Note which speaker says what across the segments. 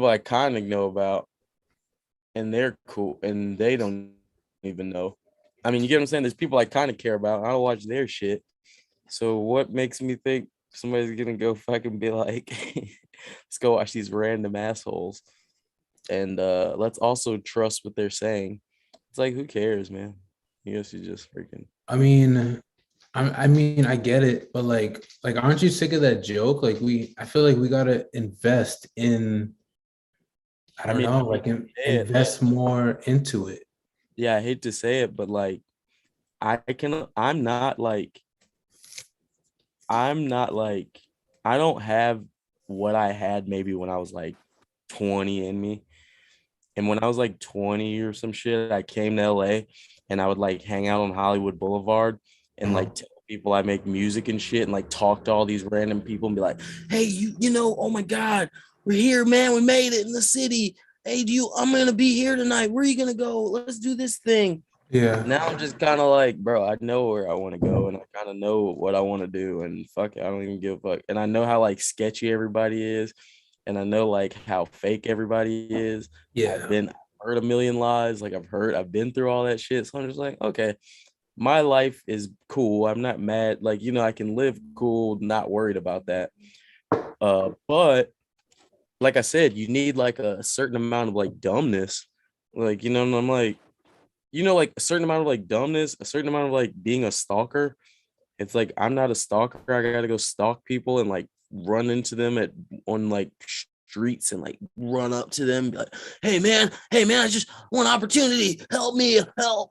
Speaker 1: people I kind of know about, and they're cool, and they don't even know. I mean, you get what I'm saying? There's people I kind of care about. I don't watch their shit. So what makes me think somebody's gonna go fucking be like, let's go watch these random assholes, and let's also trust what they're saying. It's like, who cares, man? I guess you just freaking.
Speaker 2: I mean, I get it, but aren't you sick of that joke? I feel like we gotta invest in, I
Speaker 1: I
Speaker 2: don't
Speaker 1: mean,
Speaker 2: know,
Speaker 1: I hate to say it,
Speaker 2: invest more into it.
Speaker 1: yeah, I hate to say it, but like, I can, I'm not like, I don't have what I had maybe when I was like 20 in me. And when I was like 20 or some shit, I came to LA and I would like hang out on Hollywood Boulevard and
Speaker 2: Uh-huh.
Speaker 1: like tell people I make music and shit and like talk to all these random people and be like, hey, you know, oh my God, we're here, man. We made it in the city. Hey, I'm gonna be here tonight. Where are you gonna go? Let's do this thing.
Speaker 2: Yeah.
Speaker 1: Now I'm just kind of like, bro, I know where I want to go and I kind of know what I want to do and fuck it, I don't even give a fuck. And I know how like sketchy everybody is, and I know like how fake everybody is.
Speaker 2: Yeah.
Speaker 1: I've heard a million lies, like I've been through all that shit. So I'm just like, okay, my life is cool. I'm not mad. Like, you know, I can live cool, not worried about that. But like I said, you need like a certain amount of like dumbness. Like, you know, and I'm like, you know, like a certain amount of like dumbness, a certain amount of like being a stalker. It's like I'm not a stalker. I gotta go stalk people and like run into them at on like streets and like run up to them, and be like, hey man, I just want opportunity. Help me, help.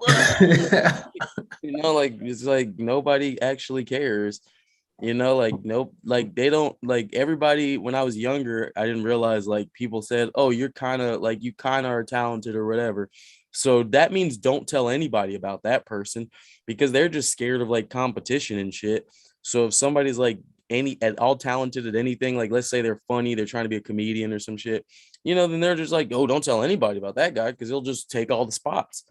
Speaker 1: You know, like it's like nobody actually cares. You know, like nope, like they don't like everybody. When I was younger, I didn't realize like people said, "Oh, you're kind of like you kind of are talented or whatever." So that means don't tell anybody about that person because they're just scared of like competition and shit. So if somebody's like any at all talented at anything, like let's say they're funny, they're trying to be a comedian or some shit, you know, then they're just like, "Oh, don't tell anybody about that guy because he'll just take all the spots."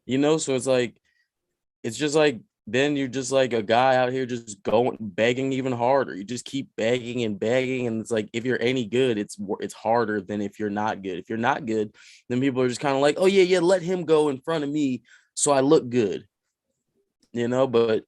Speaker 1: You know, so it's just like then you're just like a guy out here just going begging even harder. You just keep begging and begging, and it's like if you're any good, it's harder than if you're not good. If you're not good, then people are just kind of like, oh yeah, let him go in front of me so I look good, you know. But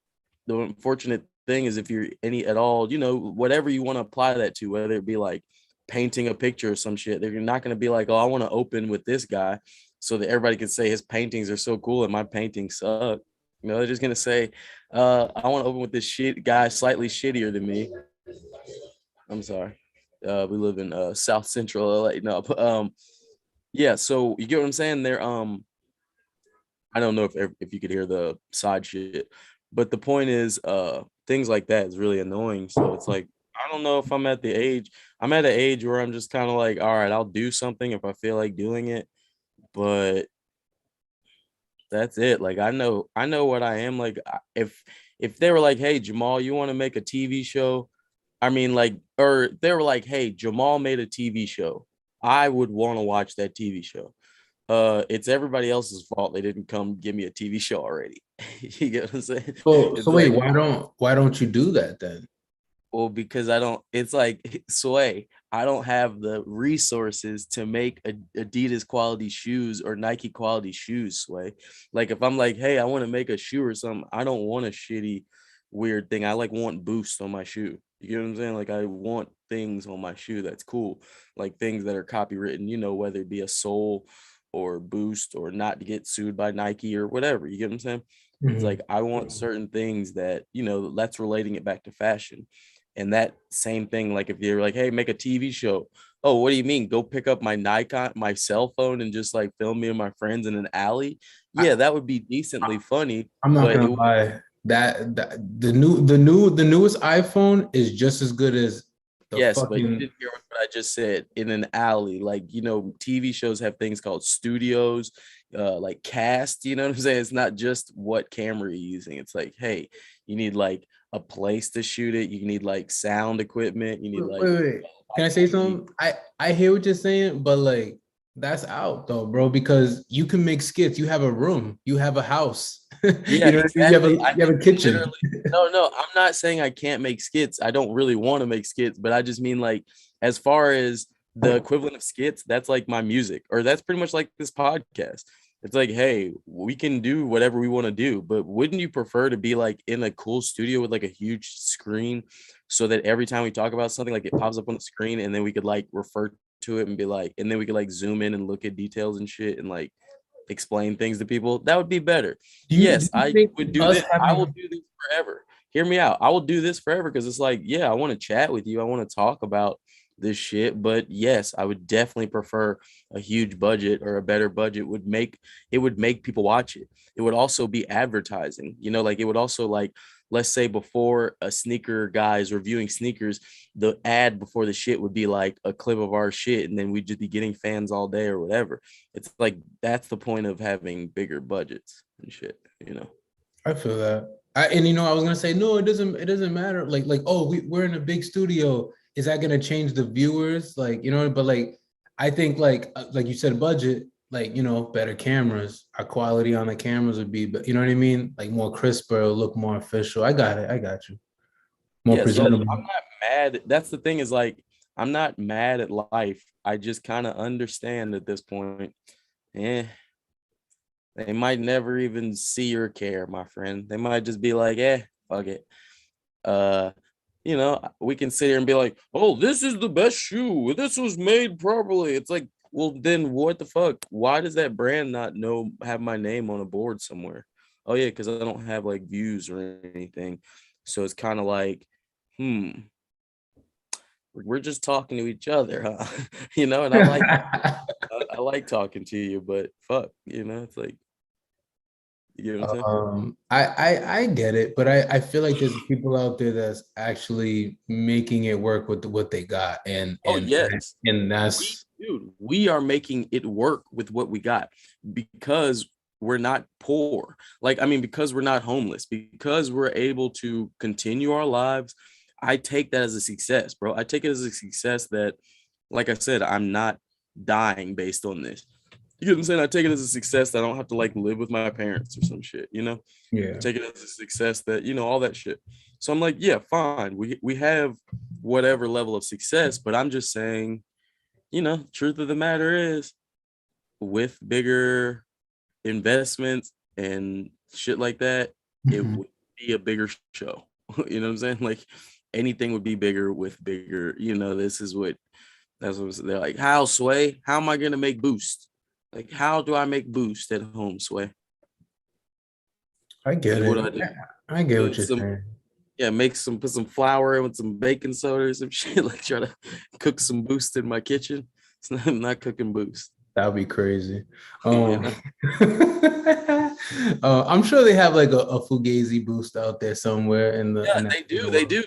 Speaker 1: the unfortunate thing is if you're any at all, you know, whatever you want to apply that to, whether it be like painting a picture or some shit, they're not going to be like, oh, I want to open with this guy so that everybody can say his paintings are so cool and my paintings suck. You know, they're just gonna say, I want to open with this shit guy slightly shittier than me. I'm sorry. We live in South Central LA. No, but, yeah, so you get what I'm saying? I don't know if you could hear the side shit, but the point is, things like that is really annoying. So it's like I don't know if I'm at the age. I'm at an age where I'm just kind of like, all right, I'll do something if I feel like doing it, but that's it. Like I know what I am. Like if they were like, hey Jamal, you want to make a TV show? I mean, like, or they were like, hey, Jamal made a TV show. I would want to watch that TV show. It's everybody else's fault they didn't come give me a TV show already. You get what I'm saying?
Speaker 2: So
Speaker 1: It's
Speaker 2: wait,
Speaker 1: like,
Speaker 2: why don't you do that then?
Speaker 1: well, because I don't, it's like, Sway, I don't have the resources to make Adidas quality shoes or Nike quality shoes, Sway. Like, if I'm like, hey, I want to make a shoe or something, I don't want a shitty, weird thing. I like want boost on my shoe. You get what I'm saying? Like, I want things on my shoe that's cool, like things that are copywritten, you know, whether it be a sole or boost or not to get sued by Nike or whatever. You get what I'm saying? It's
Speaker 2: Mhm.
Speaker 1: like, I want certain things that, you know, that's relating it back to fashion. And that same thing, like if you're like, hey, make a TV show. Oh, what do you mean? Go pick up my cell phone and just like film me and my friends in an alley?
Speaker 2: I,
Speaker 1: Yeah, that would be decently funny,
Speaker 2: I'm not
Speaker 1: but it
Speaker 2: gonna
Speaker 1: would,
Speaker 2: lie. That the newest iPhone is just as good as the
Speaker 1: yes, but you
Speaker 2: fucking.
Speaker 1: didn't hear what I just said in an alley. Like, you know, TV shows have things called studios, like cast, you know what I'm saying? It's not just what camera you're using. It's like, hey, you need like a place to shoot it, you need like sound equipment, you need like
Speaker 2: Wait. Can I say
Speaker 1: lighting.
Speaker 2: something? I hear what you're saying, but that's out though, bro. Because you can make skits. You have a room. You have a house.
Speaker 1: Yeah,
Speaker 2: You know what I mean?
Speaker 1: exactly. I
Speaker 2: You
Speaker 1: can
Speaker 2: have a kitchen.
Speaker 1: literally, no, I'm not saying I can't make skits. I don't really want to make skits, but I just mean like as far as the equivalent of skits, that's like my music, or that's pretty much like this podcast. It's like, hey, we can do whatever we want to do, but wouldn't you prefer to be like in a cool studio with like a huge screen so that every time we talk about something, like it pops up on the screen and then we could like refer to it and be like, and then we could like zoom in and look at details and shit and like explain things to people? That would be better.
Speaker 2: Do
Speaker 1: Yes,
Speaker 2: you
Speaker 1: I
Speaker 2: think
Speaker 1: would do
Speaker 2: us
Speaker 1: this. I will
Speaker 2: having
Speaker 1: do this forever. Hear me out. I will do this forever because it's like, yeah, I want to chat with you. I want to talk about this shit. But yes, I would definitely prefer a huge budget, or a better budget would make people watch it. It would also be advertising, like it would also like, let's say before a sneaker guy is reviewing sneakers, the ad before the shit would be like a clip of our shit, and then we'd just be getting fans all day or whatever. It's like that's the point of having bigger budgets and shit.
Speaker 2: I feel that. I was gonna say no, it doesn't matter. Oh, we're in a big studio. Is that gonna change the viewers? But like I think like you said, budget, better cameras, our quality on the cameras would be, but you know what I mean? Like more crisper, look more official. I got it. I got you. More
Speaker 1: Yeah, so I'm
Speaker 2: presentable.
Speaker 1: not mad. That's the thing, is like, I'm not mad at life. I just kind of understand at this point. Yeah, they might never even see or care, my friend. They might just be like, fuck it. Uh, we can sit here and be like, oh, this is the best shoe. This was made properly. It's like, well, then what the fuck? Why does that brand not have my name on a board somewhere? Oh yeah, because I don't have like views or anything. So it's kind of like, hmm, we're just talking to each other, huh? And I like talking to you, but fuck, it's like, you know what I'm saying?
Speaker 2: I get it, but I feel like there's people out there that's actually making it work with what they got, and
Speaker 1: Oh
Speaker 2: and
Speaker 1: yes.
Speaker 2: and
Speaker 1: We,
Speaker 2: that's
Speaker 1: dude, we are making it work with what we got because we're not poor. Like, I mean, because we're not homeless, because we're able to continue our lives. I take that as a success, bro. I take it as a success that, like I said, I'm not dying based on this. You know what I'm saying? I take it as a success that I don't have to like live with my parents or some shit. I
Speaker 2: yeah.
Speaker 1: take it as a success that, all that shit. So I'm like, yeah, fine. We have whatever level of success, but I'm just saying, truth of the matter is, with bigger investments and shit like that, it
Speaker 2: Mhm.
Speaker 1: would be a bigger show. You know what I'm saying? Like, anything would be bigger with bigger, that's what they're like. How, Sway? How am I gonna make Boost? Like, how do I make Boost at home, Sway?
Speaker 2: I get
Speaker 1: Like, what
Speaker 2: it.
Speaker 1: do I do?
Speaker 2: I get what
Speaker 1: Put
Speaker 2: you're
Speaker 1: some,
Speaker 2: saying.
Speaker 1: yeah, put some flour in with some baking soda or some shit. Like, try to cook some Boost in my kitchen. I'm not cooking Boost.
Speaker 2: That would be crazy.
Speaker 1: You
Speaker 2: Um,
Speaker 1: know?
Speaker 2: I'm sure they have like a Fugazi boost out there somewhere
Speaker 1: Yeah,
Speaker 2: in
Speaker 1: they
Speaker 2: the
Speaker 1: do. They
Speaker 2: world.
Speaker 1: do.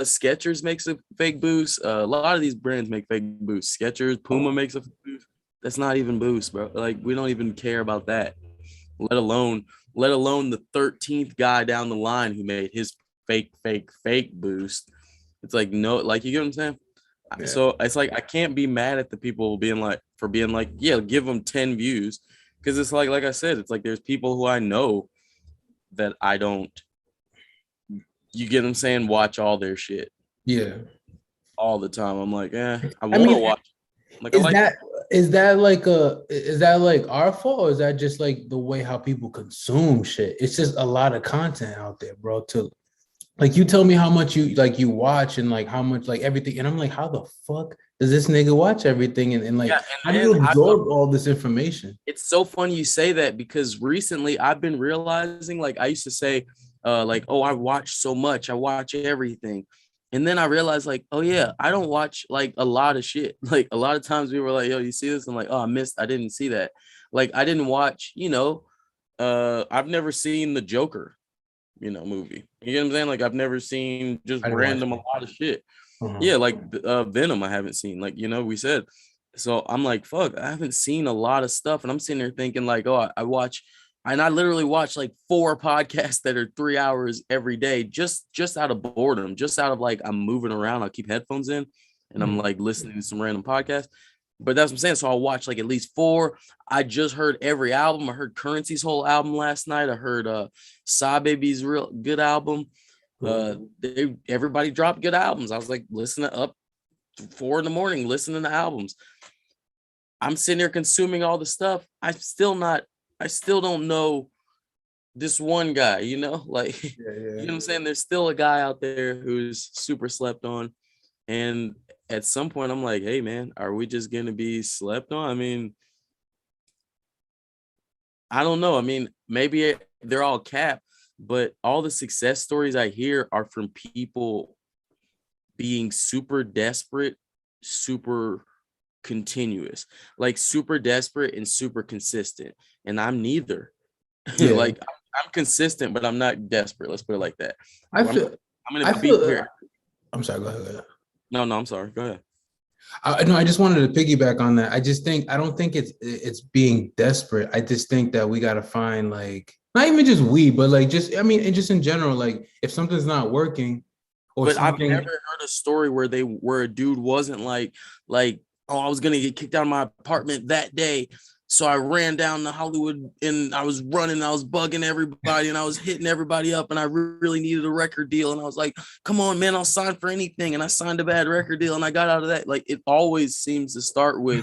Speaker 1: Skechers makes a fake Boost. A lot of these brands make fake Boost. Skechers, Puma makes a Boost. That's not even Boost, bro. Like, we don't even care about that. Let alone, the 13th guy down the line who made his fake Boost. It's like, no, like, you get what I'm saying?
Speaker 2: Yeah.
Speaker 1: So it's like, I can't be mad at the people being like, yeah, give them 10 views. Because it's like I said, it's like there's people who I know that I don't, you get what I'm saying, watch all their shit
Speaker 2: Yeah.
Speaker 1: all the time. I'm like, I
Speaker 2: I
Speaker 1: want to
Speaker 2: mean,
Speaker 1: watch. Like, I
Speaker 2: is
Speaker 1: like it.
Speaker 2: that is that like our fault, or is that just like the way how people consume shit? It's just a lot of content out there, bro. To like you tell me how much you watch and like how much like everything, and I'm like, how the fuck does this nigga watch everything and like
Speaker 1: Yeah,
Speaker 2: how do
Speaker 1: and
Speaker 2: you
Speaker 1: then
Speaker 2: absorb all this information?
Speaker 1: it's so funny you say that, because recently I've been realizing, like, I used to say, like, oh, I watch so much, I watch everything. And then I realized, like, oh yeah, I don't watch like a lot of shit. Like, a lot of times we were like, yo, you see this? I'm like, oh, I didn't see that. Like, I didn't watch, I've never seen the Joker, movie. You know what I'm saying? Like, I've never seen just
Speaker 2: I didn't watch
Speaker 1: random a
Speaker 2: it.
Speaker 1: lot of shit.
Speaker 2: Uh-huh.
Speaker 1: Yeah, like Venom, I haven't seen. Like, we said. So I'm like, fuck, I haven't seen a lot of stuff. And I'm sitting there thinking, like, oh, I watch, and I literally watch like 4 podcasts that are 3 hours every day, just out of boredom, just out of like, I'm moving around. I'll keep headphones in and I'm
Speaker 2: Mhm.
Speaker 1: like listening to some random podcast. But that's what I'm saying. So I'll watch like at least 4. I just heard every album. I heard Currency's whole album last night. I heard Saw Baby's real good album.
Speaker 2: Cool.
Speaker 1: Everybody dropped good albums. I was like, listen to up. 4 in the morning listening to albums. I'm sitting here consuming all the stuff. I still don't know this one guy, you know, like,
Speaker 2: Yeah,
Speaker 1: you
Speaker 2: yeah.
Speaker 1: know what I'm saying? There's still a guy out there who's super slept on. And at some point I'm like, hey man, are we just gonna be slept on? I mean, I don't know. I mean, maybe they're all cap, but all the success stories I hear are from people being super desperate, super continuous, like super desperate and super consistent. And I'm neither.
Speaker 2: Yeah.
Speaker 1: Like I'm consistent, but I'm not desperate. Let's put it like that.
Speaker 2: I
Speaker 1: I'm
Speaker 2: feel
Speaker 1: I'm
Speaker 2: I
Speaker 1: gonna be
Speaker 2: feel
Speaker 1: here.
Speaker 2: I'm sorry, go ahead. Go ahead.
Speaker 1: No, I'm sorry. Go ahead.
Speaker 2: No, I just wanted to piggyback on that. I don't think it's being desperate. I just think that we gotta find like not even just we, but like just I mean, and just in general, like if something's not working or
Speaker 1: But I've never
Speaker 2: something.
Speaker 1: heard a story where a dude wasn't like, oh, I was gonna get kicked out of my apartment that day. So I ran down to Hollywood and I was running, I was bugging everybody and I was hitting everybody up and I really needed a record deal. And I was like, come on, man, I'll sign for anything. And I signed a bad record deal and I got out of that. Like it always seems to start with,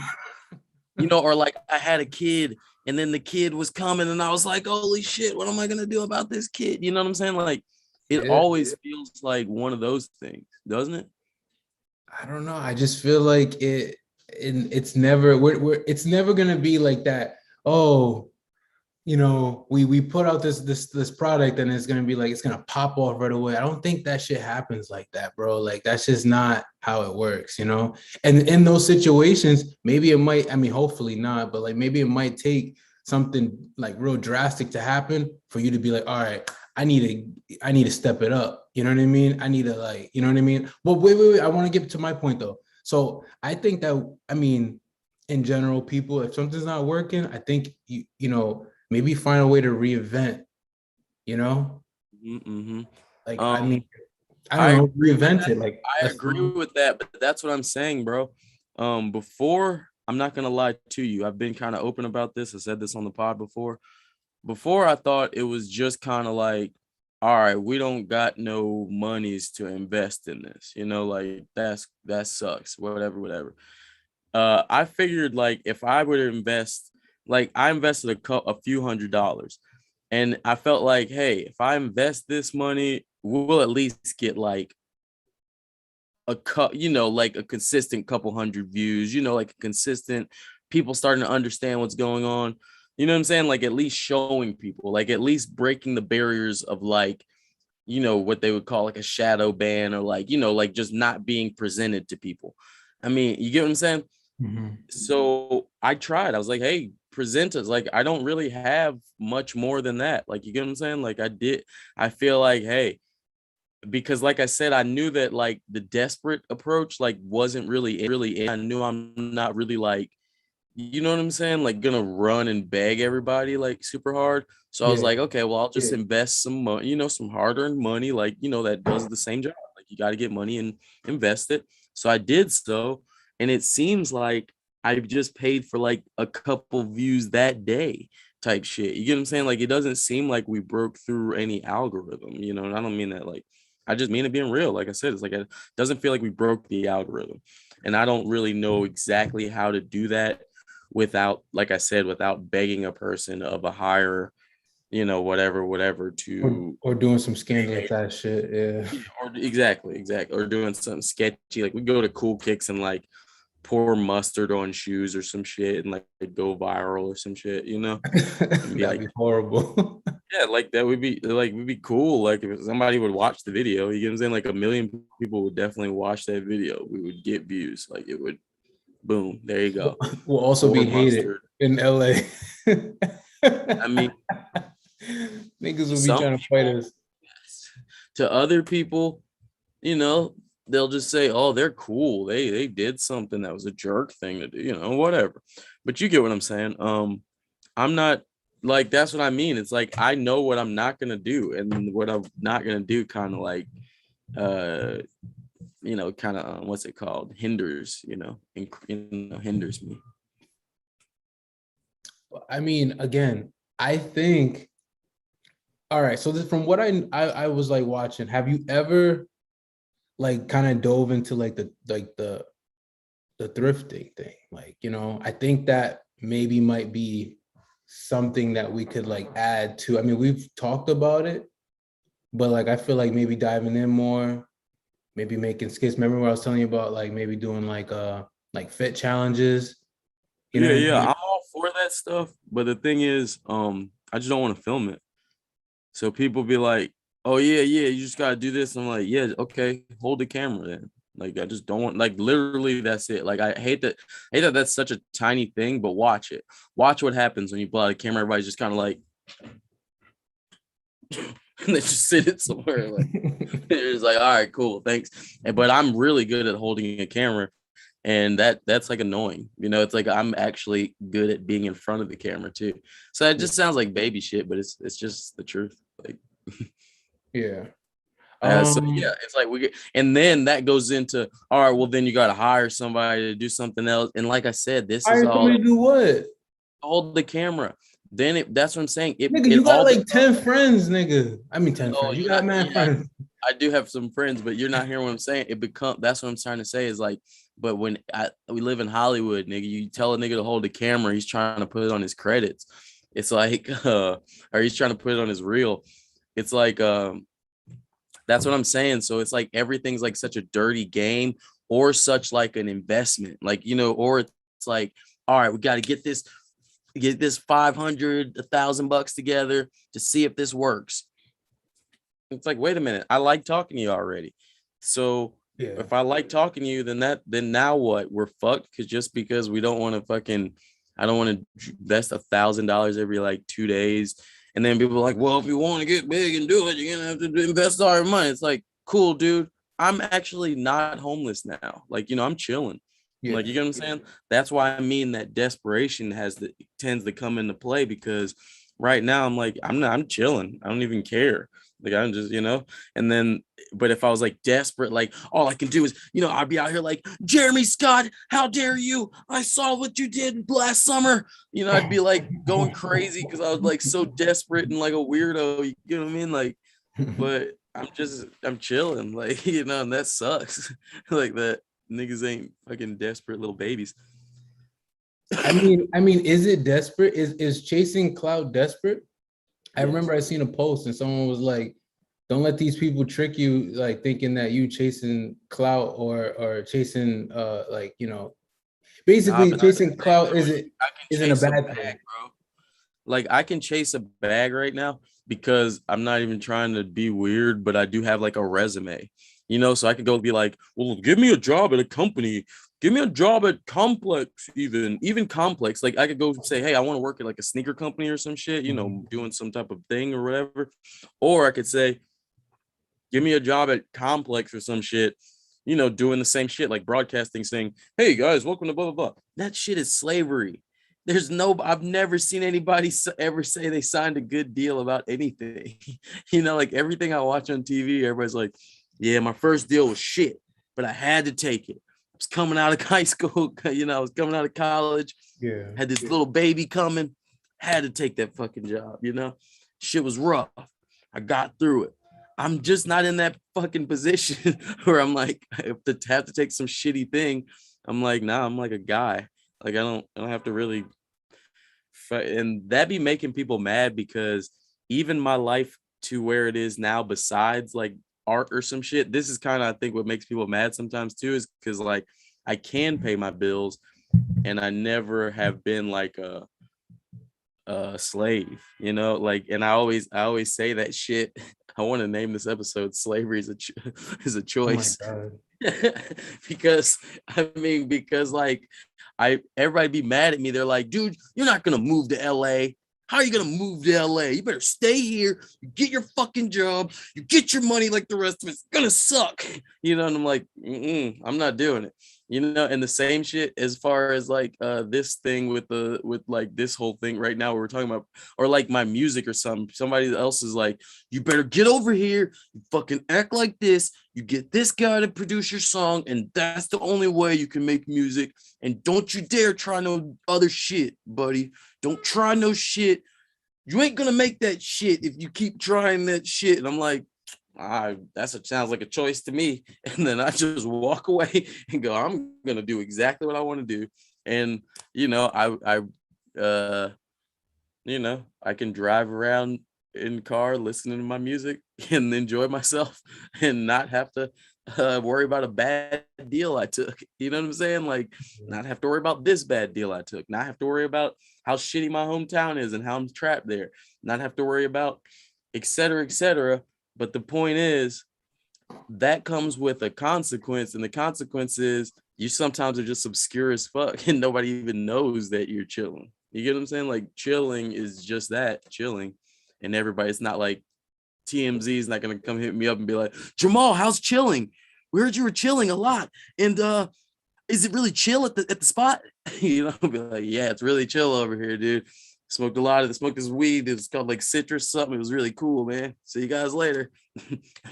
Speaker 1: or like I had a kid and then the kid was coming and I was like, holy shit, what am I gonna do about this kid? You know what I'm saying? Like it
Speaker 2: Yeah,
Speaker 1: always feels like one of those things, doesn't it?
Speaker 2: I don't know. I just feel like it's never it's never gonna be like that. Oh, we put out this product and it's gonna be like it's gonna pop off right away. I don't think that shit happens like that, bro. Like that's just not how it works. And in those situations, maybe it might, I mean, hopefully not, but like maybe it might take something like real drastic to happen for you to be like, all right, I need to step it up. You know what I mean? I need to like, you know what I mean? Well, wait. I want to get to my point though. So I think that, I mean, in general, people, if something's not working, I think maybe find a way to reinvent, you know?
Speaker 1: Mm-hmm.
Speaker 2: Like, I mean,
Speaker 1: Um,
Speaker 2: I don't
Speaker 1: I
Speaker 2: know,
Speaker 1: agree with
Speaker 2: reinvent
Speaker 1: that.
Speaker 2: it. Like,
Speaker 1: I
Speaker 2: that's
Speaker 1: agree
Speaker 2: fine.
Speaker 1: with that, but that's what I'm saying, bro. Before, I'm not gonna lie to you. I've been kind of open about this. I said this on the pod before. Before, I thought it was just kind of like, all right, we don't got no monies to invest in this. Like that sucks. Whatever. I figured like if I were to invest, like I invested a few $100s, and I felt like, hey, if I invest this money, we'll at least get like like a consistent couple hundred views, like a consistent people starting to understand what's going on. You know what I'm saying? Like at least showing people, like at least breaking the barriers of like, what they would call like a shadow ban or like, like just not being presented to people. I mean, you get what I'm saying?
Speaker 2: Mhm.
Speaker 1: So I tried. I was like, hey, present us. Like, I don't really have much more than that. Like, you get what I'm saying? Like, I feel like, hey, because like I said, I knew that like the desperate approach like wasn't really in. I knew I'm not really like, you know what I'm saying? Like gonna run and beg everybody like super hard. So I was
Speaker 2: Yeah,
Speaker 1: like, okay, well, I'll just invest some money, some hard-earned money, like that does the same job. Like you got to get money and invest it. So I did so, and it seems like I've just paid for like a couple views that day type shit. You get what I'm saying? Like it doesn't seem like we broke through any algorithm, and I don't mean that like I just mean it being real. Like I said, it's like it doesn't feel like we broke the algorithm. And I don't really know exactly how to do that without, like I said, without begging a person of a higher, whatever to
Speaker 2: or doing some scandalous ass shit. Yeah.
Speaker 1: yeah, or exactly, or doing something sketchy. Like we go to Cool Kicks and like pour mustard on shoes or some shit and like go viral or some shit, and be
Speaker 2: That'd
Speaker 1: like,
Speaker 2: be horrible.
Speaker 1: yeah, like that would be cool. Like if somebody would watch the video, you get what I'm saying? Like a million people would definitely watch that video. We would get views. Like it would boom, there you go.
Speaker 2: Will also
Speaker 1: Pour
Speaker 2: be hated
Speaker 1: mustard.
Speaker 2: in LA.
Speaker 1: I mean,
Speaker 2: Niggas
Speaker 1: to
Speaker 2: will be
Speaker 1: some
Speaker 2: trying to fight
Speaker 1: people,
Speaker 2: us.
Speaker 1: yes. To other people, you know, they'll just say, "Oh, they're cool. They did something that was a jerk thing to do, whatever." But you get what I'm saying. I'm not like that's what I mean. It's like I know what I'm not gonna do, and what I'm not gonna do kind of like uh kind of what's it called? Hinders, hinders me.
Speaker 2: I mean, again, I think. All right. So this, from what I was like watching, have you ever like kind of dove into like the the thrifting thing. Like, you know, I think that maybe might be something that we could like add to. I mean, we've talked about it, but like I feel like maybe diving in more, maybe making skits. Remember what I was telling you about, like maybe doing like fit challenges. You know
Speaker 1: Yeah,
Speaker 2: what I
Speaker 1: yeah,
Speaker 2: mean?
Speaker 1: I'm all for that stuff. But the thing is, I just don't want to film it. So people be like, "Oh yeah, yeah, you just gotta do this." I'm like, "Yeah, okay, hold the camera then." Like I just don't want, like, literally that's it. Like I hate that that's such a tiny thing, but watch it. Watch what happens when you pull out a camera. Everybody's just kind of like, and they just sit it somewhere. Like it's like, all right, cool, thanks. But I'm really good at holding a camera, and that's like annoying. You know, it's like I'm actually good at being in front of the camera too. So it just sounds like baby shit, but it's just the truth. Like.
Speaker 2: Yeah.
Speaker 1: So yeah, it's like we get, and then that goes into, all right, well then you got to hire somebody to do something else. And like I said, this is
Speaker 2: Hire
Speaker 1: all
Speaker 2: somebody to do what?
Speaker 1: hold the camera. Then that's what I'm saying. It
Speaker 2: Nigga,
Speaker 1: it
Speaker 2: you got
Speaker 1: all
Speaker 2: like
Speaker 1: becomes,
Speaker 2: 10 friends, nigga. I mean 10
Speaker 1: no,
Speaker 2: friends. You
Speaker 1: you're
Speaker 2: got
Speaker 1: not.
Speaker 2: mad
Speaker 1: Yeah,
Speaker 2: friends.
Speaker 1: I do have some friends, but you're not hearing what I'm saying. It become That's what I'm trying to say is like, but when we live in Hollywood, nigga, you tell a nigga to hold the camera, he's trying to put it on his credits. It's like, or he's trying to put it on his reel. It's like, that's what I'm saying. So it's like everything's like such a dirty game or such like an investment, like, you know, or it's like, all right, we got to get this 500, $1,000 together to see if this works. It's like, wait a minute, I like talking to you already. So
Speaker 2: Yeah.
Speaker 1: if I like talking to you, then now what? We're fucked because we don't want to fucking, I don't want to invest $1,000 every like 2 days. And then people are like, well, if you want to get big and do it, you're gonna have to invest all your money. It's like, cool, dude. I'm actually not homeless now. Like, you know, I'm chilling.
Speaker 2: Yeah.
Speaker 1: Like, you get what I'm saying? That's why I mean that desperation tends to come into play, because right now I'm chilling. I don't even care. Like I'm just, you know, and then, but if I was like desperate, like all I can do is, you know, I'd be out here like, Jeremy Scott, how dare you? I saw what you did last summer. You know, I'd be like going crazy because I was like so desperate and like a weirdo. You know what I mean? Like, but I'm chilling, like, you know, and that sucks. Like that niggas ain't fucking desperate little babies.
Speaker 2: I mean, is it desperate? Is chasing clout desperate? I
Speaker 1: Yes.
Speaker 2: remember I seen a post and someone was like, "Don't let these people trick you, like thinking that you chasing clout or chasing like you know,
Speaker 1: Nah,
Speaker 2: basically
Speaker 1: but that's the
Speaker 2: chasing
Speaker 1: thing,
Speaker 2: clout
Speaker 1: bro. I can
Speaker 2: isn't a
Speaker 1: chase a
Speaker 2: bad
Speaker 1: bag,
Speaker 2: thing."
Speaker 1: bro. Like I can chase a bag right now because I'm not even trying to be weird, but I do have like a resume, you know, so I could go be like, well, give me a job at a company, give me a job at Complex, even Complex. Like I could go say, hey, I want to work at like a sneaker company or some shit, you know, doing some type of thing or whatever. Or I could say, give me a job at Complex or some shit, you know, doing the same shit, like broadcasting, saying, hey guys, welcome to blah, blah, blah. That shit is slavery. I've never seen anybody ever say they signed a good deal about anything. You know, like everything I watch on TV, everybody's like, yeah, my first deal was shit, but I had to take it. I was coming out of high school, you know, I was coming out of college,
Speaker 2: Yeah.
Speaker 1: had this little baby coming, had to take that fucking job, you know? Shit was rough. I got through it. I'm just not in that fucking position where I'm like, if to have to take some shitty thing, I'm like, nah, I'm like a guy. Like I don't have to really fight. And that be making people mad because even my life to where it is now, besides like art or some shit, this is kind of I think what makes people mad sometimes too, is because like I can pay my bills and I never have been like a slave, you know, like, and I always say that shit. I want to name this episode "Slavery is is a
Speaker 2: Oh my
Speaker 1: Choice."
Speaker 2: god.
Speaker 1: Because I mean, because like everybody be mad at me. They're like, dude, you're not gonna move to LA. How are you gonna move to LA? You better stay here. You get your fucking job. You get your money like the rest of it's gonna suck. You know, and I'm like, I'm not doing it. You know, and the same shit as far as like this thing with like this whole thing right now we're talking about, or like my music or something. Somebody else is like, you better get over here. You fucking act like this. You get this guy to produce your song, and that's the only way you can make music. And don't you dare try no other shit, buddy. Don't try no shit. You ain't gonna make that shit if you keep trying that shit. And I'm like, sounds like a choice to me. And then I just walk away and go, I'm gonna do exactly what I want to do. And uh I can drive around in the car listening to my music and enjoy myself and not have to worry about a bad deal I took. You know what I'm saying? Like, not have to worry about this bad deal I took, not have to worry about how shitty my hometown is and how I'm trapped there, not have to worry about et cetera, et cetera. But the point is, that comes with a consequence, and the consequence is you sometimes are just obscure as fuck and nobody even knows that you're chilling. You get what I'm saying? Like, chilling is just that, chilling. And everybody, it's not like TMZ is not gonna come hit me up and be like, Jamal, how's chilling? We heard you were chilling a lot. And is it really chill at the spot? You know, be like, yeah, it's really chill over here, dude. Smoked this weed. It's called like citrus something. It was really cool, man. See you guys later.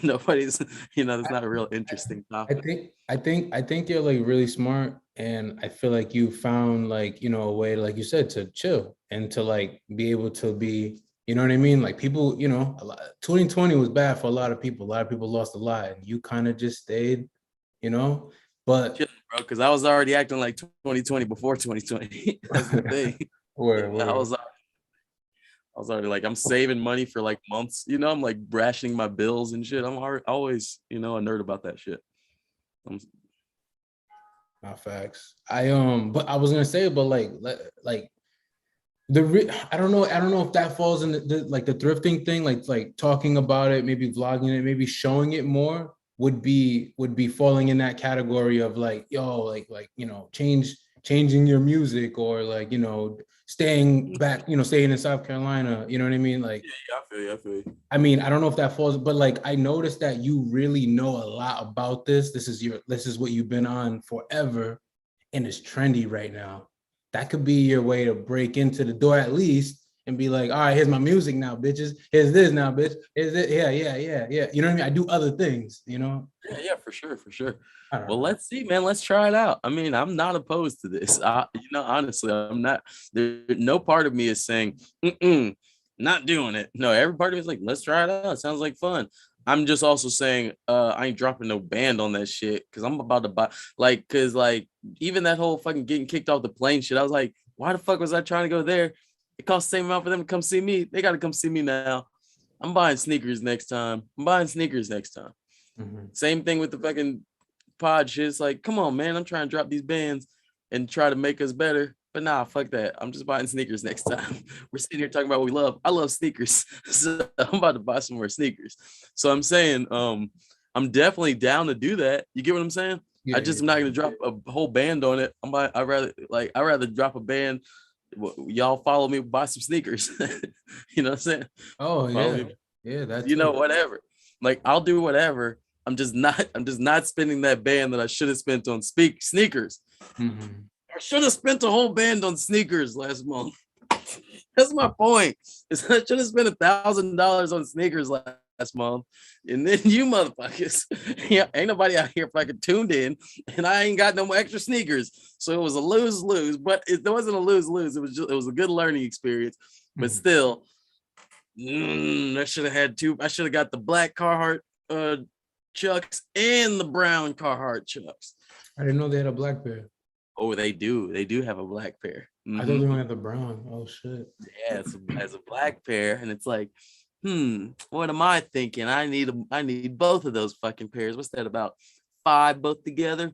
Speaker 1: Nobody's, that's not a real interesting topic.
Speaker 2: I think you're like really smart, and I feel like you found like, a way, like you said, to chill and to like be able to be, you know what I mean? Like people, 2020 was bad for a lot of people. A lot of people lost a lot, and you kind of just stayed, but
Speaker 1: Chill, bro, because I was already acting like 2020 before 2020. That's the thing. I was already like, I'm saving money for like months. I'm like rationing my bills and shit. I'm always, a nerd about that shit.
Speaker 2: Not facts. But I was gonna say, but like I don't know if that falls in the thrifting thing, like talking about it, maybe vlogging it, maybe showing it more would be falling in that category of like, yo, like changing your music, or like, staying back, staying in South Carolina, you know what I mean? Like,
Speaker 1: yeah, I feel you.
Speaker 2: I mean, I don't know if that falls, but like I noticed that you really know a lot about this. This is what you've been on forever, and it's trendy right now. That could be your way to break into the door at least and be like, all right, here's my music now, bitches. Here's this now, bitch. Here's it. Yeah. You know what I mean? I do other things,
Speaker 1: Yeah, for sure. Well,
Speaker 2: know.
Speaker 1: let's see, man. Let's try it out. I mean, I'm not opposed to this. Honestly, I'm not. No part of me is saying, not doing it. No, every part of me is like, let's try it out. It sounds like fun. I'm just also saying, I ain't dropping no band on that shit because I'm about to buy, because even that whole fucking getting kicked off the plane shit. I was like, why the fuck was I trying to go there? It costs the same amount for them to come see me. They got to come see me now. I'm buying sneakers next time.
Speaker 2: Mhm.
Speaker 1: Same thing with the fucking pod shit. It's like, come on, man. I'm trying to drop these bands and try to make us better. But nah, fuck that. I'm just buying sneakers next time. We're sitting here talking about what we love. I love sneakers. So I'm about to buy some more sneakers. So I'm saying, I'm definitely down to do that. You get what I'm saying?
Speaker 2: Yeah,
Speaker 1: I just am not gonna drop a whole band on it. I'd rather drop a band. Y'all follow me, buy some sneakers. You know what I'm saying?
Speaker 2: Oh
Speaker 1: Follow
Speaker 2: yeah.
Speaker 1: me.
Speaker 2: Yeah, that too.
Speaker 1: Whatever. Like, I'll do whatever. I'm just not spending that band that I should have spent on sneakers.
Speaker 2: Mhm.
Speaker 1: I should have spent a whole band on sneakers last month. That's my point. Is I should have spent $1,000 on sneakers last month. And then you motherfuckers, yeah, ain't nobody out here fucking tuned in, and I ain't got no more extra sneakers. So it was a lose-lose, but it wasn't a lose-lose. It was a good learning experience. But still, I should have had two. I should have got the black Carhartt Chucks and the brown Carhartt Chucks.
Speaker 2: I didn't know they had a black pair.
Speaker 1: Oh, they do. They do have a black pair.
Speaker 2: I thought they only had the brown. Oh shit.
Speaker 1: Yeah, it's a black pair, and it's like, what am I thinking? I need both of those fucking pairs. What's that, about 5 both together?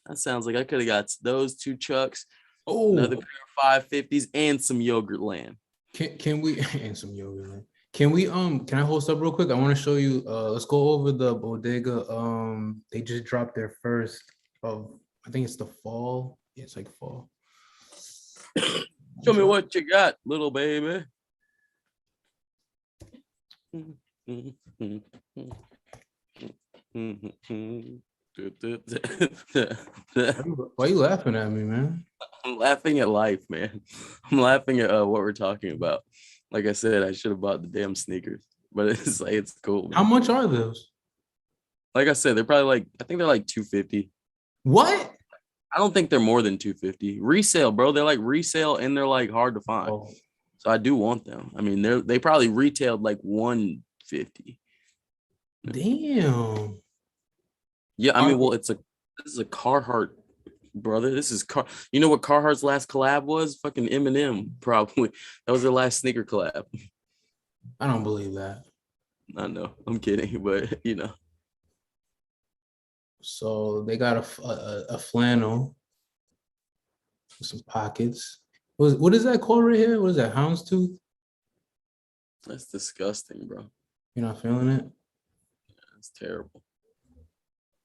Speaker 1: That sounds like I could have got those 2 Chucks, another pair of 550s, and some Yogurtland.
Speaker 2: Can we and some Yogurtland? Can we can I host up real quick? I want to show you. Let's go over the Bodega. They just dropped their first of, I think it's the fall. Yeah, it's like fall.
Speaker 1: Show me what you got, little baby.
Speaker 2: Why are you laughing at me, man?
Speaker 1: I'm laughing at life, man. I'm laughing at what we're talking about. Like I said, I should have bought the damn sneakers, but it's cool, man.
Speaker 2: How much are those?
Speaker 1: Like I said, they're probably like, I think they're like $250.
Speaker 2: What?
Speaker 1: I don't think they're more than $250 resale, bro. They're like resale and they're like hard to find.
Speaker 2: Oh.
Speaker 1: So I do want them. I mean, they probably retailed like $150.
Speaker 2: Damn.
Speaker 1: Yeah, I mean,
Speaker 2: Car-
Speaker 1: well, this is a Carhartt, brother. This is car. You know what Carhartt's last collab was? Fucking Eminem, probably. That was their last sneaker collab.
Speaker 2: I don't believe that.
Speaker 1: I know, I'm kidding, but you know,
Speaker 2: So they got a flannel with some pockets. What is that called right here? What is that? Houndstooth?
Speaker 1: that's disgusting, bro.
Speaker 2: You're not feeling it?
Speaker 1: That's terrible.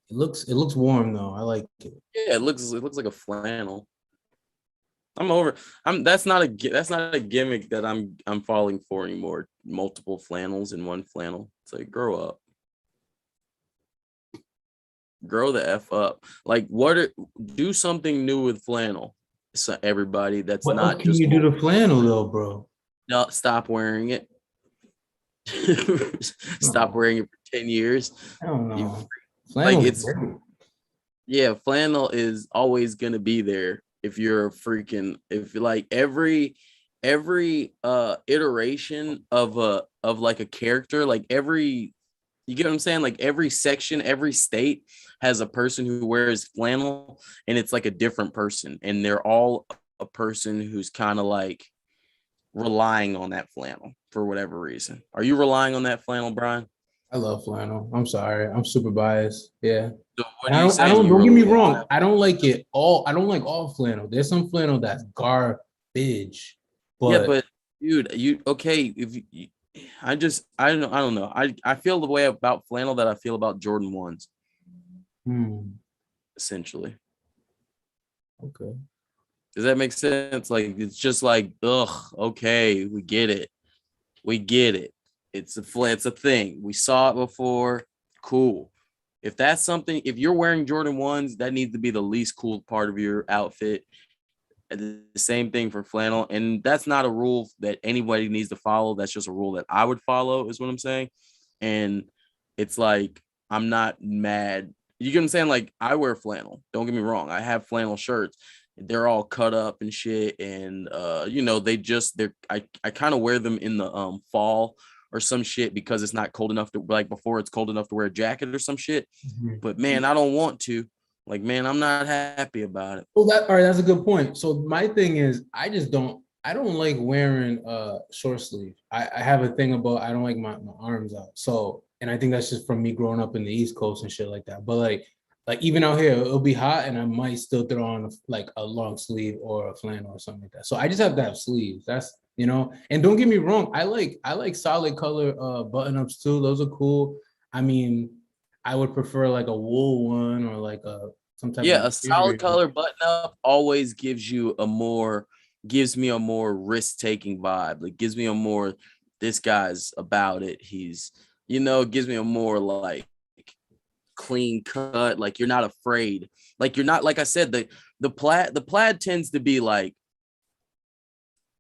Speaker 2: It looks warm though. I like it.
Speaker 1: Yeah, it looks like a flannel. I'm over. That's not a gimmick that I'm falling for anymore. Multiple flannels in one flannel. It's like grow up. Grow the F up. Like do something new with flannel. So everybody that's
Speaker 2: What else
Speaker 1: not
Speaker 2: can
Speaker 1: just
Speaker 2: you do to flannel though, bro?
Speaker 1: no, stop wearing it. Stop
Speaker 2: No,
Speaker 1: wearing it for 10 years.
Speaker 2: I don't
Speaker 1: You
Speaker 2: know.
Speaker 1: like
Speaker 2: Flannel's
Speaker 1: it's
Speaker 2: great.
Speaker 1: yeah, flannel is always gonna be there if you're a freaking if you like every iteration of like a character, like every you get what I'm saying? Like every section, every state has a person who wears flannel and it's like a different person. And they're all a person who's kind of like relying on that flannel for whatever reason. Are you relying on that flannel, Brian?
Speaker 2: I love flannel. I'm sorry. I'm super biased. Yeah.
Speaker 1: So what
Speaker 2: And
Speaker 1: are
Speaker 2: I
Speaker 1: you
Speaker 2: don't I
Speaker 1: saying
Speaker 2: don't
Speaker 1: you
Speaker 2: don't get me
Speaker 1: rely on
Speaker 2: wrong.
Speaker 1: that?
Speaker 2: I don't like it all. I don't like all flannel. There's some flannel that's garbage.
Speaker 1: Yeah,
Speaker 2: But
Speaker 1: but dude, you okay? If you, I don't know. I feel the way about flannel that I feel about Jordan ones, essentially.
Speaker 2: okay.
Speaker 1: Does that make sense? Like it's just like, ugh, okay, we get it. We get it. It's a thing. We saw it before. Cool. If that's something, if you're wearing Jordan ones, that needs to be the least cool part of your outfit. And the same thing for flannel. And that's not a rule that anybody needs to follow. That's just a rule that I would follow, is what I'm saying. And it's like, I'm not mad. You get what I'm saying? Like, I wear flannel. Don't get me wrong. I have flannel shirts. They're all cut up and shit. And I kind of wear them in the fall or some shit because it's not cold enough to like before it's cold enough to wear a jacket or some shit.
Speaker 2: Mhm.
Speaker 1: But man, I don't want to. Like, man, I'm not happy about it.
Speaker 2: Well, that all right, that's a good point. So my thing is I don't like wearing short sleeve. I have a thing about I don't like my arms out. So and I think that's just from me growing up in the East Coast and shit like that. But like even out here, it'll be hot and I might still throw on like a long sleeve or a flannel or something like that. So I just have to have sleeves. That's and don't get me wrong, I like solid color button-ups too. Those are cool. I mean, I would prefer like a wool one or like a some type of
Speaker 1: Yeah, a solid
Speaker 2: material.
Speaker 1: color button up always gives me a more risk taking vibe. Like gives me a more this guy's about it. Gives me a more like clean cut. Like you're not afraid. Like you're not like I said, the plaid tends to be like,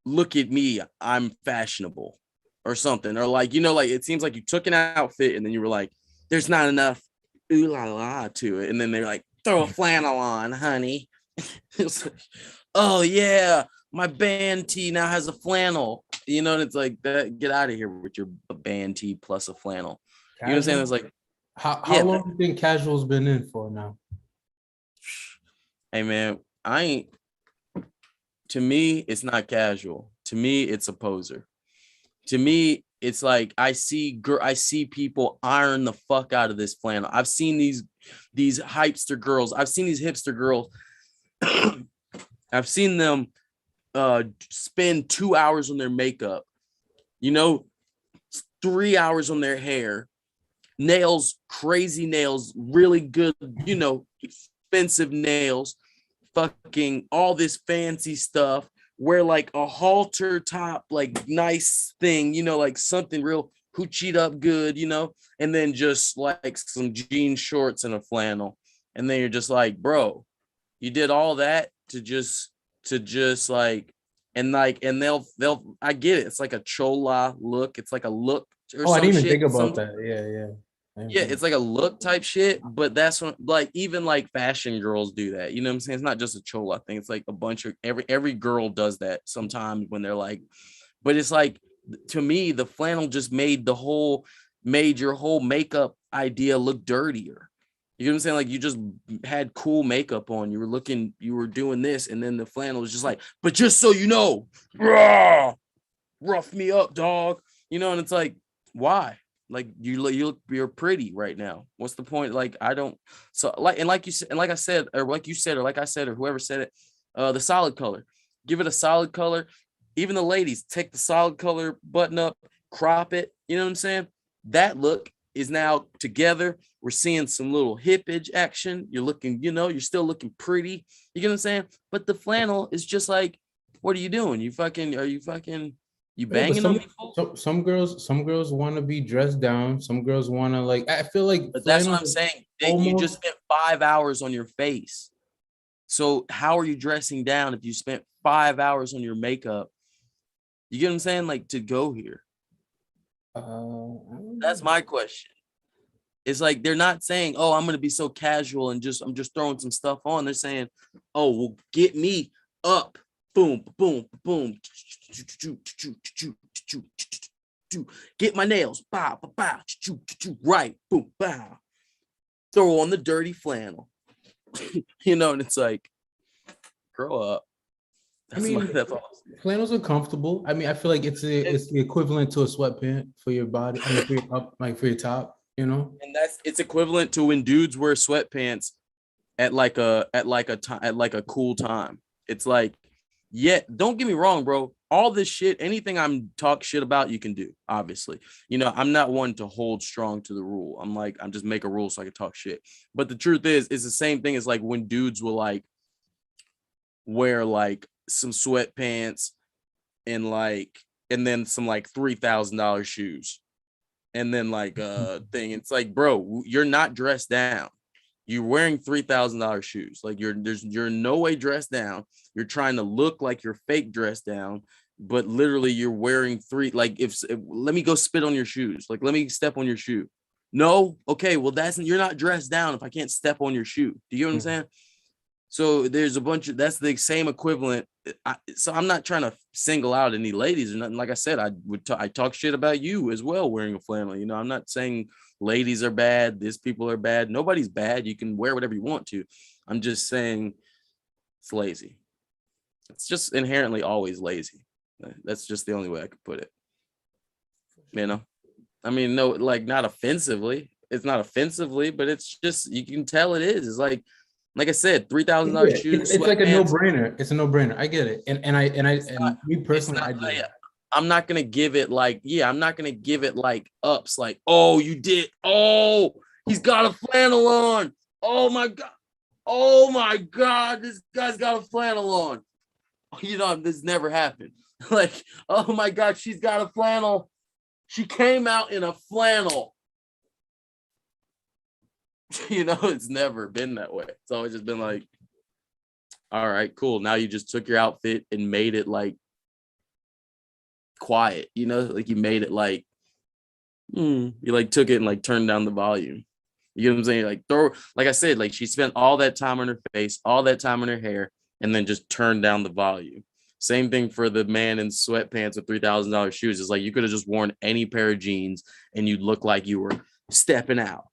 Speaker 1: look at me, I'm fashionable or something. Or like, like it seems like you took an outfit and then you were like, there's not enough ooh la la to it. And then they're like, throw a flannel on, honey. It's like, oh yeah, my band tee now has a flannel. And it's like that. Get out of here with your band tee plus a flannel. You know what I'm saying? It's
Speaker 2: Casual?
Speaker 1: like,
Speaker 2: How
Speaker 1: yeah,
Speaker 2: long do you think casual's been in for now?
Speaker 1: hey man, I ain't. To me, it's not casual. To me, it's a poser. To me, it's like I see people iron the fuck out of this flannel. I've seen these hypester girls. I've seen these hipster girls. I've seen them spend 2 hours on their makeup, you know, 3 hours on their hair, nails, crazy nails, really good, expensive nails, fucking all this fancy stuff, wear like a halter top, like nice thing, like something real hoochied up good, and then just like some jean shorts and a flannel. And then you're just like, bro, you did all that to just and they'll I get it. It's like a chola look. It's like a look or
Speaker 2: Oh, I
Speaker 1: some
Speaker 2: didn't even think
Speaker 1: shit.
Speaker 2: about that. Yeah, yeah.
Speaker 1: Yeah, it's like a look type shit, but that's what like even like fashion girls do that. You know what I'm saying? It's not just a chola thing. It's like a bunch of every girl does that sometimes when they're like, but it's like to me, the flannel just made the whole made your whole makeup idea look dirtier. You know what I'm saying? Like you just had cool makeup on. You were doing this, and then the flannel was just like, but just so you know, rah, rough me up, dog. You know, and it's like, why? Like you're pretty right now. What's the point? Like I don't. So like you said, and like I said, or like you said, or like I said, or whoever said it, the solid color. Give it a solid color. Even the ladies take the solid color button up, crop it. You know what I'm saying? That look is now together. We're seeing some little hippage action. You're looking, you're still looking pretty. You get what I'm saying? But the flannel is just like, what are you doing? You
Speaker 2: Yeah, but
Speaker 1: banging on me?
Speaker 2: some girls want to be dressed down. Some girls want to like. I feel like
Speaker 1: But that's what
Speaker 2: flannel
Speaker 1: I'm
Speaker 2: is
Speaker 1: saying. You just
Speaker 2: almost.
Speaker 1: spent 5 hours on your face. So how are you dressing down if you spent 5 hours on your makeup? You get what I'm saying? Like to go here. That's my question. It's like they're not saying, "Oh, I'm gonna be so casual and I'm just throwing some stuff on." They're saying, "Oh, well, get me up, boom, boom, boom, get my nails, bow, bow, bow, right, boom, bow, throw on the dirty flannel." And it's like, grow up. That's all.
Speaker 2: Flannels are comfortable. I mean, I feel like it's the equivalent to a sweatpant for your body. I mean, for your up, like for your top.
Speaker 1: And it's equivalent to when dudes wear sweatpants at like a cool time. It's like, yeah, don't get me wrong, bro. All this shit, anything I'm talk shit about, you can do. Obviously, I'm not one to hold strong to the rule. I'm just make a rule so I can talk shit. But the truth is, it's the same thing as like when dudes will like wear like some sweatpants and then some like $3,000 shoes. And then like thing, it's like, bro, you're not dressed down. You're wearing $3,000 shoes. Like you're no way dressed down. You're trying to look like you're fake dressed down, but literally you're wearing like if let me go spit on your shoes. Like let me step on your shoe. No, okay, well you're not dressed down if I can't step on your shoe. Do you get what I'm saying? So there's a bunch of that's the same equivalent. So I'm not trying to single out any ladies or nothing. Like I said, I talk shit about you as well wearing a flannel. I'm not saying ladies are bad. These people are bad. Nobody's bad. You can wear whatever you want to. I'm just saying it's lazy. It's just inherently always lazy. That's just the only way I could put it. I mean, no, like not offensively. It's not offensively, but it's just you can tell it is. It's like I said, $3,000 shoes.
Speaker 2: It's like a no-brainer. It's a no-brainer. I get it. And me personally, I do.
Speaker 1: I'm not gonna give it like, I'm not gonna give it like ups, like, oh, you did, oh, he's got a flannel on. Oh my God, this guy's got a flannel on. This never happened. Like, oh my God, she's got a flannel. She came out in a flannel. It's never been that way. It's always just been like, all right, cool. Now you just took your outfit and made it like quiet, like you made it like, you like took it and like turned down the volume. You know what I'm saying? Like I said, like she spent all that time on her face, all that time on her hair, and then just turned down the volume. Same thing for the man in sweatpants with $3,000 shoes. It's like you could have just worn any pair of jeans and you'd look like you were stepping out.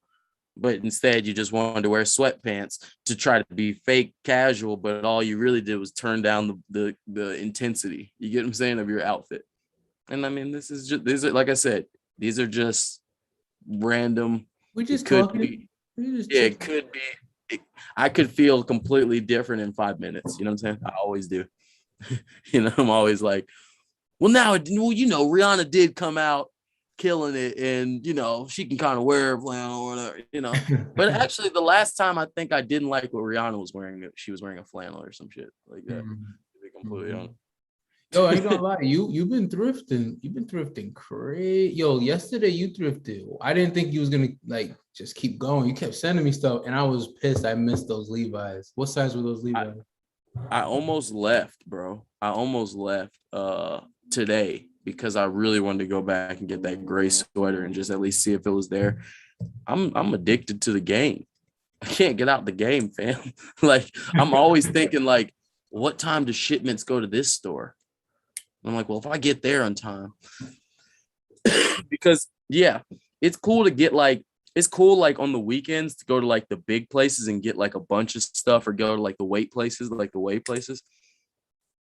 Speaker 1: But instead, you just wanted to wear sweatpants to try to be fake casual. But all you really did was turn down the intensity. You get what I'm saying, of your outfit. And I mean, these are like I said, these are just random.
Speaker 2: We just
Speaker 1: could
Speaker 2: talking.
Speaker 1: be. It could be. I could feel completely different in 5 minutes. You know what I'm saying? I always do. I'm always like, well, now, Rihanna did come out killing it, and she can kind of wear a flannel or whatever, but actually the last time I think I didn't like what Rihanna was wearing, she was wearing a flannel or some shit like that. To be completely honest.
Speaker 2: Yo, I ain't gonna lie, you've been thrifting crazy. Yo, yesterday you thrifted. I didn't think you was gonna like just keep going. You kept sending me stuff and I was pissed. I missed those Levi's. What size were those Levi's?
Speaker 1: I almost left, bro. I almost left today because I really wanted to go back and get that gray sweater and just at least see if it was there. I'm addicted to the game. I can't get out the game, fam. Like I'm always thinking like, what time do shipments go to this store? And I'm like, well, if I get there on time, because it's cool to get like, it's cool like on the weekends to go to like the big places and get like a bunch of stuff, or go to like the weight places, like the weight places.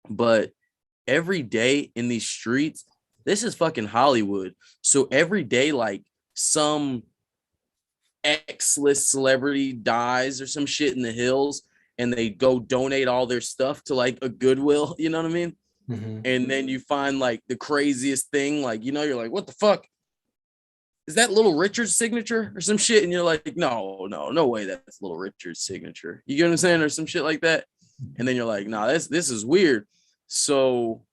Speaker 1: But every day in these streets, this is fucking Hollywood. So every day, like some X-list celebrity dies or some shit in the hills, and they go donate all their stuff to like a Goodwill, you know what I mean?
Speaker 2: Mm-hmm.
Speaker 1: And then you find like the craziest thing, like, you know, you're like, what the fuck? Is that Little Richard's signature or some shit? And you're like, no way that's Little Richard's signature. You get what I'm saying? Or some shit like that. And then you're like, nah, this is weird. So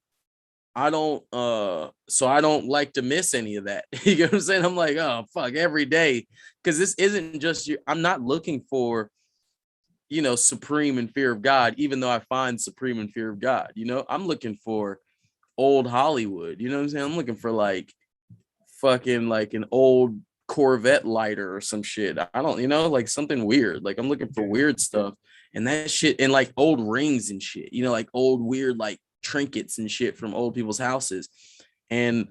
Speaker 1: I don't like to miss any of that. You get what I'm saying? I'm like, oh fuck, every day. Cause this isn't just you. I'm not looking for, you know, supreme in fear of God, even though I find supreme in fear of God. You know, I'm looking for old Hollywood. You know what I'm saying? I'm looking for like fucking like an old Corvette lighter or some shit. I don't, you know, like something weird. Like I'm looking for weird stuff, and that shit, and like old rings and shit, you know, like old weird like trinkets and shit from old people's houses. And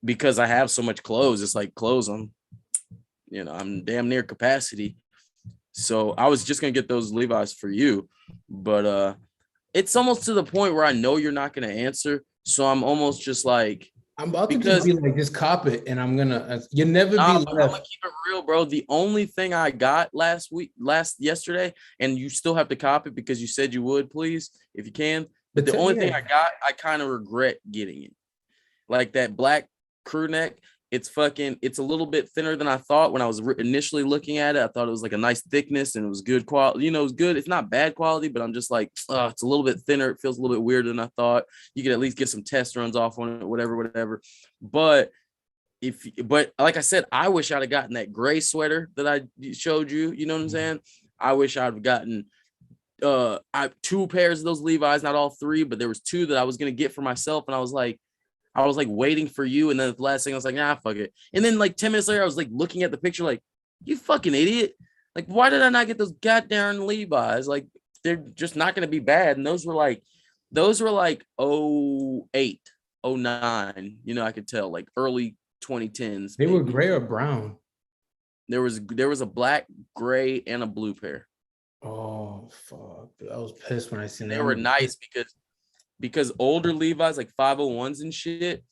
Speaker 1: because I have so much clothes, it's like clothes, I'm damn near capacity. So I was just gonna get those Levi's for you, but it's almost to the point where I know you're not gonna answer. So I'm almost just like,
Speaker 2: I'm about to
Speaker 1: because
Speaker 2: just be like, just cop it, and I'm gonna. You'll never be
Speaker 1: I'm gonna
Speaker 2: left.
Speaker 1: keep it real, bro. The only thing I got yesterday, and you still have to cop it because you said you would, please, if you can. But the only thing I got, I kind of regret getting it. Like that black crew neck, it's a little bit thinner than I thought when I was initially looking at it. I thought it was like a nice thickness and it was good quality. You know, it was good. It's not bad quality, but I'm just like, it's a little bit thinner. It feels a little bit weirder than I thought. You could at least get some test runs off on it, whatever. But but like I said, I wish I'd have gotten that gray sweater that I showed you. You know what I'm saying? I wish I'd have gotten I 2 pairs of those Levi's, not all 3, but there was 2 that I was gonna get for myself, and I was like waiting for you, and then the last thing I was like, nah, fuck it. And then like 10 minutes later, I was like looking at the picture, like, you fucking idiot. Like, why did I not get those goddamn Levi's? Like, they're just not gonna be bad. And those were like '08, '09. You know, I could tell, like early 2010s.
Speaker 2: They were gray or brown.
Speaker 1: There was a black, gray, and a blue pair.
Speaker 2: Oh fuck! Dude, I was pissed when I seen
Speaker 1: They
Speaker 2: them.
Speaker 1: were nice because older Levi's, like 501s and shit,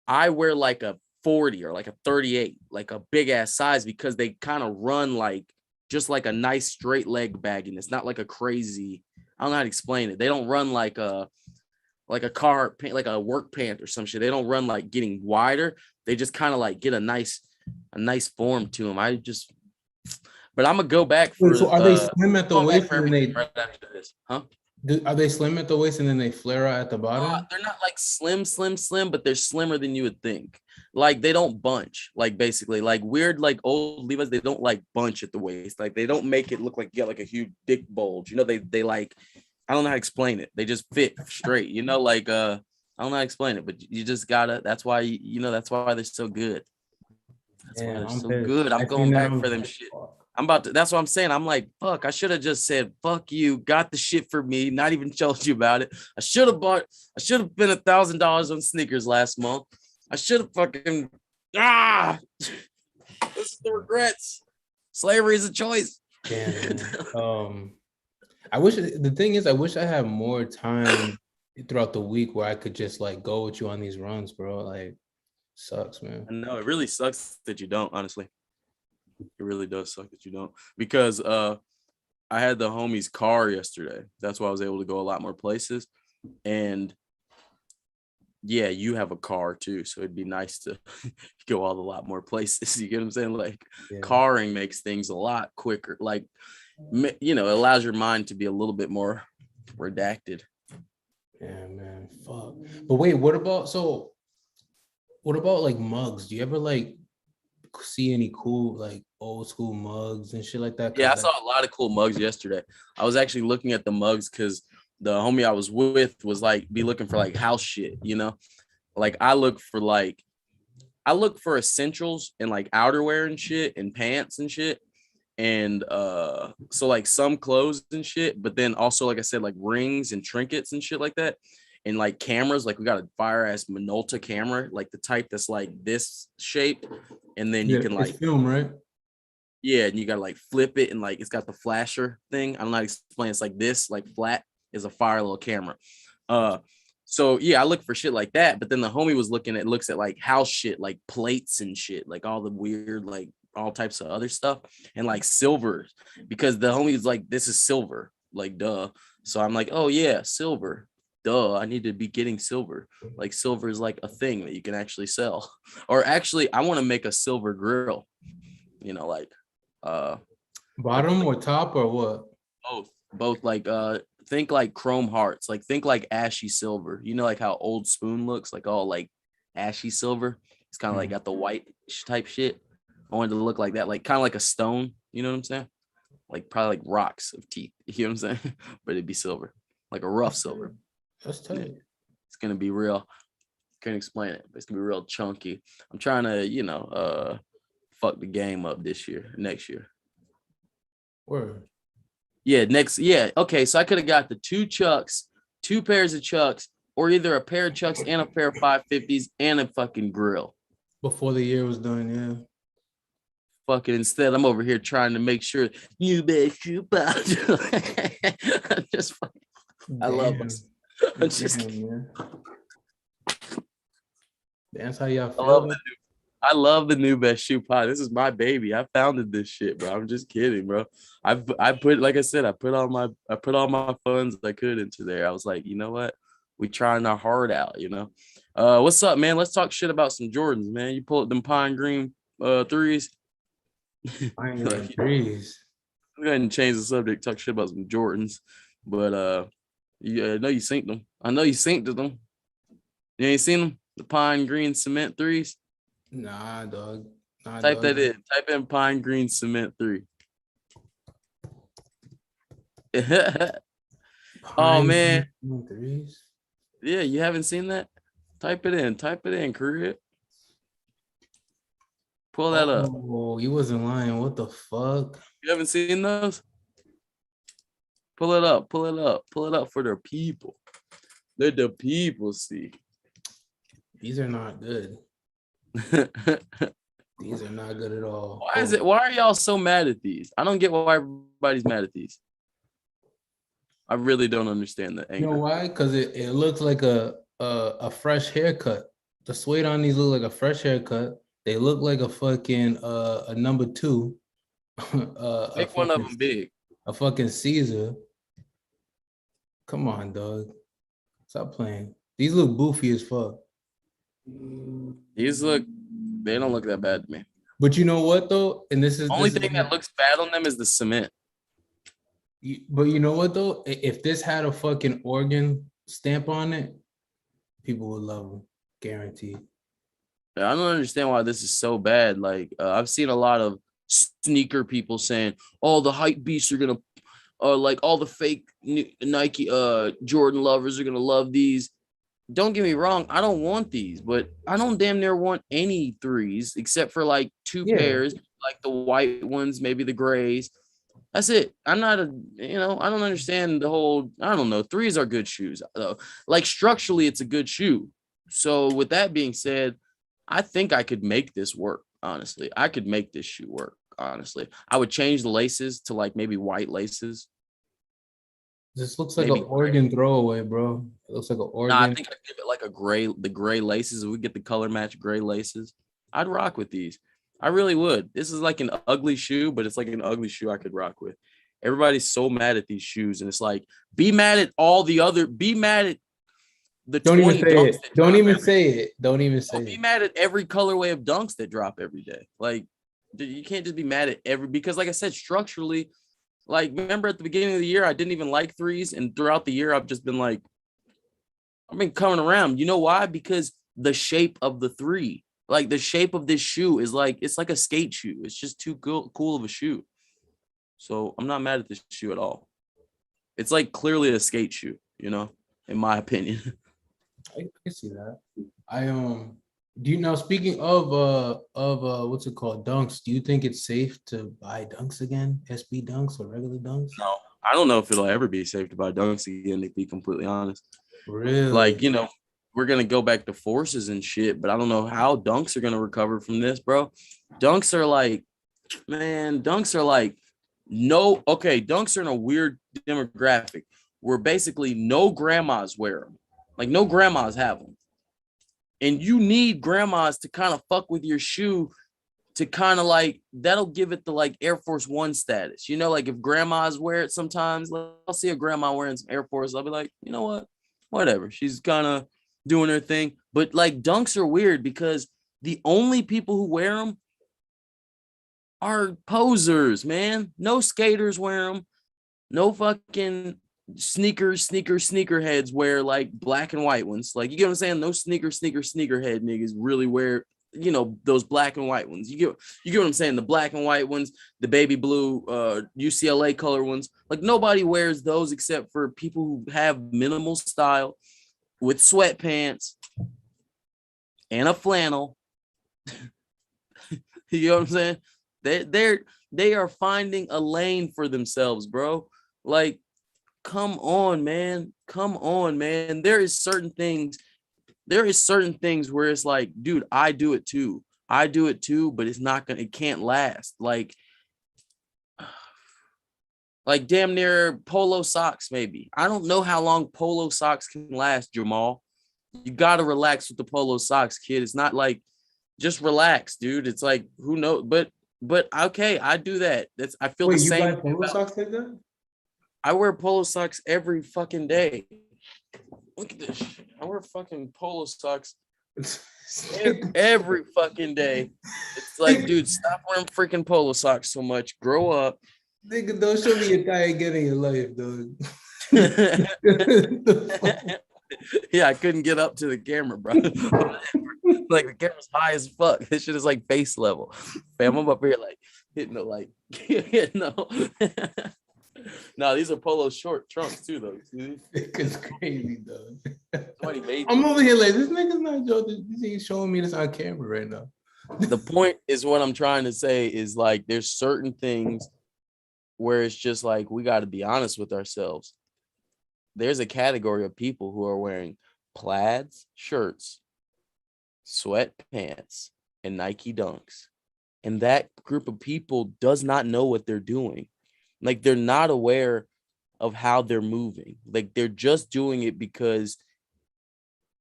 Speaker 1: I wear like a 40 or like a 38, like a big ass size, because they kind of run like just like a nice straight leg bagginess, not like a crazy. I don't know how to explain it. They don't run like a car pant, like a work pant or some shit. They don't run like getting wider. They just kind of like get a nice form to them. But I'm gonna go back for.
Speaker 2: So are they slim at the waist and then
Speaker 1: right after this, huh?
Speaker 2: Are they slim at the waist and then they flare out at the bottom?
Speaker 1: They're not like slim, but they're slimmer than you would think. Like they don't bunch, like basically like weird, like old Levi's, they don't like bunch at the waist. Like they don't make it look like you got like a huge dick bulge. You know, they like, I don't know how to explain it. They just fit straight, you know, like I don't know how to explain it, but you just gotta, that's why that's why they're so good. That's why they're so good. I'm going back for them shit. That's what I'm saying. I'm like, fuck, I should have just said, fuck you, got the shit for me, not even told you about it. I should have spent $1,000 on sneakers last month. I should have fucking, this is the regrets. Slavery is a choice.
Speaker 2: Damn, I wish I had more time throughout the week where I could just like go with you on these runs, bro. Like, sucks, man.
Speaker 1: I know, it really sucks that you don't, honestly. It really does suck that you don't, because I had the homie's car yesterday. That's why I was able to go a lot more places. And yeah, you have a car too, so it'd be nice to go a lot more places. You get what I'm saying? Like, carring makes things a lot quicker. Like, you know, it allows your mind to be a little bit more redacted.
Speaker 2: Yeah, man. Fuck. But wait, what about like mugs? Do you ever like see any cool like old school mugs and shit like that?
Speaker 1: Yeah, I saw a lot of cool mugs yesterday. I was actually looking at the mugs because the homie I was with was like be looking for like house shit, you know? Like I look for essentials and like outerwear and shit and pants and shit. And so like some clothes and shit, but then also, like I said, like rings and trinkets and shit like that. and like cameras, like we got a fire ass Minolta camera, like the type that's like this shape, and then you can
Speaker 2: it's
Speaker 1: like
Speaker 2: film, right?
Speaker 1: yeah, and you gotta like flip it, and like it's got the flasher thing. I'm not explaining. It's like this, like flat is a fire little camera. So yeah, I look for shit like that. But then the homie was looks at like house shit, like plates and shit, like all the weird, like all types of other stuff, and like silver, because the homie's like, this is silver, like duh. So I'm like, oh yeah, silver. Duh, I need to be getting silver. Like silver is like a thing that you can actually sell. Or actually, I want to make a silver grill. You know, like
Speaker 2: Bottom or top or what?
Speaker 1: both like think like chrome hearts, like think like ashy silver, you know, like how old spoon looks like, all like ashy silver. It's kind of like got the white type shit. I wanted to look like that, like kind of like a stone, you know what I'm saying, like probably like rocks of teeth, you know what I'm saying. But it'd be silver, like a rough silver.
Speaker 2: That's tight.
Speaker 1: Yeah. It's gonna be real, can't explain it, but it's gonna be real chunky. I'm trying to, you know, fuck the game up next year.
Speaker 2: Word.
Speaker 1: Yeah, yeah. Okay, so I could have got the two pairs of Chucks, or either a pair of Chucks and a pair of 550s and a fucking grill.
Speaker 2: Before the year was done, yeah.
Speaker 1: Fucking instead, I'm over here trying to make sure you best shoot out. Just fucking, I love us. I'm just kidding.
Speaker 2: Man. That's how y'all feel.
Speaker 1: I love the new Best Shoe Pod. This is my baby. I founded this shit, bro. I'm just kidding, bro. I put, like I said, I put all my funds I could into there. I was like, you know what? We trying our heart out, you know. What's up, man? Let's talk shit about some Jordans, man. You pull up them pine green threes.
Speaker 2: Pine green threes.
Speaker 1: I'm going to change the subject, talk shit about some Jordans. But I know you synced them. I know you synced them. You ain't seen them? The pine green cement threes?
Speaker 2: Nah, dog.
Speaker 1: Type that in. Type in pine green cement 3. Oh man.
Speaker 2: Threes.
Speaker 1: Yeah, you haven't seen that? Type it in, career. Pull that up.
Speaker 2: Oh, you wasn't lying. What the fuck?
Speaker 1: You haven't seen those? Pull it up for the people. Let the people see.
Speaker 2: These are not good. These are not good at all.
Speaker 1: Why are y'all so mad at these? I don't get why everybody's mad at these. I really don't understand the anger.
Speaker 2: You know why? Because it looks like a fresh haircut. The suede on these look like a fresh haircut. They look like a fucking a number 2.
Speaker 1: Make one of them big.
Speaker 2: A fucking Caesar. Come on, dog. Stop playing. These look boofy as fuck.
Speaker 1: They don't look that bad to me.
Speaker 2: But you know what though? And this is
Speaker 1: only thing that looks bad on them is the cement.
Speaker 2: But you know what though? If this had a fucking Oregon stamp on it, people would love them, guaranteed.
Speaker 1: I don't understand why this is so bad. Like I've seen a lot of sneaker people saying, "Oh, the hype beasts are gonna, like all the fake Nike Jordan lovers are gonna love these." Don't get me wrong, I don't want these, but I don't damn near want any threes except for like 2 pairs, like the white ones, maybe the grays. That's it. I'm not I don't understand the whole, I don't know. Threes are good shoes. Like structurally, it's a good shoe. So with that being said, I think I could make this work, honestly. I could make this shoe work, honestly. I would change the laces to like maybe white laces.
Speaker 2: This looks like an Oregon throwaway, bro. It looks like an Oregon.
Speaker 1: Nah, I think I'd give it like the gray laces. If we get the color match gray laces, I'd rock with these. I really would. This is like an ugly shoe, but it's like an ugly shoe I could rock with. Everybody's so mad at these shoes, and it's like, be mad at be mad at the
Speaker 2: Don't even say it. Don't even say it. Don't even say it.
Speaker 1: Be mad at every colorway of dunks that drop every day. Like, you can't just be mad at because like I said, structurally, like, remember at the beginning of the year, I didn't even like threes. And throughout the year, I've just been like, I've been coming around. You know why? Because the shape of the 3, like the shape of this shoe is like, it's like a skate shoe. It's just too cool of a shoe. So I'm not mad at this shoe at all. It's like clearly a skate shoe, you know, in my opinion.
Speaker 2: I can see that. Do you now, speaking of what's it called, dunks, do you think it's safe to buy dunks again, SB dunks or regular dunks?
Speaker 1: No, I don't know if it'll ever be safe to buy dunks again, to be completely honest.
Speaker 2: Really?
Speaker 1: Like, we're gonna go back to forces and shit, but I don't know how dunks are gonna recover from this, bro. Dunks are like, man, dunks are like no, okay, dunks are in a weird demographic where basically no grandmas wear them. Like no grandmas have them. And you need grandmas to kind of fuck with your shoe to kind of like that'll give it the like Air Force One status. Like if grandmas wear it sometimes, like, I'll see a grandma wearing some Air Force. I'll be like, you know what? Whatever. She's kind of doing her thing. But like dunks are weird because the only people who wear them are posers, man. No skaters wear them. No fucking sneakerheads wear like black and white ones. Like, you get what I'm saying? No sneakerhead niggas really wear, those black and white ones. You get what I'm saying? The black and white ones, the baby blue, UCLA color ones. Like nobody wears those except for people who have minimal style with sweatpants and a flannel. You know what I'm saying? They are finding a lane for themselves, bro. Like, come on, man. Come on, man. There is certain things where it's like, dude, I do it too, but it can't last. Like damn near polo socks, maybe. I don't know how long polo socks can last, Jamal. You gotta relax with the polo socks, kid. It's not like just relax, dude. It's like, who knows? But okay, I do that. I feel
Speaker 2: Wait,
Speaker 1: the
Speaker 2: you buy
Speaker 1: same
Speaker 2: polo socks like that?
Speaker 1: I wear polo socks every fucking day. Look at this shit. I wear fucking polo socks every fucking day. It's like, dude, stop wearing freaking polo socks so much. Grow up.
Speaker 2: Nigga, don't show me your thigh again in your life, dog.
Speaker 1: Yeah, I couldn't get up to the camera, bro. Like the camera's high as fuck. This shit is like face level. Fam, I'm up here like hitting the like, no. No, these are polo short trunks too, though.
Speaker 2: It's crazy, dog.
Speaker 1: Somebody made
Speaker 2: I'm over here like, this nigga's not joking. He's showing me this on camera right now.
Speaker 1: The point is, what I'm trying to say is like there's certain things where it's just like we got to be honest with ourselves. There's a category of people who are wearing plaids, shirts, sweatpants, and Nike Dunks. And that group of people does not know what they're doing. Like they're not aware of how they're moving. Like they're just doing it because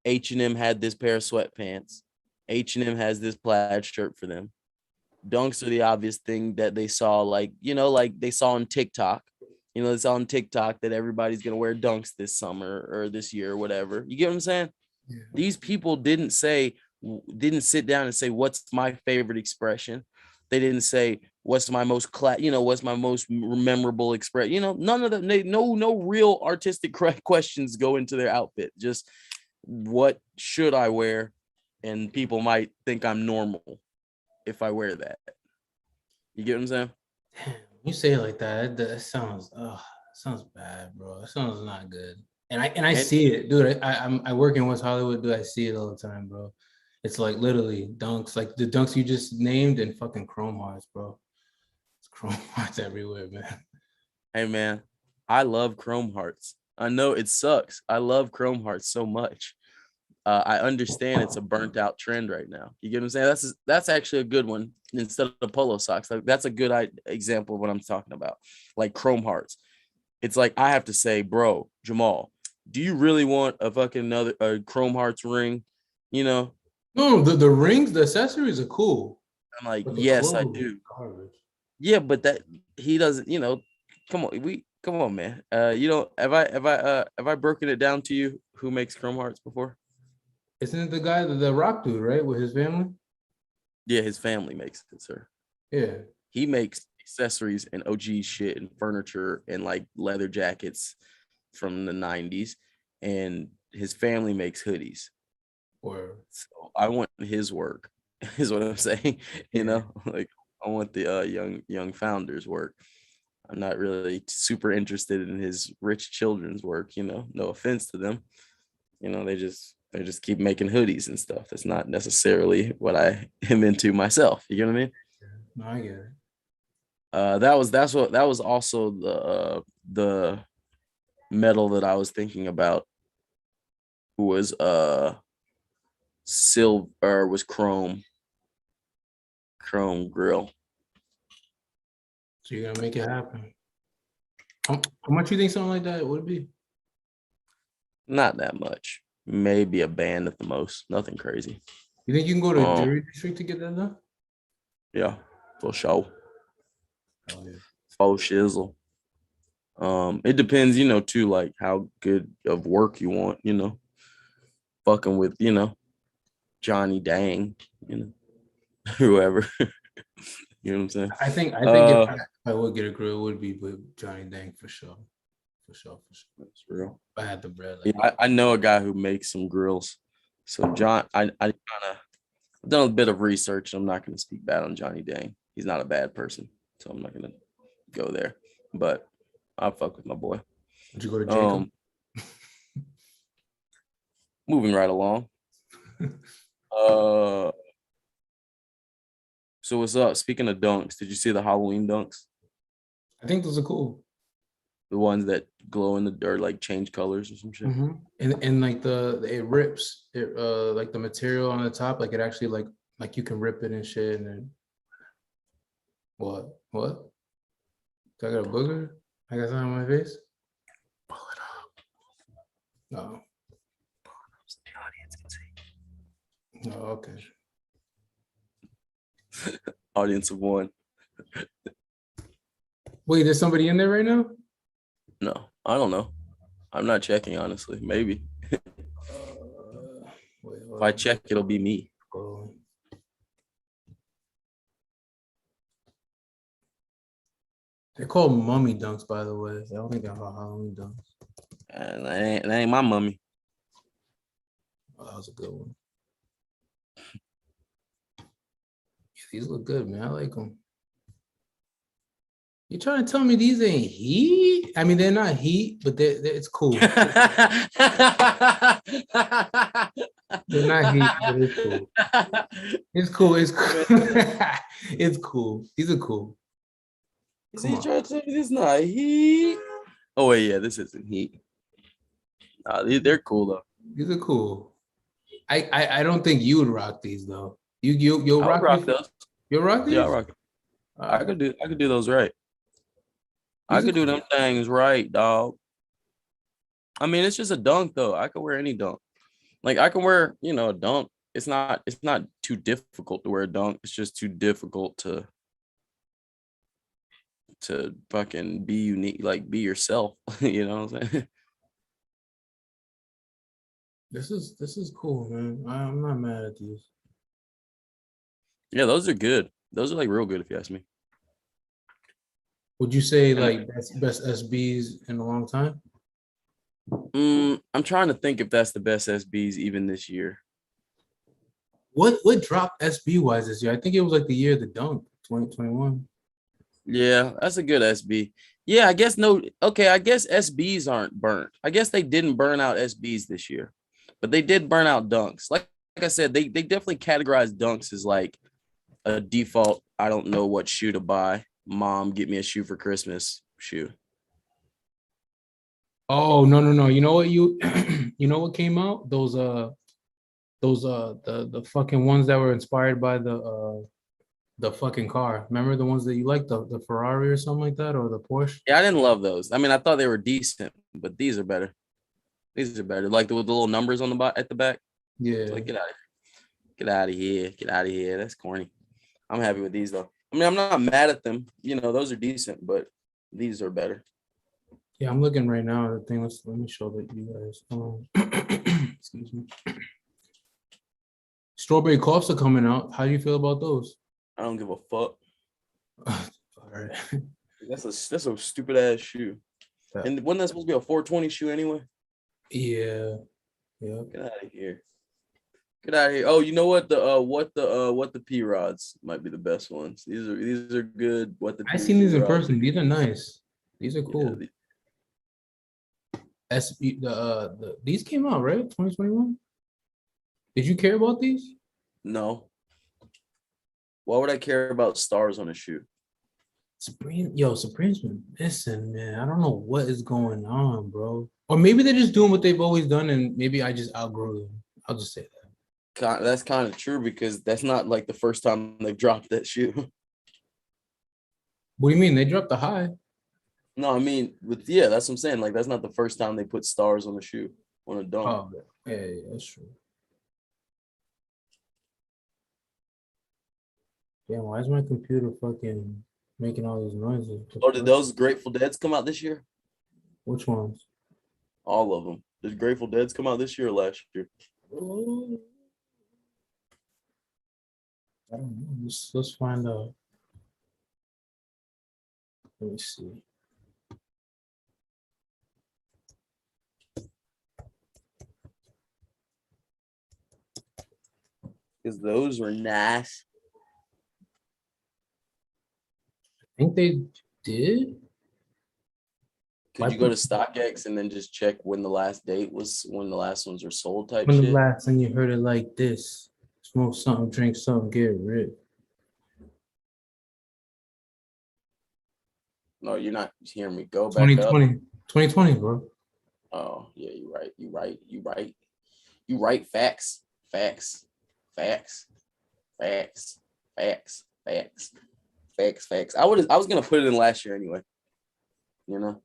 Speaker 1: H&M had this pair of sweatpants. H&M has this plaid shirt for them. Dunks are the obvious thing that they saw, like they saw on TikTok. They saw on TikTok that everybody's going to wear dunks this summer or this year or whatever. You get what I'm saying? Yeah. These people didn't sit down and say, what's my favorite expression? They didn't say, what's my most what's my most memorable expression? None of them. No real artistic questions go into their outfit. Just what should I wear? And people might think I'm normal if I wear that. You get what I'm saying?
Speaker 2: You say it like that, that sounds bad, bro. It sounds not good. And I see it, dude. I work in West Hollywood, dude. I see it all the time, bro. It's like literally dunks, like the dunks you just named, and fucking Chrome Hearts, bro. It's Chrome Hearts everywhere, man.
Speaker 1: Hey, man, I love Chrome Hearts. I know it sucks. I love Chrome Hearts so much. I understand it's a burnt out trend right now. You get what I'm saying? That's actually a good one instead of polo socks. Like, that's a good example of what I'm talking about. Like Chrome Hearts. It's like I have to say, bro, Jamal, do you really want a fucking a Chrome Hearts ring?
Speaker 2: No, the rings, the accessories are cool.
Speaker 1: I'm like, yes, I do. Yeah, but that he doesn't. Come on, man. Have I broken it down to you who makes Chrome Hearts before?
Speaker 2: Isn't it the guy, the rock dude, right, with his family?
Speaker 1: Yeah, his family makes it, sir.
Speaker 2: Yeah.
Speaker 1: He makes accessories and OG shit and furniture and like leather jackets from the 90s. And his family makes hoodies.
Speaker 2: Or
Speaker 1: so I want his work, is what I'm saying. Like I want the young founder's work. I'm not really super interested in his rich children's work, no offense to them. They just keep making hoodies and stuff. That's not necessarily what I am into myself. You know what I mean?
Speaker 2: No, I get it.
Speaker 1: That was also the metal that I was thinking about who was silver was chrome grill.
Speaker 2: So you're gonna make it happen. How much you think something like that would be?
Speaker 1: Not that much. Maybe a band at the most. Nothing crazy.
Speaker 2: You think you can go to Jury District to get that done?
Speaker 1: Yeah, for sure.
Speaker 2: Oh, yeah.
Speaker 1: For shizzle. It depends, too, like how good of work you want, fucking with, Johnny Dang, whoever. You know what I'm saying?
Speaker 2: I think if I would get a grill, it would be with Johnny Dang for sure. For sure.
Speaker 1: That's real.
Speaker 2: If I had the bread.
Speaker 1: Yeah, I know a guy who makes some grills. So John, I kind of done a bit of research. I'm not going to speak bad on Johnny Dang. He's not a bad person, so I'm not going to go there. But I'll fuck with my boy.
Speaker 2: Would you go to Jacob?
Speaker 1: Moving right along. So what's up? Speaking of dunks, did you see the Halloween dunks?
Speaker 2: I think those are cool.
Speaker 1: The ones that glow in the dirt, like change colors or some shit.
Speaker 2: Mm-hmm. And like it rips it, like the material on the top, like it actually like you can rip it and shit. And then what? I got a booger? I got something on my face?
Speaker 1: Pull it up.
Speaker 2: No.
Speaker 1: Pull it up so the audience can see.
Speaker 2: Oh, okay.
Speaker 1: Audience of one.
Speaker 2: Wait, there's somebody in there right now?
Speaker 1: No, I don't know. I'm not checking, honestly. Maybe. If I check, it'll be me.
Speaker 2: They're called mummy dunks, by the way. I don't think they're Halloween dunks.
Speaker 1: And that ain't my mummy.
Speaker 2: Oh, that was a good one. Yeah, these look good, man. I like them. You trying to tell me these ain't heat? I mean, they're not heat, but it's cool. They're not heat, but it's cool. It's cool. It's cool. It's cool. These are cool.
Speaker 1: Is he trying to tell me this not heat? Oh wait, yeah, this isn't heat. They're cool though.
Speaker 2: These are cool. I don't think you would rock these though. You'll rock
Speaker 1: those.
Speaker 2: You'll rock these?
Speaker 1: Yeah, I'll rock. I could do those right. I could do them things right, dog. I mean, it's just a dunk though. I could wear any dunk. Like I can wear, a dunk. It's not too difficult to wear a dunk. It's just too difficult to fucking be unique, like be yourself. You know what I'm saying?
Speaker 2: This is cool, man. I'm not mad at these.
Speaker 1: Yeah, those are good. Those are like real good if you ask me.
Speaker 2: Would you say like best SBs in a long time?
Speaker 1: I'm trying to think if that's the best SBs even this year.
Speaker 2: What dropped SB wise this year? I think it was like the year of the dunk, 2021.
Speaker 1: Yeah, that's a good SB. Yeah, I guess no. Okay, I guess SBs aren't burnt. I guess they didn't burn out SBs this year, but they did burn out dunks. Like I said, they definitely categorize dunks as like a default. I don't know what shoe to buy. Mom, get me a shoe for Christmas shoe.
Speaker 2: Oh no. You know what you what came out? Those the fucking ones that were inspired by the fucking car. Remember the ones that you like, the Ferrari or something like that, or the Porsche?
Speaker 1: Yeah, I didn't love those. I mean, I thought they were decent, but these are better. These are better. Like with the little numbers on at the back.
Speaker 2: Yeah.
Speaker 1: It's like get out of here. Get out of here. Get out of here. That's corny. I'm happy with these though. I mean, I'm not mad at them. Those are decent, but these are better.
Speaker 2: Yeah, I'm looking right now at the thing. Let me show that you guys. Excuse me. Strawberry coughs are coming out. How do you feel about those?
Speaker 1: I don't give a fuck.
Speaker 2: All right.
Speaker 1: That's a stupid ass shoe. Yeah. And wasn't that supposed to be a 420 shoe anyway?
Speaker 2: Yeah. Yeah.
Speaker 1: Get out of here. Get out of here. Oh, you know what? The P rods might be the best ones. These are good.
Speaker 2: I've seen these in person. These are nice. These are cool. Yeah, these came out, right? 2021. Did you care about these?
Speaker 1: No. Why would I care about stars on a shoe?
Speaker 2: Supreme's been missing, man. I don't know what is going on, bro. Or maybe they're just doing what they've always done, and maybe I just outgrew them. I'll just say that.
Speaker 1: That's kind of true because that's not like the first time they've dropped that shoe.
Speaker 2: What do you mean? They dropped the high.
Speaker 1: No, I mean, yeah, that's what I'm saying. Like, that's not the first time they put stars on the shoe on a dunk.
Speaker 2: Oh, yeah, that's true. Yeah, why is my computer fucking making all these noises?
Speaker 1: Oh, did those Grateful Deads come out this year?
Speaker 2: Which ones?
Speaker 1: All of them. Did Grateful Deads come out this year or last year?
Speaker 2: I don't know. Let's find out. Let me see.
Speaker 1: Because those were nice.
Speaker 2: I think they did.
Speaker 1: Could you go to StockX and then just check when the last date was, when the last ones were sold type
Speaker 2: When the
Speaker 1: shit?
Speaker 2: last time you heard it like this? Smoke something, drink something, get rich.
Speaker 1: No, you're not hearing me. Go back
Speaker 2: 2020.
Speaker 1: up.
Speaker 2: 2020, bro.
Speaker 1: Oh, yeah, you're right. You're right. You're right. You're right. Facts. Facts. Facts. Facts. Facts. Facts. Facts. Facts. I was gonna put it in last year anyway. You know?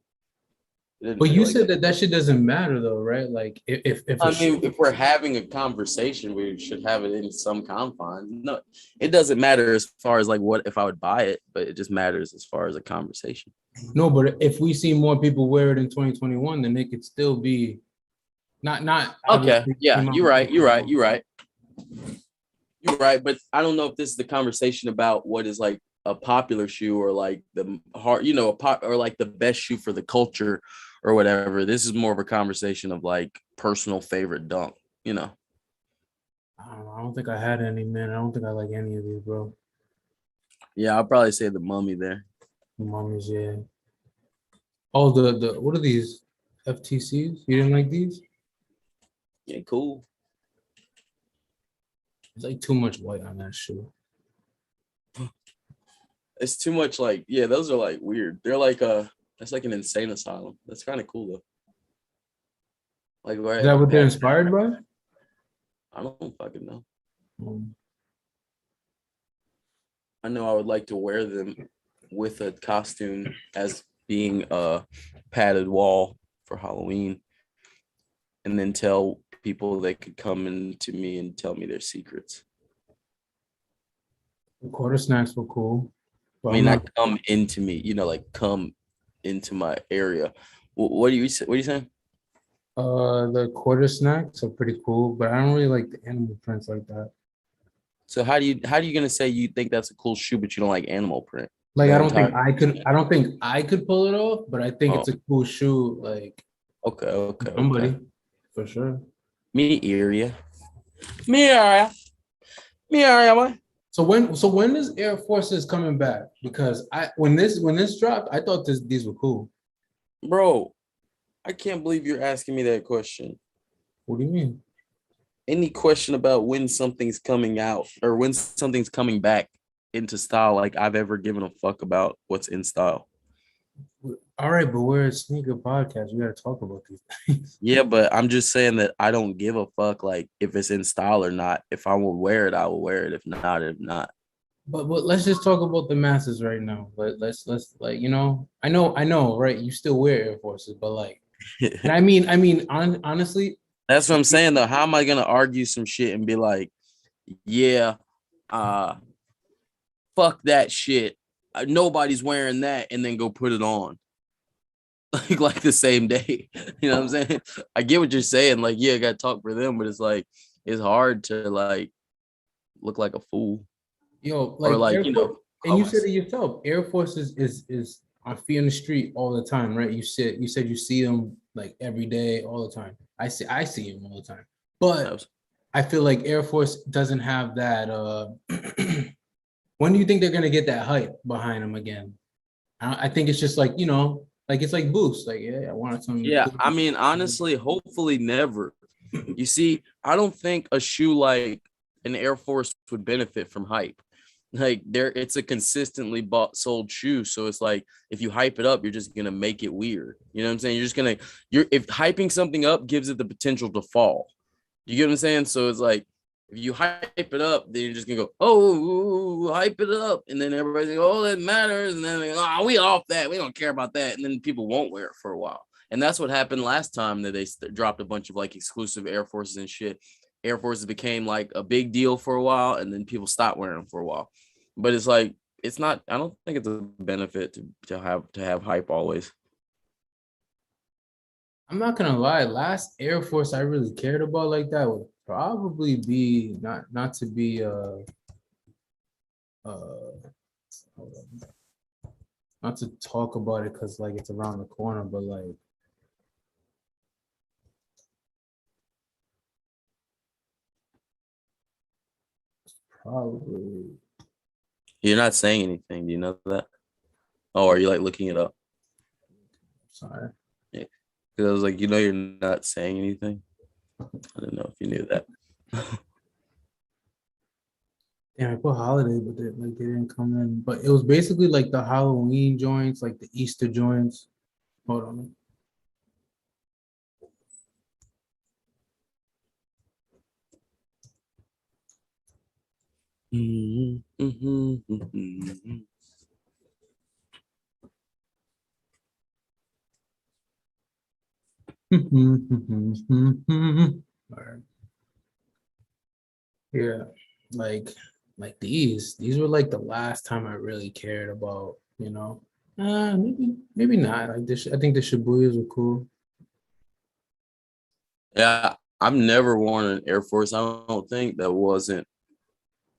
Speaker 2: But you said that shit doesn't matter though, right? Like if
Speaker 1: I mean, if we're having a conversation, we should have it in some confines. No, it doesn't matter as far as like what if I would buy it, but it just matters as far as a conversation.
Speaker 2: no, but if we see more people wear it in 2021, then it could still be not
Speaker 1: Okay. Yeah, you're right. You're right. You're right. You're right. But I don't know if this is the conversation about what is like a popular shoe or like the hard, you know, or like the best shoe for the culture or whatever. This is more of a conversation of like personal favorite dunk, you know.
Speaker 2: I don't think I had any, man. I don't think I like any of these, bro.
Speaker 1: Yeah, I'll probably say the Mummy there.
Speaker 2: The Mummies, yeah. Oh, the what are these? FTCs? You didn't like these?
Speaker 1: Yeah, cool.
Speaker 2: It's like too much white on that shoe.
Speaker 1: It's too much like, yeah, those are like weird. They're like that's like an insane asylum. That's kind of cool though. Like, right,
Speaker 2: Is that what they're inspired by?
Speaker 1: I don't fucking know.
Speaker 2: Um,
Speaker 1: I know I would like to wear them with a costume as being a padded wall for Halloween, and then tell people they could come into me and tell me their secrets.
Speaker 2: the quarter snacks were cool.
Speaker 1: I mean, not come into me, you know, like come into my area. What do you say? What are you saying?
Speaker 2: The quarter snacks are pretty cool, but I don't really like the animal prints like that.
Speaker 1: So how do you gonna say you think that's a cool shoe, but you don't like animal print?
Speaker 2: Like I don't think I could pull it off, but I think it's a cool shoe. Like
Speaker 1: okay,
Speaker 2: somebody for sure.
Speaker 1: Me area. Boy.
Speaker 2: So when is Air Forces coming back? Because when this dropped, I thought these were cool.
Speaker 1: Bro, I can't believe you're asking me that question.
Speaker 2: What do you mean?
Speaker 1: Any question about when something's coming out or when something's coming back into style, like I've ever given a fuck about what's in style.
Speaker 2: All right, but we're a sneaker podcast. We got to talk about these things.
Speaker 1: Yeah, but I'm just saying that I don't give a fuck like if it's in style or not. If I will wear it, I will wear it. If not. But
Speaker 2: let's just talk about the masses right now. Let's like, you know, I know, right? You still wear Air Forces, but like, and I mean, honestly,
Speaker 1: that's what I'm saying though. How am I gonna argue some shit and be like, yeah, fuck that shit. Nobody's wearing that, and then go put it on. like the same day. You know what I'm saying? I get what you're saying. Like, yeah, I gotta talk for them, but it's like it's hard to like look like a fool.
Speaker 2: Yo, like,
Speaker 1: or like
Speaker 2: Air
Speaker 1: you know,
Speaker 2: and you said it yourself. Air Force is on feet on the street all the time, right? You said you see them like every day, all the time. I see them all the time, but I feel like Air Force doesn't have that. When do you think they're gonna get that hype behind them again? I think it's just like, you know, like it's like Boost. Like, yeah, I wanted some.
Speaker 1: Yeah, I mean, honestly, hopefully never. You see, I don't think a shoe like an Air Force would benefit from hype. Like it's a consistently bought sold shoe. So it's like if you hype it up, you're just gonna make it weird. You know what I'm saying? If hyping something up gives it the potential to fall. You get what I'm saying? So it's like if you hype it up, then you're just gonna go, oh, hype it up, and then everybody's like, oh, that matters, and then like, oh, we off that, we don't care about that, and then people won't wear it for a while. And that's what happened last time that they dropped a bunch of like exclusive Air Forces and shit. Air Forces became like a big deal for a while, and then people stopped wearing them for a while. But it's like it's not. I don't think it's a benefit to have hype always.
Speaker 2: I'm not gonna lie, last Air Force I really cared about like that would probably be not to be hold on. Not to talk about it because like it's around the corner, but like probably
Speaker 1: You're not saying anything. Do you know that? Oh, are you like looking it up?
Speaker 2: sorry.
Speaker 1: Yeah. Because I was like, you're not saying anything. I didn't know if you knew that.
Speaker 2: Yeah, I put holiday, but they didn't come in. But it was basically like the Halloween joints, like the Easter joints. Hold on. Alright. Yeah, like these were like the last time I really cared about, maybe not. Like this, I think the Shibuyas were cool.
Speaker 1: Yeah, I've never worn an Air Force. I don't think that wasn't.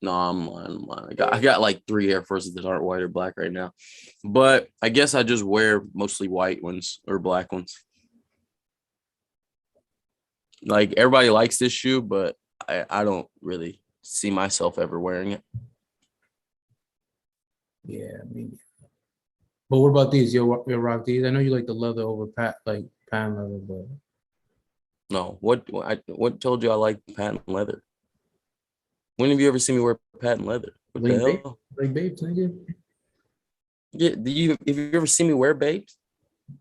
Speaker 1: No, I'm lying. I'm lying. I got like 3 Air Forces that aren't white or black right now, but I guess I just wear mostly white ones or black ones. Like everybody likes this shoe, but I don't really see myself ever wearing it.
Speaker 2: Yeah, maybe. But what about these? Your rock these? I know you like the leather over like patent leather, but
Speaker 1: No, what told you I like patent leather? When have you ever seen me wear patent leather? What the hell?
Speaker 2: like babes, nigga.
Speaker 1: Yeah, have you ever seen me wear babes?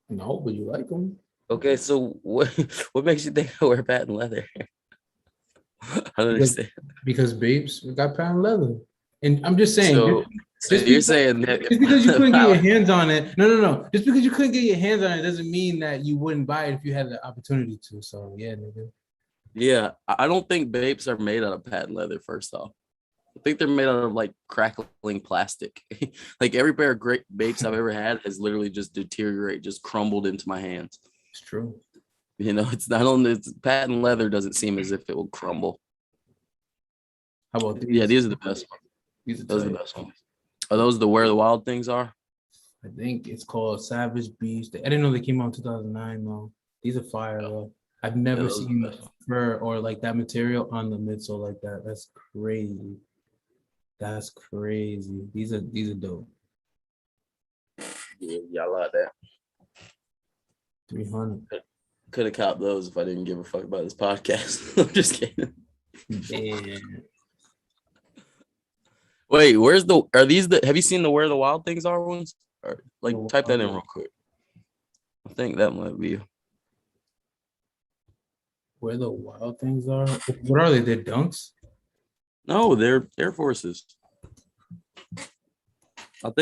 Speaker 2: No, but you like them.
Speaker 1: Okay, so what what makes you think I wear patent leather? I don't
Speaker 2: Because
Speaker 1: understand.
Speaker 2: because babes got patent leather. And I'm just saying,
Speaker 1: So
Speaker 2: just
Speaker 1: you're
Speaker 2: because
Speaker 1: saying that
Speaker 2: just because you couldn't get your
Speaker 1: if
Speaker 2: hands on it, no. Just because you couldn't get your hands on it doesn't mean that you wouldn't buy it if you had the opportunity to. So yeah, nigga.
Speaker 1: yeah, I don't think babes are made out of patent leather, first off. I think they're made out of like crackling plastic. Like every pair of great babes I've ever had has literally just deteriorated, just crumbled into my hands.
Speaker 2: It's true.
Speaker 1: It's not only it's patent leather doesn't seem as if it will crumble.
Speaker 2: How about
Speaker 1: Yeah,
Speaker 2: these?
Speaker 1: these are the best ones.
Speaker 2: These are
Speaker 1: Those are the
Speaker 2: tight.
Speaker 1: best ones. Are those the where the wild things are?
Speaker 2: I think it's called Savage Beast. I didn't know they came out in 2009 though. These are fire though. I've
Speaker 1: Yeah,
Speaker 2: never
Speaker 1: those are the
Speaker 2: seen
Speaker 1: best ones.
Speaker 2: fur or like that material on the midsole like that. That's crazy. That's crazy. These are dope.
Speaker 1: Yeah, I like that.
Speaker 2: 300.
Speaker 1: Could have copped those if I didn't give a fuck about this podcast. I'm just kidding.
Speaker 2: Damn.
Speaker 1: Wait, are these have you seen the where the wild things are ones? Or like type that in real quick. I think that might be.
Speaker 2: Where the wild things are? What are they? They're dunks?
Speaker 1: No, they're Air Forces. I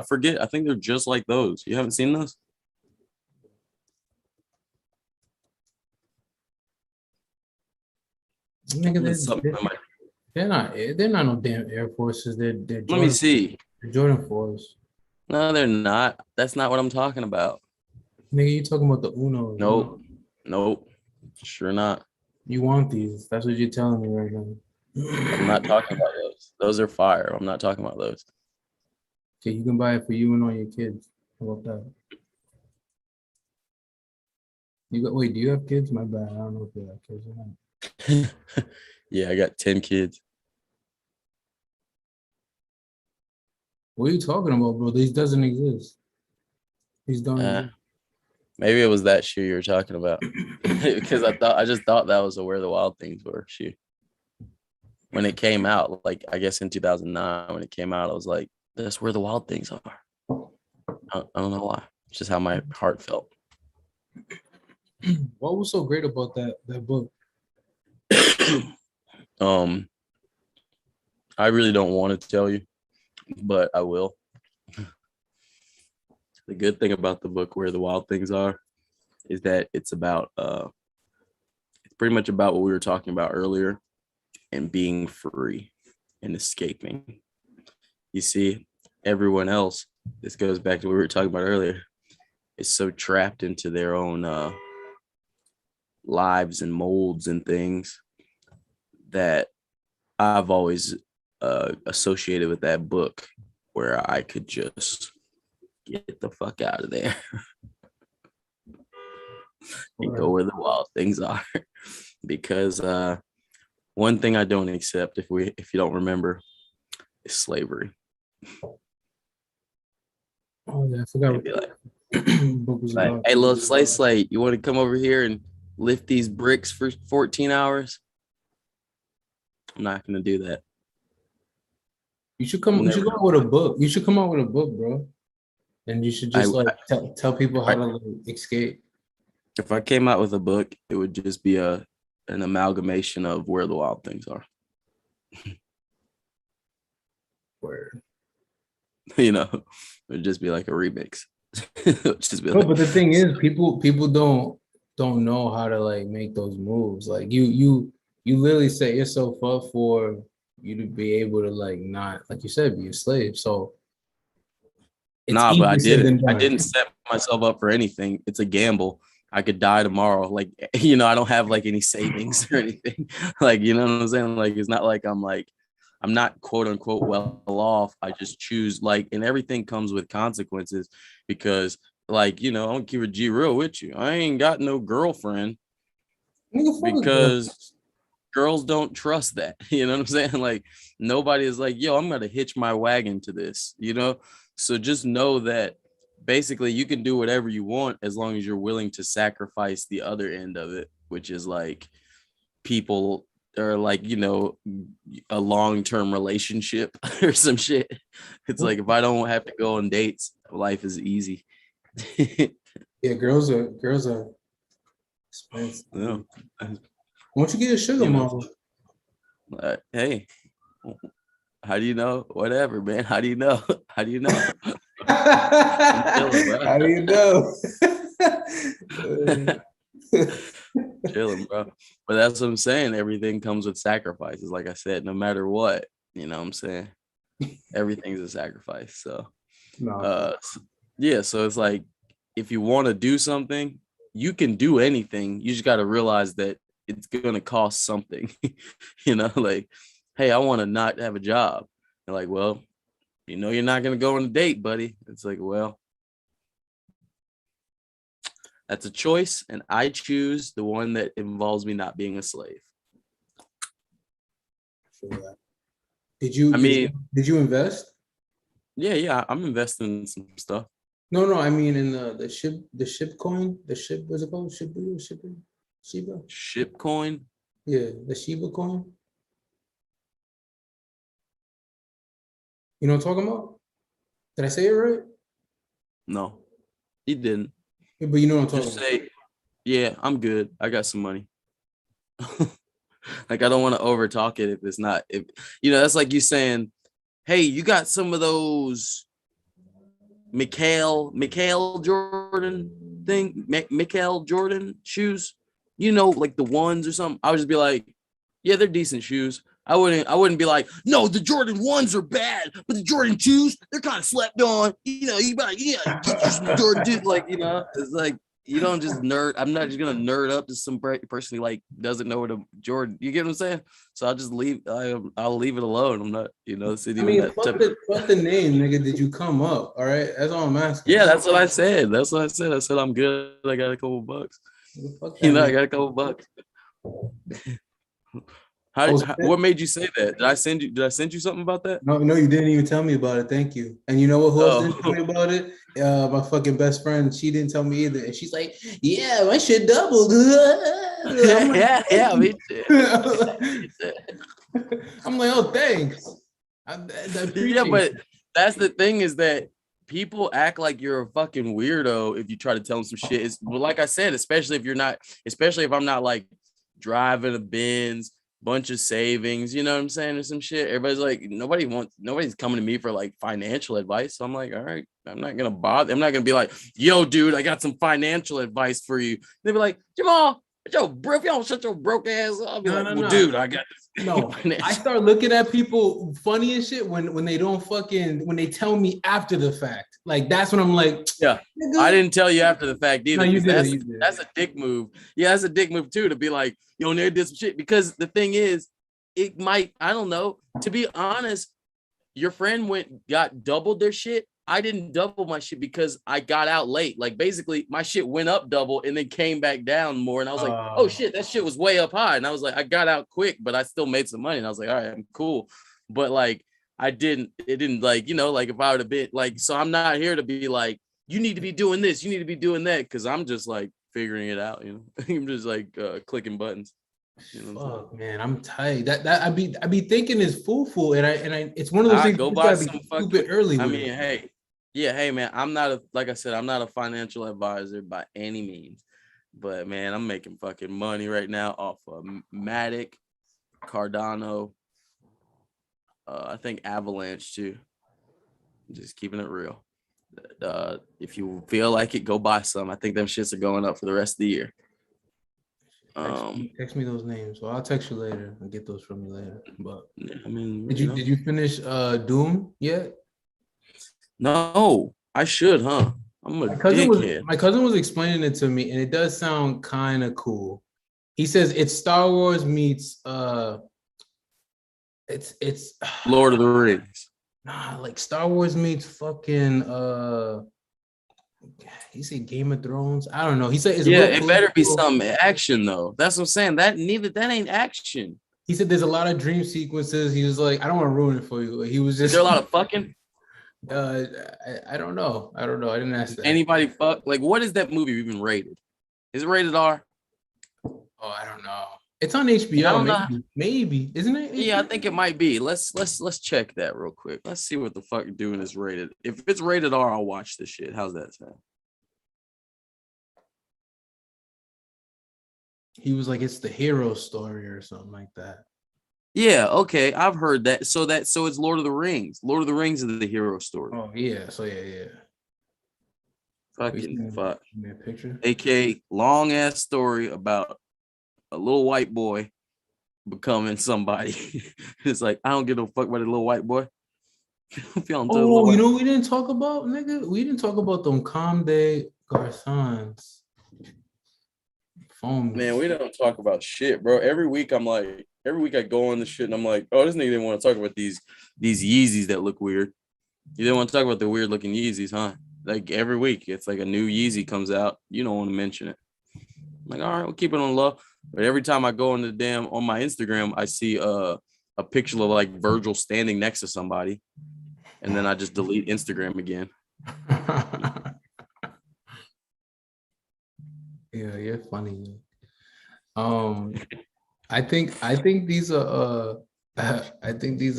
Speaker 1: forget. I think they're just like those. You haven't seen those?
Speaker 2: Nigga,
Speaker 1: That's something
Speaker 2: they're not no damn Air Forces. They're
Speaker 1: let me
Speaker 2: Jordan,
Speaker 1: see.
Speaker 2: they're Jordan 4s.
Speaker 1: No, they're not. That's not what I'm talking about.
Speaker 2: Nigga, you talking about the Unos.
Speaker 1: Nope. Nope. Sure not.
Speaker 2: You want these. That's what you're telling me right now.
Speaker 1: I'm not talking about those. Those are fire. I'm not talking about those.
Speaker 2: Okay, you can buy it for you and all your kids. How about that? Wait, do you have kids? My bad. I don't know if you have kids or not.
Speaker 1: Yeah, I got 10 kids.
Speaker 2: What are you talking about, bro? These doesn't exist. These don't exist.
Speaker 1: Maybe it was that shoe you were talking about. Because I just thought that was a where the wild things were shoe. when it came out, like I guess in 2009 when it came out, I was like, that's where the wild things are. I don't know why. It's just how my heart felt.
Speaker 2: What was so great about that book?
Speaker 1: I really don't want to tell you, but I will. The good thing about the book Where the Wild Things Are is that it's pretty much about what we were talking about earlier, and being free and escaping. You see, everyone else, this goes back to what we were talking about earlier, is so trapped into their own lives and molds and things that I've always associated with that book, where I could just get the fuck out of there and go where the wild things are. Because one thing I don't accept, if you don't remember, is slavery.
Speaker 2: Oh yeah, I forgot what
Speaker 1: the book was about. Hey, little Slate, you want to come over here and lift these bricks for 14 hours? I'm not gonna do that.
Speaker 2: You should come. You should come out with a book. You should come out with a book, bro. And you should just tell people how to escape.
Speaker 1: If I came out with a book, it would just be an amalgamation of Where the Wild Things Are.
Speaker 2: Word.
Speaker 1: You know, it would just be like a remix.
Speaker 2: Just be but the thing is, people don't know how to like make those moves. Like you literally set yourself up for you to be able to like not, like you said, be a slave. So
Speaker 1: but I didn't set myself up for anything. It's a gamble. I could die tomorrow. Like, I don't have like any savings or anything. Like, you know what I'm saying? Like, it's not like I'm not quote unquote well off. I just choose, like, and everything comes with consequences, because like, I don't keep a G real with you. I ain't got no girlfriend because girls don't trust that. You know what I'm saying? Like, nobody is like, yo, I'm going to hitch my wagon to this, So just know that basically you can do whatever you want as long as you're willing to sacrifice the other end of it, which is like people or like, a long-term relationship or some shit. It's like, if I don't have to go on dates, life is easy.
Speaker 2: Yeah, girls are expensive. Yeah. Why don't you get a sugar mama?
Speaker 1: Hey, how do you know? Whatever, man. How do you know? How do you know?
Speaker 2: How do you know?
Speaker 1: Chilling, bro. But that's what I'm saying. Everything comes with sacrifices. Like I said, no matter what, what I'm saying, everything's a sacrifice. So, yeah. So it's like, if you want to do something, you can do anything. You just got to realize that it's going to cost something, like, hey, I want to not have a job. They're like, well, you're not going to go on a date, buddy. It's like, well, that's a choice, and I choose the one that involves me not being a slave.
Speaker 2: Did you invest?
Speaker 1: Yeah, I'm investing in some stuff.
Speaker 2: No, I mean in the ship coin, what's it called? Shiba?
Speaker 1: Ship coin?
Speaker 2: Yeah, the Shiba coin. You know what I'm talking about? Did I say it right?
Speaker 1: No, you didn't.
Speaker 2: Yeah, but you know what I'm talking about.
Speaker 1: Just say, yeah, I'm good. I got some money. Like, I don't want to over talk it if it's not. That's like you saying, hey, you got some of those Michael Jordan thing, Michael Jordan shoes, like the ones or something. I would just be like, yeah, they're decent shoes. I wouldn't be like, no, the Jordan 1s are bad, but the Jordan 2s, they're kind of slept on. You buy, get you some Jordan 2. Like, it's like, you don't just nerd. I'm not just gonna nerd up to some person who like doesn't know what a Jordan. You get what I'm saying? So I'll just leave. I'll leave it alone. I'm not,
Speaker 2: fuck the name, nigga. Did you come up? All right, that's all I'm asking.
Speaker 1: Yeah, that's what I said. I said I'm good. I got a couple bucks. I got a couple bucks. What made you say that? Did I send you something about that?
Speaker 2: No, you didn't even tell me about it. Thank you. And you know what? Who else didn't tell me about it? My fucking best friend. She didn't tell me either. And she's like, "Yeah, my shit doubled."
Speaker 1: Yeah, me too.
Speaker 2: I'm like, oh, thanks. I appreciate
Speaker 1: Yeah, but
Speaker 2: it.
Speaker 1: that's the thing is that people act like you're a fucking weirdo if you try to tell them some shit. It's well, like I said, especially if you're not, especially if I'm not like driving a Benz, bunch of savings, you know what I'm saying, or some shit. Everybody's like, nobody's coming to me for like financial advice. So I'm like, all right, I'm not gonna bother. I'm not gonna be like, yo, dude, I got some financial advice for you. They'd be like, Jamal, yo, bro, if you don't shut your broke ass up, I'll be like, well, dude, I got this.
Speaker 2: No, I start looking at people funny and shit when they don't fucking when they tell me after the fact. Like that's when I'm like,
Speaker 1: yeah,
Speaker 2: nigga.
Speaker 1: I didn't tell you after the fact
Speaker 2: No,
Speaker 1: either.
Speaker 2: you
Speaker 1: Because
Speaker 2: did.
Speaker 1: that's a dick move. Yeah, that's a dick move too to be like, yo, nigga did some shit. Because the thing is, it might, I don't know. To be honest, your friend got doubled their shit. I didn't double my shit because I got out late. Like basically my shit went up double and then came back down more. And I was like, oh shit, that shit was way up high. And I was like, I got out quick, but I still made some money. And I was like, all right, I'm cool. But like it didn't like, you know, like if I would have been like, so I'm not here to be like, you need to be doing this, you need to be doing that. Cause I'm just like figuring it out, you know. I'm just like clicking buttons. You know
Speaker 2: fuck, man, I'm tight. That I be thinking is foo and I it's one of those things
Speaker 1: go
Speaker 2: you
Speaker 1: buy
Speaker 2: gotta
Speaker 1: some
Speaker 2: be
Speaker 1: fucking,
Speaker 2: stupid early
Speaker 1: I
Speaker 2: with
Speaker 1: mean,
Speaker 2: it.
Speaker 1: hey, yeah, hey man, I'm not like I said, I'm not a financial advisor by any means, but man, I'm making fucking money right now off of Matic, Cardano, I think Avalanche too. Just keeping it real. If you feel like it, go buy some. I think them shits are going up for the rest of the year.
Speaker 2: Text me those names. So I'll text you later and get those from you later. But
Speaker 1: I mean,
Speaker 2: did you finish Doom yet?
Speaker 1: No, I should, huh? I'm a dickhead.
Speaker 2: My cousin was explaining it to me, and it does sound kind of cool. He says it's Star Wars meets it's
Speaker 1: Lord of the Rings.
Speaker 2: nah, like Star Wars meets fucking he said Game of Thrones. I don't know. He said it's
Speaker 1: Yeah,
Speaker 2: real
Speaker 1: it better be
Speaker 2: political.
Speaker 1: some action though. That's what I'm saying. That ain't action.
Speaker 2: He said there's a lot of dream sequences. He was like, I don't want to ruin it for you. He was just
Speaker 1: Is there a lot of fucking?
Speaker 2: uh I don't know. I don't know. I didn't ask that.
Speaker 1: Anybody fuck? Like, what is that movie even rated? Is it rated R?
Speaker 2: Oh, I don't know. It's on HBO.
Speaker 1: I don't know.
Speaker 2: Maybe. Isn't it?
Speaker 1: Yeah, I think it might be. Let's check that real quick. Let's see what the fuck doing is rated. If it's rated R, I'll watch this shit. How's that sound?
Speaker 2: He was like, it's the hero story or something like that.
Speaker 1: Yeah, okay. I've heard that. So it's Lord of the Rings. Lord of the Rings is the hero story.
Speaker 2: Oh yeah. So yeah.
Speaker 1: Fucking fuck.
Speaker 2: Give me a picture.
Speaker 1: AK long ass story about a little white boy becoming somebody. It's like, I don't give a fuck about a little white boy.
Speaker 2: Oh, you know what we didn't talk about, nigga? We didn't talk about them Comde Garçons.
Speaker 1: Man, we don't talk about shit, bro. Every week I go on the shit and I'm like, oh, this nigga didn't want to talk about these Yeezys that look weird. You didn't want to talk about the weird looking Yeezys, huh? Like every week, it's like a new Yeezy comes out. You don't want to mention it. I'm like, all right, we'll keep it on low. But every time I go on on my Instagram, I see a picture of like Virgil standing next to somebody. And then I just delete Instagram again.
Speaker 2: Yeah, you're funny. I think these are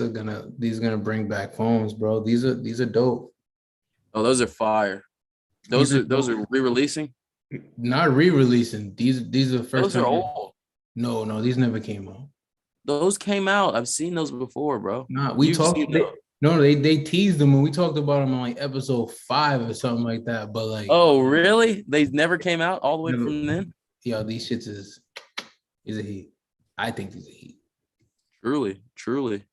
Speaker 2: gonna bring back phones, bro. These are dope.
Speaker 1: Oh, those are fire. Those are re-releasing?
Speaker 2: Not re-releasing. These are first.
Speaker 1: Those are old.
Speaker 2: No, these never came out.
Speaker 1: Those came out. I've seen those before, bro.
Speaker 2: Nah, we talked. No, they teased them when we talked about them on like episode 5 or something like that. But like,
Speaker 1: oh really? They never came out all the way from then.
Speaker 2: Yeah, these shits is a heat. I think these are heat.
Speaker 1: Truly,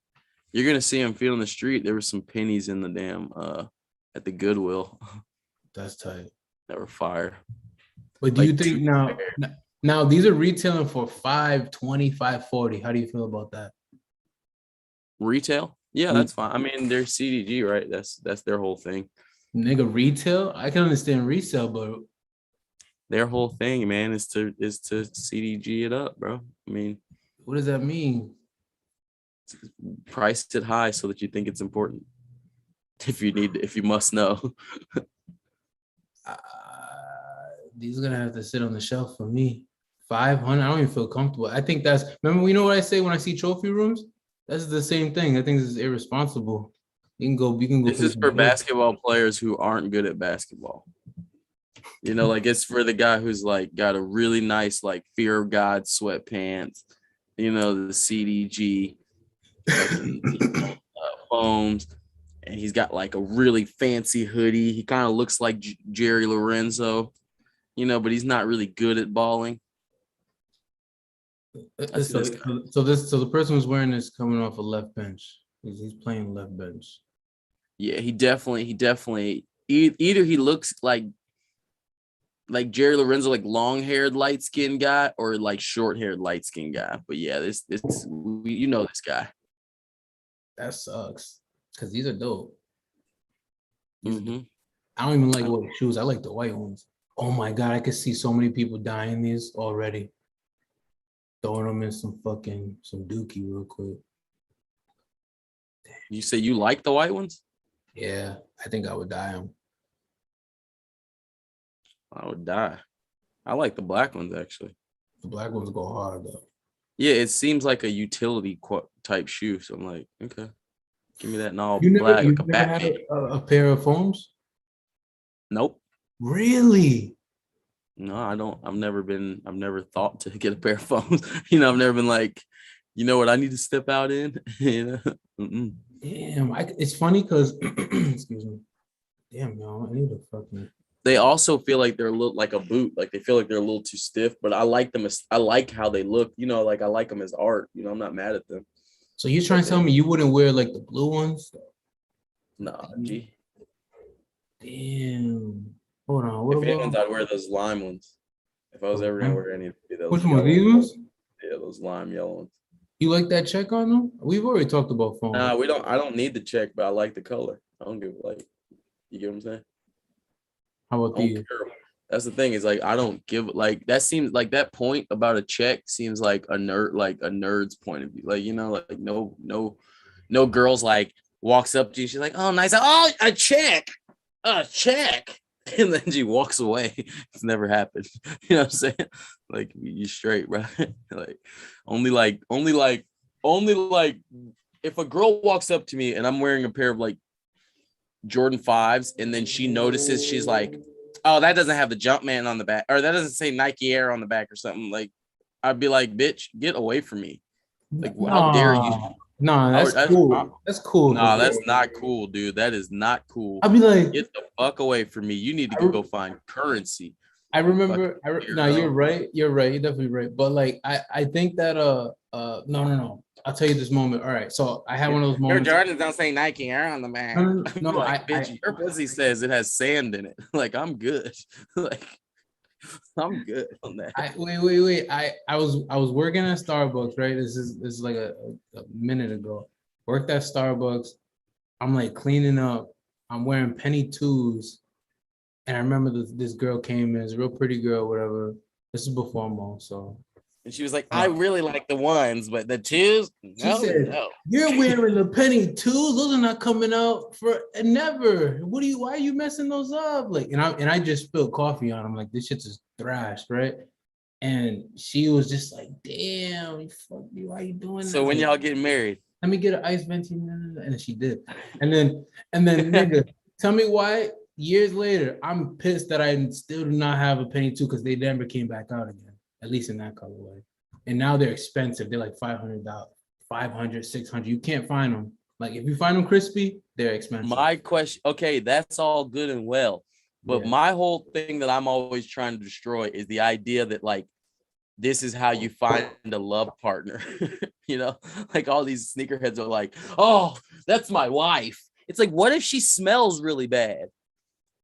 Speaker 1: you're gonna see them feet on the street. There were some pennies in the damn at the Goodwill.
Speaker 2: That's tight.
Speaker 1: That were fire.
Speaker 2: But do you think now these are retailing for $520, $540? How do you feel about that?
Speaker 1: Retail? Yeah, that's fine. I mean, they're CDG, right? That's their whole thing.
Speaker 2: Nigga, retail? I can understand resale, but
Speaker 1: their whole thing, man, is to CDG it up, bro. I mean,
Speaker 2: what does that mean?
Speaker 1: Price it high so that you think it's important. If you must know.
Speaker 2: These are gonna have to sit on the shelf for me. 500. I don't even feel comfortable. I think that's. Remember, you know what I say when I see trophy rooms? That's the same thing. I think this is irresponsible. You can go
Speaker 1: This
Speaker 2: play
Speaker 1: is
Speaker 2: some
Speaker 1: for
Speaker 2: golf.
Speaker 1: basketball players who aren't good at basketball. You know, like it's for the guy who's like got a really nice like Fear of God sweatpants, you know, the CDG fucking foams, and he's got like a really fancy hoodie. He kind of looks like Jerry Lorenzo, you know, but he's not really good at balling. That's
Speaker 2: So,
Speaker 1: this guy.
Speaker 2: so the person who's wearing this coming off a left bench. He's playing left bench.
Speaker 1: Yeah, he definitely either he looks like Jerry Lorenzo, like long haired, light skinned guy, or like short haired, light skinned guy. But yeah, this you know this guy.
Speaker 2: That sucks because these are dope.
Speaker 1: Mm-hmm.
Speaker 2: I don't even like white shoes. I like the white ones. Oh my god, I could see so many people dying these already. Throwing them in some dookie real quick.
Speaker 1: You say you like the white ones?
Speaker 2: Yeah, I think I would die them.
Speaker 1: I would die. I like the black ones actually.
Speaker 2: The black ones go hard though.
Speaker 1: Yeah, it seems like a utility type shoe. So I'm like, okay, give me that and all
Speaker 2: You
Speaker 1: black, like a
Speaker 2: never had
Speaker 1: Batman.
Speaker 2: a pair of foams?
Speaker 1: Nope.
Speaker 2: Really?
Speaker 1: No, I don't. I've never thought to get a pair of phones. You know, I've never been like, you know what I need to step out in. You know. Mm-mm.
Speaker 2: Damn, it's funny because excuse me. Damn, y'all, I need to fucking.
Speaker 1: They also feel like they're a little like a boot, like they feel like they're a little too stiff. But I like them I like how they look. You know, like I like them as art. You know, I'm not mad at them.
Speaker 2: So you're trying to tell me you wouldn't wear like the blue ones?
Speaker 1: Nah, G.
Speaker 2: Damn. Hold on. What
Speaker 1: If
Speaker 2: about
Speaker 1: anyone's, I'd wear those lime ones. If I was ever gonna wear any, it'd be those
Speaker 2: which one?
Speaker 1: yellow
Speaker 2: These ones?
Speaker 1: Yeah, those lime yellow ones.
Speaker 2: You like that check on them? We've already talked about foam.
Speaker 1: Nah, we don't. I don't need the check, but I like the color. I don't give like. You get what I'm saying?
Speaker 2: How
Speaker 1: I
Speaker 2: about
Speaker 1: don't
Speaker 2: these?
Speaker 1: care. That's the thing is like I don't give like that seems like that point about a check seems like a nerd's point of view. Like you know like no girls like walks up to you. She's like, oh nice, oh a check, and then she walks away. It's never happened. You know what I'm saying? Like you straight, right? Like only like if a girl walks up to me and I'm wearing a pair of like Jordan 5s and then she notices, she's like, oh, that doesn't have the Jumpman on the back, or that doesn't say Nike Air on the back or something. Like I'd be like, bitch, get away from me. Like how dare you?
Speaker 2: No, that's cool. That's cool.
Speaker 1: Nah, that's not cool, dude. That is not cool.
Speaker 2: I'd be like,
Speaker 1: get the fuck away from me. You need to go find currency.
Speaker 2: I remember. No, you're right. You're right. You're definitely right. But like, I think that no. I'll tell you this moment. All right. So I had one of those moments.
Speaker 1: Your Jordans don't say Nike Air on the back.
Speaker 2: No,
Speaker 1: like, bitch, your pussy says it has sand in it. Like I'm good. Like I'm good on that.
Speaker 2: Wait. I was working at Starbucks, right? This is like a minute ago. Worked at Starbucks. I'm like cleaning up. I'm wearing penny twos. And I remember this girl came in, it's a real pretty girl, whatever. This is before Mo, so.
Speaker 1: And she was like, I really like the ones, but the twos, no,
Speaker 2: she said,
Speaker 1: no.
Speaker 2: You're wearing the penny twos. Those are not coming out for never. Why are you messing those up? Like, and I just spilled coffee on them. Like, this shit's just thrashed, right? And she was just like, damn, fuck you, why are you doing that?
Speaker 1: So when y'all getting married?
Speaker 2: Let me get an ice venti. And she did. And then nigga, tell me why years later, I'm pissed that I still do not have a penny two because they never came back out again, at least in that colorway. And now they're expensive. They're like $500, $500, $600. You can't find them. Like if you find them crispy, they're expensive.
Speaker 1: My question, okay, that's all good and well. But my whole thing that I'm always trying to destroy is the idea that like, this is how you find a love partner. You know, like all these sneakerheads are like, oh, that's my wife. It's like, what if she smells really bad?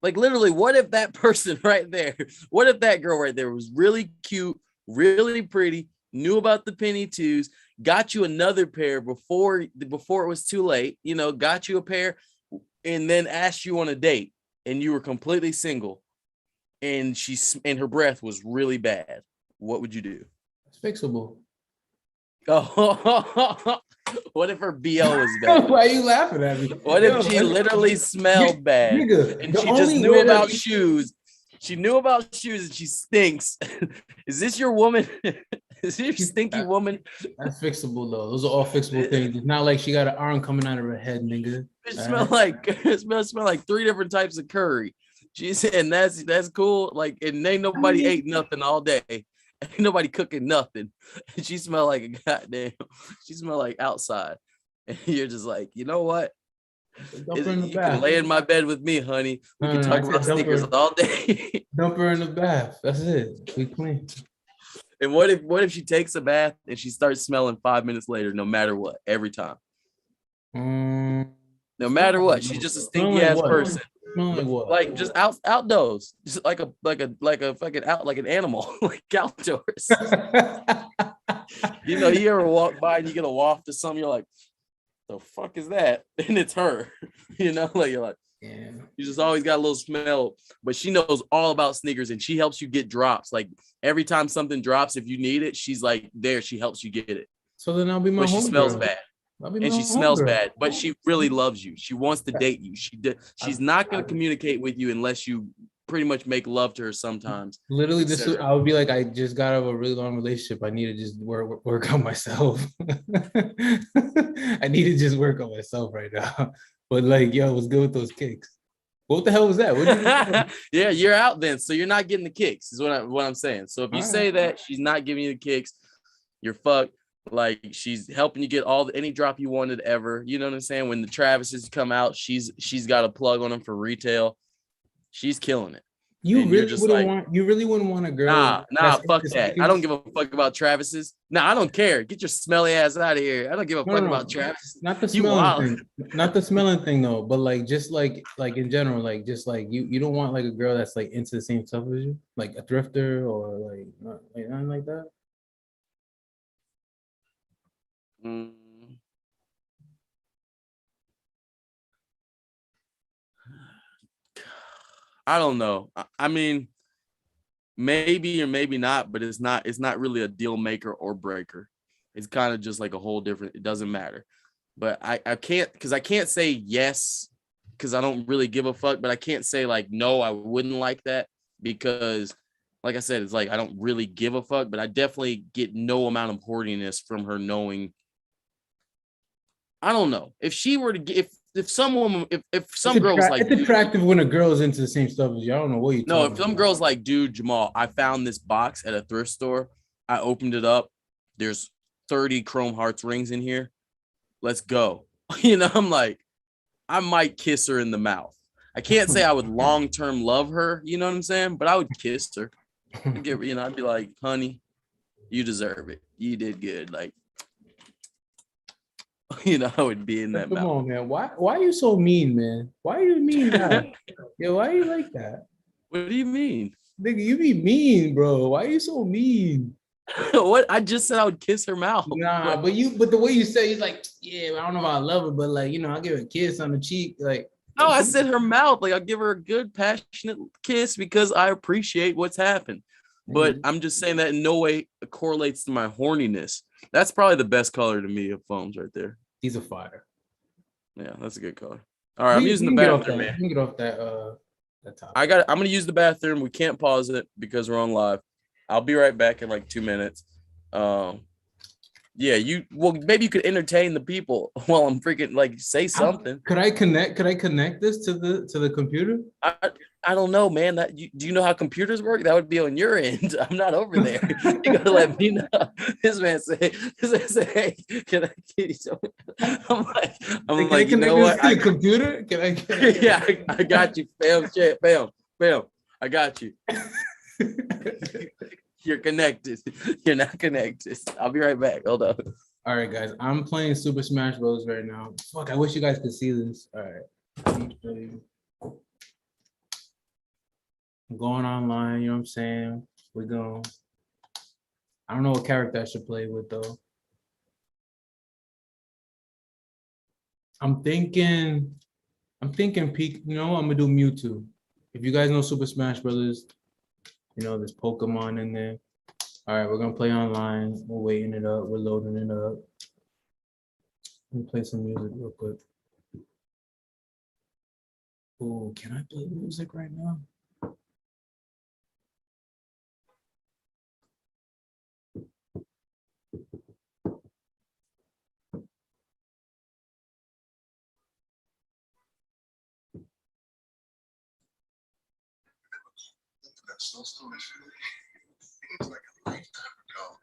Speaker 1: Like literally, what if that person right there, what if that girl right there was really cute, really pretty, knew about the penny twos, got you another pair before it was too late, you know, got you a pair and then asked you on a date and you were completely single and her breath was really bad. What would you do?
Speaker 2: It's fixable.
Speaker 1: Oh, what if her BO was bad?
Speaker 2: Why are you laughing at me?
Speaker 1: What if she literally smelled bad
Speaker 2: nigga,
Speaker 1: and she just knew about shoes? She knew about shoes and she stinks. Is this your woman? Is you stinky woman?
Speaker 2: That's fixable though. Those are all fixable things. It's not like she got an arm coming out of her head, nigga.
Speaker 1: It smell like 3 different types of curry. She said, and that's cool. Like, and ain't nobody ate nothing all day. Ain't nobody cooking nothing. And she smelled like a goddamn. She smelled like outside. And you're just like, you know what?
Speaker 2: Dump her in the
Speaker 1: You
Speaker 2: bath.
Speaker 1: can lay in my bed with me, honey. We can
Speaker 2: No,
Speaker 1: talk
Speaker 2: I
Speaker 1: about
Speaker 2: said dump
Speaker 1: sneakers
Speaker 2: her.
Speaker 1: all day.
Speaker 2: Dump her in the bath. That's it. We clean.
Speaker 1: And what if she takes a bath and she starts smelling 5 minutes later, no matter what, every time? No matter what, she's just a stinky ass person.
Speaker 2: Smell like what?
Speaker 1: Like just outdoors, just like a fucking like an animal, like outdoors. You know, you ever walk by and you get a waft of something, you're like, the fuck is that? And it's her. You know, like you're like,
Speaker 2: Yeah.
Speaker 1: you just always got a little smell. But she knows all about sneakers and she helps you get drops. Like every time something drops, if you need it, she's like there. She helps you get it.
Speaker 2: So then I'll be my
Speaker 1: But she
Speaker 2: home
Speaker 1: smells
Speaker 2: girl.
Speaker 1: bad.
Speaker 2: I'll be
Speaker 1: And
Speaker 2: my
Speaker 1: she
Speaker 2: home
Speaker 1: smells
Speaker 2: girl.
Speaker 1: bad, but she really loves you. She wants to date you. She's not going to communicate with you unless you pretty much make love to her sometimes.
Speaker 2: Literally, I would be like, I just got out of a really long relationship. I need to just work on myself. I need to just work on myself right now. But like, yo, what's good with those kicks? What the hell was that? What
Speaker 1: Yeah, you're out then, so you're not getting the kicks. Is what I'm saying. So if you say that she's not giving you the kicks, you're fucked. Like she's helping you get any drop you wanted ever. You know what I'm saying? When the Travises come out, she's got a plug on them for retail. She's killing it.
Speaker 2: You
Speaker 1: And
Speaker 2: really wouldn't want a girl.
Speaker 1: Nah, fuck that. I don't give a fuck about Travis's. Nah, I don't care. Get your smelly ass out of here. I don't give a fuck about Travis.
Speaker 2: Not the smelling thing. Not the smelling thing though, but like just like in general, like just like you don't want like a girl that's like into the same stuff as you, like a thrifter or like nothing like that.
Speaker 1: I don't know. I mean, maybe or maybe not, but it's not really a deal maker or breaker. It's kind of just like a whole different, it doesn't matter. But I can't say yes because I don't really give a fuck, but I can't say like no, I wouldn't like that because like I said, it's like I don't really give a fuck, but I definitely get no amount of horniness from her knowing. I don't know. If she were to get if some girl was like,
Speaker 2: it's attractive when a girl's into the same stuff as you. I don't know what you.
Speaker 1: No, if some girl's like, dude, Jamal, I found this box at a thrift store. I opened it up. There's 30 Chrome Hearts rings in here. Let's go. You know, I'm like, I might kiss her in the mouth. I can't say I would long-term love her, you know what I'm saying? But I would kiss her. I'd be like, honey, you deserve it. You did good. Like, you know, I would be in that mouth.
Speaker 2: Come on, man. Why are you so mean, man? Why are you mean that? Yo, why are you like that?
Speaker 1: What do you mean?
Speaker 2: Nigga, you be mean, bro. Why are you so mean?
Speaker 1: What? I just said I would kiss her mouth.
Speaker 2: Nah, but the way you say it's like, yeah, I don't know if I love her, but like, you know, I'll give her a kiss on the cheek. Like,
Speaker 1: no, I said her mouth. Like, I'll give her a good, passionate kiss because I appreciate what's happened. But I'm just saying that in no way correlates to my horniness. That's probably the best color to me of foams right there.
Speaker 2: These are fire.
Speaker 1: Yeah, that's a good color. All right, I'm using the bathroom, man.
Speaker 2: Get off that top.
Speaker 1: I'm gonna use the bathroom. We can't pause it because we're on live. I'll be right back in like 2 minutes. Yeah, maybe you could entertain the people while I'm freaking like say something.
Speaker 2: Could I connect this to the computer?
Speaker 1: I don't know, man. Do you know how computers work? That would be on your end. I'm not over there. You gotta let me know. This man say, hey, can I get you something? I'm like, you know what?
Speaker 2: The computer? Can I?
Speaker 1: Yeah, I got you. Bam. I got you. You're connected. You're not connected. I'll be right back. Hold up.
Speaker 2: All right, guys. I'm playing Super Smash Bros. Right now. Fuck, I wish you guys could see this. All right. I'm going online, you know what I'm saying? We're going. I don't know what character I should play with though. I'm thinking peak, you know, I'm gonna do Mewtwo. If you guys know Super Smash Brothers, you know, there's Pokemon in there. All right, we're gonna play online. We're waiting it up, we're loading it up. Let me play some music real quick. Oh, can I play music right now?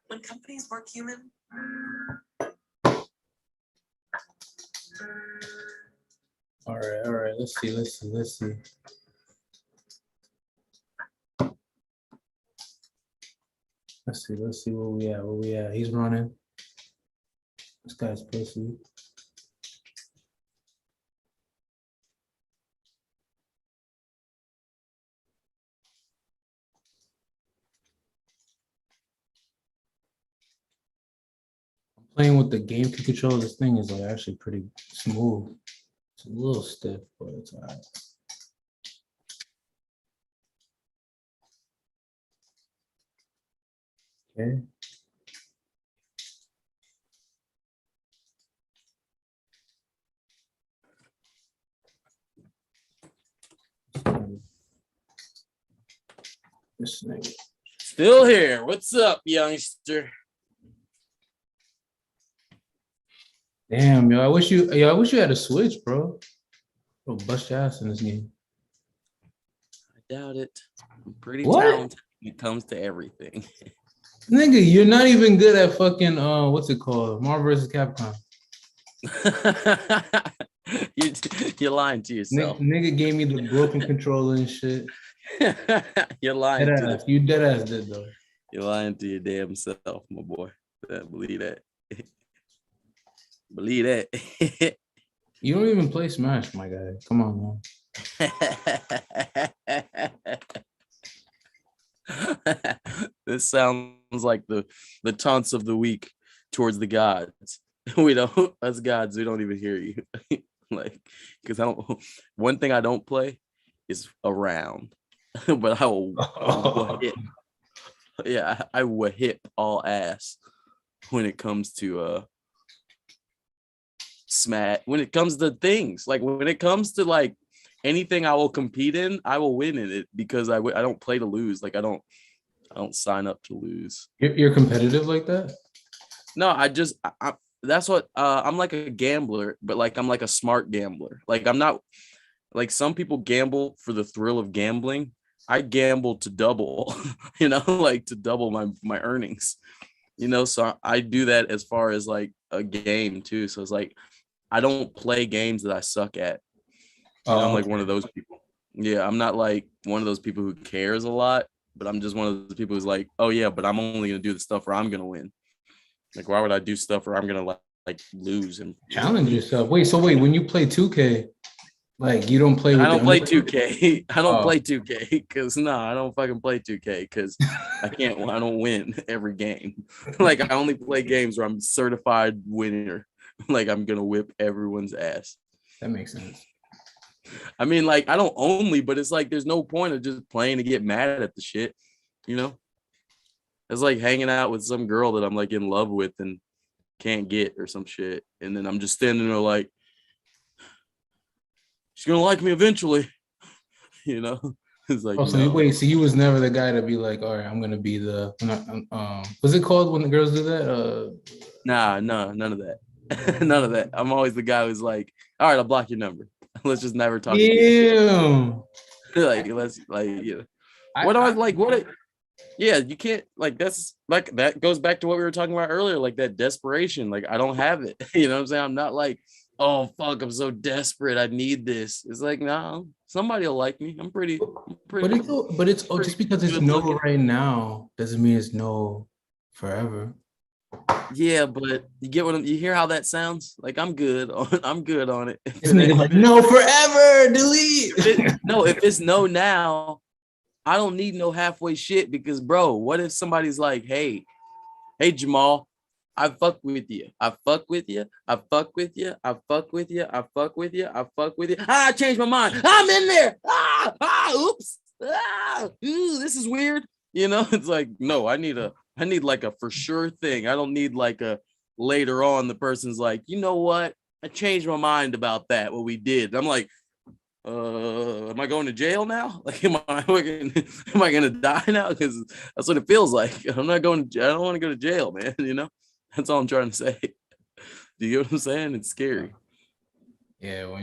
Speaker 3: When companies work human.
Speaker 2: All right. Let's see. Let's see where we at. He's running. This guy's pussy. I'm playing with the game control. This thing is like actually pretty smooth. It's a little stiff, but it's all right. Okay. This thing.
Speaker 1: Still here. What's up, youngster?
Speaker 2: Damn, yo, I wish you had a Switch, bro. Bro, bust your ass in this game.
Speaker 1: I doubt it. I'm pretty
Speaker 2: What?
Speaker 1: talented when it comes to everything.
Speaker 2: Nigga, you're not even good at fucking what's it called? Marvel vs. Capcom.
Speaker 1: You're lying to yourself.
Speaker 2: Nigga gave me the broken controller and shit.
Speaker 1: You're lying
Speaker 2: Dead
Speaker 1: to
Speaker 2: ass. You dead ass did though.
Speaker 1: You're lying to your damn self, my boy. Believe that. Believe that.
Speaker 2: You don't even play Smash, my guy. Come on,
Speaker 1: man. This sounds like the taunts of the week towards the gods. Us gods, we don't even hear you. Like, because one thing I don't play is around. But I will hit. Yeah, I will hit all ass when it comes to smash. When it comes to things, like when it comes to like anything I will compete in, I will win in it because I don't play to lose. Like I don't sign up to lose.
Speaker 2: You're competitive like that?
Speaker 1: No, I that's what I'm like a gambler, but like I'm like a smart gambler. Like I'm not like some people gamble for the thrill of gambling. I gamble to double, like to double my earnings, so I do that as far as like a game too. So it's like, I don't play games that I suck at. I'm like one of those people. Yeah. I'm not like one of those people who cares a lot, but I'm just one of those people who's like, oh yeah, but I'm only going to do the stuff where I'm going to win. Like, why would I do stuff where I'm going to like lose and
Speaker 2: challenge yourself? Wait, when you play 2K, like you don't play with
Speaker 1: I don't play 2K. I don't play 2K because I don't fucking play 2K because I don't win every game. Like I only play games where I'm certified winner. Like I'm gonna whip everyone's ass.
Speaker 2: That makes sense.
Speaker 1: I mean, like I don't only, but it's like there's no point of just playing to get mad at the shit, It's like hanging out with some girl that I'm like in love with and can't get or some shit. And then I'm just standing there like, she's gonna like me eventually, It's like,
Speaker 2: so you was never the guy to be like, all right, I'm gonna be the what's it called when the girls do that?
Speaker 1: Nah, none of that. None of that. I'm always the guy who's like, all right, I'll block your number. Let's just never talk again. Like, let's like, yeah, you can't like that's like that goes back to what we were talking about earlier, like that desperation. Like I don't have it. You know what I'm saying? I'm not like, oh fuck, I'm so desperate. I need this. It's like, no, somebody will like me. I'm pretty
Speaker 2: but it's just because it's no looking right now doesn't mean it's no forever.
Speaker 1: Yeah, but you get you hear how that sounds? Like I'm good on it.
Speaker 2: This nigga like, no forever, delete.
Speaker 1: If it's no now, I don't need no halfway shit because bro, what if somebody's like, hey Jamal, I fuck with you. I fuck with you. I fuck with you. I fuck with you. I fuck with you. I fuck with you. I changed my mind. I'm in there. Oops. Ooh, this is weird. It's like, no, I need like a for sure thing. I don't need like a later on the person's like, you know what? I changed my mind about that, what we did. I'm like, am I going to jail now? Like, am I gonna die now? Because that's what it feels like. I don't want to go to jail, man. That's all I'm trying to say. Do you get what I'm saying? It's scary.
Speaker 2: Yeah, well,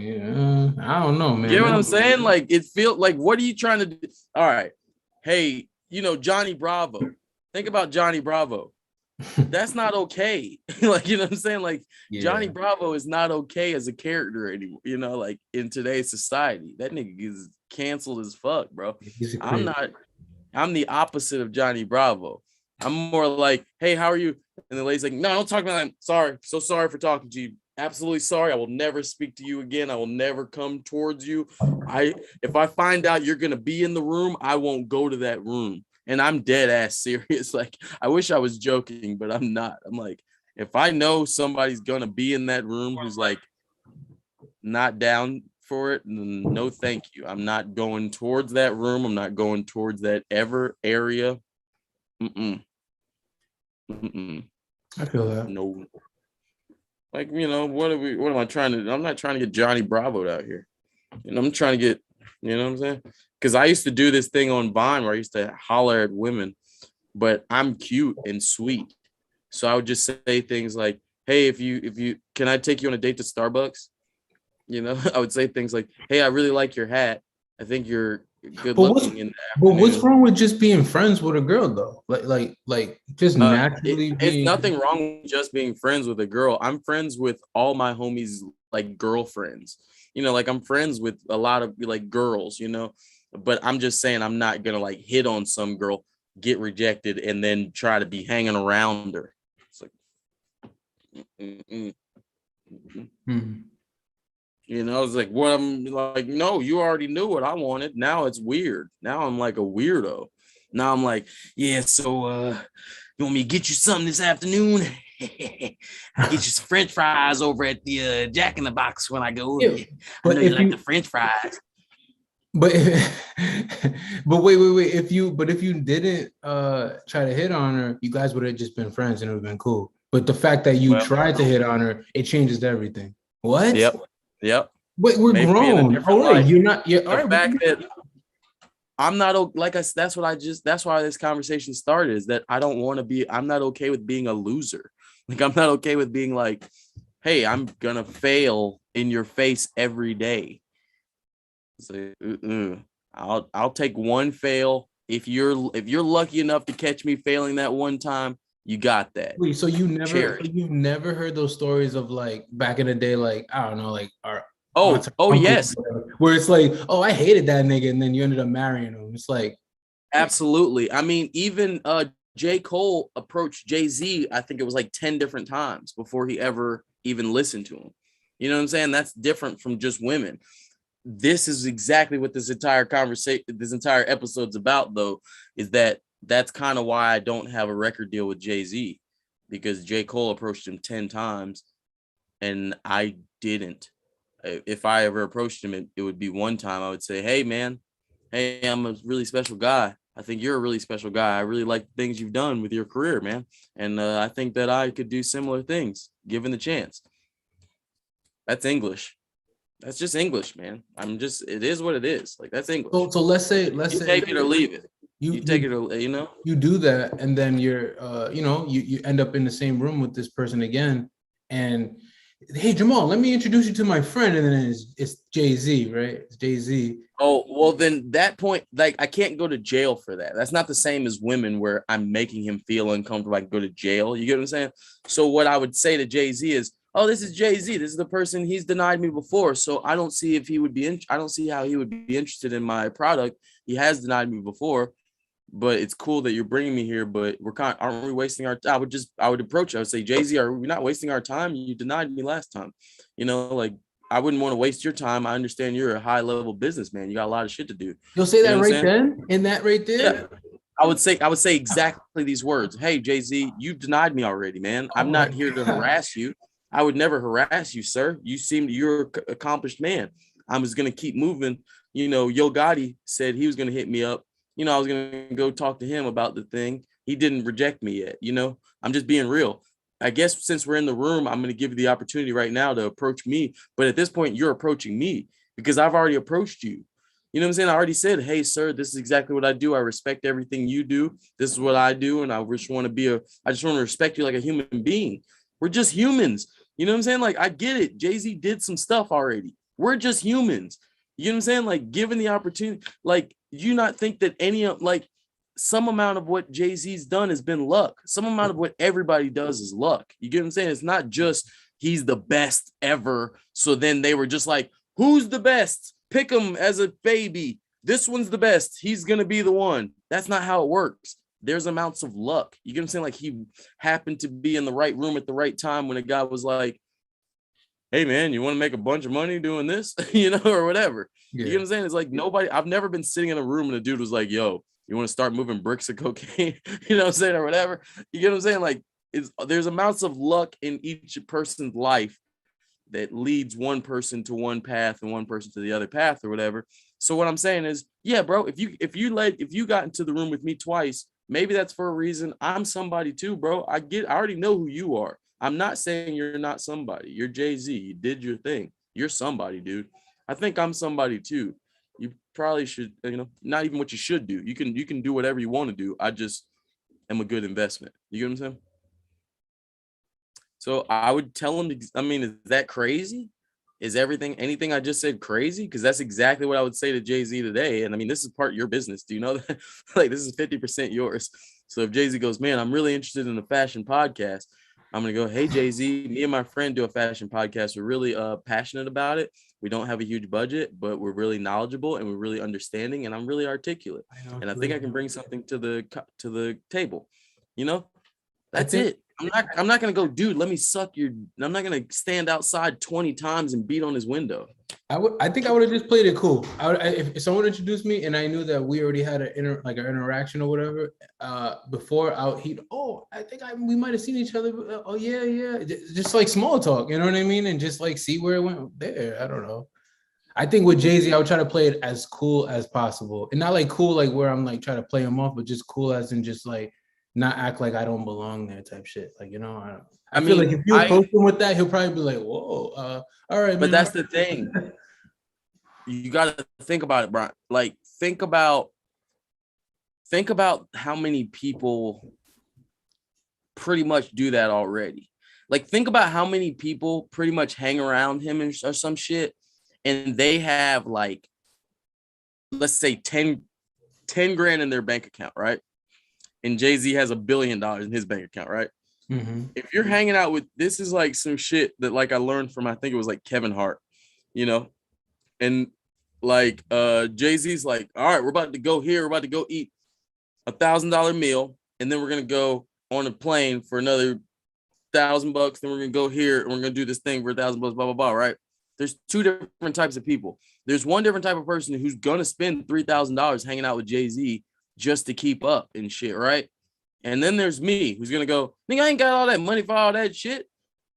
Speaker 2: I don't know, man.
Speaker 1: You get what I'm saying? Like, it feels like, what are you trying to do? All right. hey, Johnny Bravo. Think about Johnny Bravo. That's not okay. Like, you know what I'm saying? Like, Johnny Bravo is not okay as a character anymore, like in today's society. That nigga is canceled as fuck, bro. I'm the opposite of Johnny Bravo. I'm more like, hey, how are you? And the lady's like, no, don't talk about that. Sorry. So sorry for talking to you. Absolutely sorry. I will never speak to you again. I will never come towards you. If I find out you're gonna be in the room, I won't go to that room. And I'm dead ass serious. Like, I wish I was joking, but I'm not. I'm like, if I know somebody's gonna be in that room who's like not down for it, no thank you. I'm not going towards that room. I'm not going towards that ever area. I
Speaker 2: feel that.
Speaker 1: No. Like, what am I trying to do? I'm not trying to get Johnny Bravo out here. I'm trying to get, what I'm saying? Because I used to do this thing on Vine where I used to holler at women, but I'm cute and sweet. So I would just say things like, hey, if you can I take you on a date to Starbucks? I would say things like, hey, I really like your hat. I think you're good looking in the
Speaker 2: afternoon. But what's wrong with just being friends with a girl though? Like just naturally
Speaker 1: it's nothing wrong with just being friends with a girl. I'm friends with all my homies, like girlfriends. Like I'm friends with a lot of like girls, but I'm just saying I'm not gonna like hit on some girl, get rejected, and then try to be hanging around her. It's like it's like, what I'm like, no, you already knew what I wanted. Now it's weird. Now I'm like a weirdo. Now I'm like, yeah, so you want me to get you something this afternoon? I'll get you some French fries over at the Jack in the Box when I go. Yeah, I know you like the French fries.
Speaker 2: But wait. If you didn't try to hit on her, you guys would have just been friends and it would have been cool. But the fact that you tried to hit on her, it changes everything. What?
Speaker 1: Yep.
Speaker 2: Wait, we're maybe grown. You're not. You're
Speaker 1: the fact that I'm not like I. That's why this conversation started. Is that I don't want to be. I'm not okay with being a loser. Like I'm not okay with being like, hey, I'm gonna fail in your face every day. So I'll take one fail. If you're lucky enough to catch me failing that one time, you got that.
Speaker 2: Wait, so you've never heard those stories of like back in the day, like I don't know, like our
Speaker 1: yes,
Speaker 2: where it's like, oh, I hated that nigga, and then you ended up marrying him. It's like
Speaker 1: absolutely. I mean, even J. Cole approached Jay-Z, I think it was like 10 different times before he ever even listened to him. You know what I'm saying? That's different from just women. This is exactly what this entire episode's about, though, is that's kind of why I don't have a record deal with Jay-Z, because J. Cole approached him 10 times and I didn't. If I ever approached him, it would be one time. I would say, hey, man, hey, I'm a really special guy. I think you're a really special guy. I really like the things you've done with your career, man. And I think that I could do similar things given the chance. That's English. That's just English, man. It is what it is. Like, that's English.
Speaker 2: So let's say
Speaker 1: take it or leave it. You take it or,
Speaker 2: you do that. And then you're, you end up in the same room with this person again. And hey, Jamal, let me introduce you to my friend. And then it's Jay-Z, right? It's Jay-Z.
Speaker 1: Oh, well, then that point, like, I can't go to jail for that. That's not the same as women where I'm making him feel uncomfortable. I can go to jail. You get what I'm saying? So what I would say to Jay-Z is, oh, this is Jay-Z. This is the person he's denied me before. So I don't see I don't see how he would be interested in my product. He has denied me before, but it's cool that you're bringing me here, but aren't we wasting our time? I would approach, I would say, Jay-Z, are we not wasting our time? You denied me last time. Like, I wouldn't want to waste your time. I understand you're a high level businessman. You got a lot of shit to do.
Speaker 2: You'll say that right then? In that right there?
Speaker 1: Yeah. I would say exactly these words. Hey, Jay-Z, you denied me already, man. I'm not here to harass you. I would never harass you, sir. You're an accomplished man. I'm just going to keep moving. Yo Gotti said he was going to hit me up. I was going to go talk to him about the thing. He didn't reject me yet. I'm just being real. I guess since we're in the room, I'm going to give you the opportunity right now to approach me. But at this point, you're approaching me because I've already approached you. You know what I'm saying? I already said, hey, sir, this is exactly what I do. I respect everything you do. This is what I do. And I just want to respect you like a human being. We're just humans. You know what I'm saying? Like, I get it. Jay-Z did some stuff already. We're just humans. You know what I'm saying? Like, given the opportunity, like, do you not think that some amount of what Jay-Z's done has been luck. Some amount of what everybody does is luck. You get what I'm saying? It's not just he's the best ever. So then they were just like, who's the best? Pick him as a baby. This one's the best. He's going to be the one. That's not how it works. There's amounts of luck. You get what I'm saying? Like he happened to be in the right room at the right time when a guy was like, hey man, you want to make a bunch of money doing this, or whatever. Yeah. You get what I'm saying? It's like I've never been sitting in a room and a dude was like, yo, you want to start moving bricks of cocaine, you know what I'm saying, or whatever. You get what I'm saying? Like there's amounts of luck in each person's life that leads one person to one path and one person to the other path or whatever. So what I'm saying is, yeah, bro, if you got into the room with me twice, maybe that's for a reason. I'm somebody too, bro. I already know who you are. I'm not saying you're not somebody. You're Jay-Z. You did your thing. You're somebody, dude. I think I'm somebody too. You probably should, not even what you should do. You can do whatever you want to do. I just am a good investment. You get what I'm saying? So I would tell him, is that crazy? Is anything I just said crazy? Because that's exactly what I would say to Jay-Z today. And this is part of your business. Do you know that? Like, this is 50% yours. So if Jay-Z goes, man, I'm really interested in a fashion podcast, I'm going to go, hey, Jay-Z, me and my friend do a fashion podcast. We're really passionate about it. We don't have a huge budget, but we're really knowledgeable and we're really understanding. And I'm really articulate. I think I can bring something to the table. That's it. I'm not gonna go, dude, let me suck your. I'm not gonna stand outside 20 times and beat on his window.
Speaker 2: I think I would have just played it cool. If someone introduced me and I knew that we already had an interaction or whatever before, I think we might have seen each other. Oh yeah, just like small talk, you know what I mean, and just like see where it went there. I don't know. I think with Jay-Z, I would try to play it as cool as possible, and not like cool like where I'm like trying to play him off, but just cool as in just like. Not act like I don't belong there type shit. Like, I feel like if you approach him with that, he'll probably be like, whoa, all right.
Speaker 1: But man, that's the thing. You got to think about it, Brian. Like, think about how many people pretty much do that already. Like, think about how many people pretty much hang around him or some shit. And they have like, let's say 10 grand in their bank account, right? And Jay-Z has $1 billion in his bank account, right? Mm-hmm. If you're hanging out with, this is like some shit that like I learned from, I think it was like Kevin Hart, and like Jay-Z's like, all right, we're about to go here, we're about to go eat $1,000 meal, and then we're gonna go on a plane for another $1,000. Then we're gonna go here and we're gonna do this thing for $1,000, blah blah blah, right? There's two different types of people. There's one different type of person who's gonna spend $3,000 hanging out with Jay-Z just to keep up and shit, right? And then there's me, who's gonna go, nigga, I ain't got all that money for all that shit.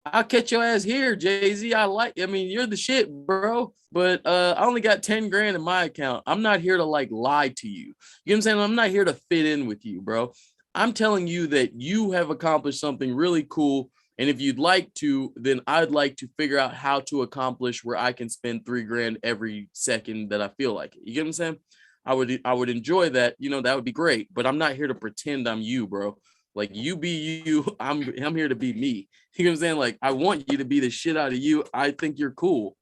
Speaker 1: I'll catch your ass here, Jay-Z. You're the shit, bro. But I only got 10 grand in my account. I'm not here to like lie to you. You know what I'm saying? I'm not here to fit in with you, bro. I'm telling you that you have accomplished something really cool. And if you'd like to, then I'd like to figure out how to accomplish where I can spend 3 grand every second that I feel like it. You get what I'm saying? I would enjoy that, that would be great, but I'm not here to pretend I'm you, bro. Like, you be you, I'm here to be me. You know what I'm saying? Like, I want you to be the shit out of you. I think you're cool.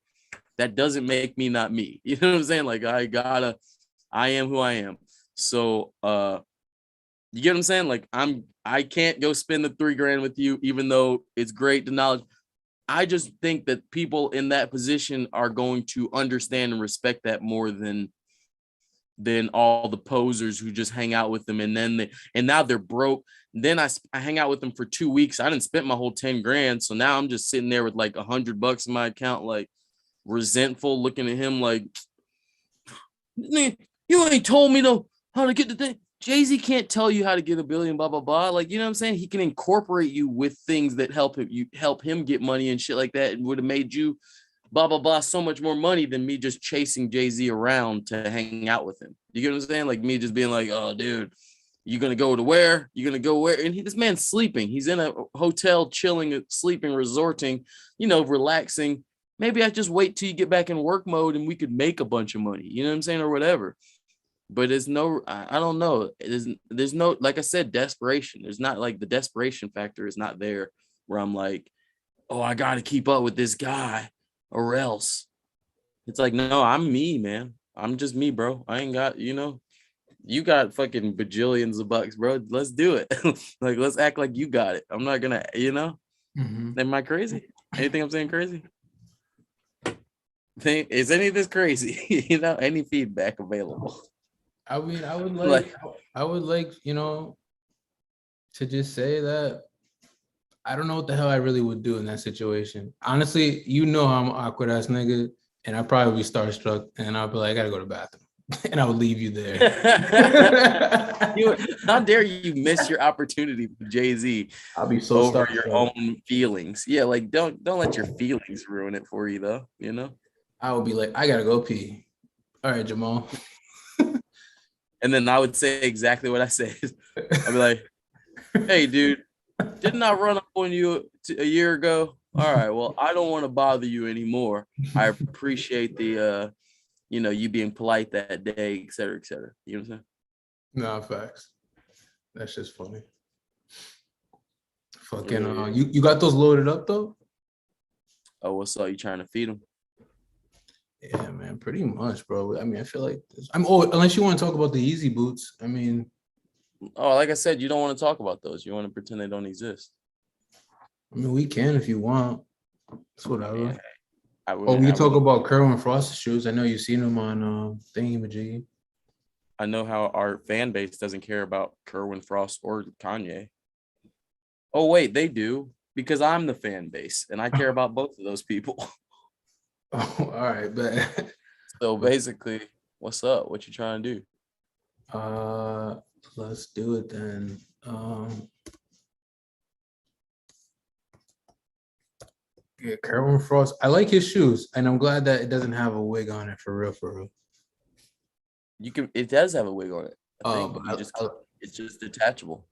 Speaker 1: That doesn't make me not me. You know what I'm saying? Like, I am who I am. So, you get what I'm saying? Like, I can't go spend the 3 grand with you, even though it's great to knowledge. I just think that people in that position are going to understand and respect that more than all the posers who just hang out with them and now they're broke. Then I hang out with them for 2 weeks. I didn't spend my whole 10 grand. So now I'm just sitting there with like $100 in my account, like resentful, looking at him like, you ain't told me how to get the thing. Jay-Z can't tell you how to get $1 billion, blah, blah, blah. Like, you know what I'm saying? He can incorporate you with things that help him get money and shit like that. It would have made you blah, blah, blah, so much more money than me just chasing Jay-Z around to hang out with him. You get what I'm saying? Like, me just being like, oh, dude, you going to go to where? You going to go where? And this man's sleeping. He's in a hotel, chilling, sleeping, resorting, relaxing. Maybe I just wait till you get back in work mode and we could make a bunch of money. You know what I'm saying? Or whatever. But I don't know. There's no, like I said, desperation. There's not like the desperation factor is not there where I'm like, oh, I got to keep up with this guy. Or else it's like, no, I'm me, man. I'm just me, bro. I ain't got, You got fucking bajillions of bucks, bro. Let's do it. Like, let's act like you got it. I'm not gonna, am I crazy? Anything I'm saying crazy? Is any of this crazy? Any feedback available?
Speaker 2: I mean,
Speaker 1: Like,
Speaker 2: I would like, to just say that I don't know what the hell I really would do in that situation. Honestly, I'm an awkward ass nigga, and I'd probably be starstruck, and I'd be like, I gotta go to the bathroom, and I would leave you there.
Speaker 1: How dare you miss your opportunity with Jay-Z
Speaker 2: I'll be so
Speaker 1: over
Speaker 2: starstruck.
Speaker 1: your own feelings? Yeah, like don't let your feelings ruin it for you, though.
Speaker 2: I would be like, I gotta go pee. All right, Jamal.
Speaker 1: And then I would say exactly what I said. I'd be like, hey, dude, didn't I run up on you a year ago? All right, well, I don't want to bother you anymore. I appreciate the, you being polite that day, et cetera, et cetera. You know what I'm saying?
Speaker 2: No, facts. That's just funny. Fucking, you got those loaded up though?
Speaker 1: Oh, what's up? You trying to feed them?
Speaker 2: Yeah, man, pretty much, bro. I mean, I feel like unless you want to talk about the Easy boots. I mean,
Speaker 1: like I said, you don't want to talk about those. You want to pretend they don't exist.
Speaker 2: We can if you want. It's whatever.
Speaker 1: Yeah,
Speaker 2: we talk about Kerwin Frost's shoes. I know you've seen them on Thingy-majiggy.
Speaker 1: I know how our fan base doesn't care about Kerwin Frost or Kanye. Oh, wait, they do, because I'm the fan base and I care about both of those people.
Speaker 2: Oh, all right, but
Speaker 1: so basically, what's up? What you trying to
Speaker 2: do? Let's do it then. Yeah, Kerwin Frost. I like his shoes, and I'm glad that it doesn't have a wig on it for real, for real.
Speaker 1: It does have a wig on it. It's just detachable.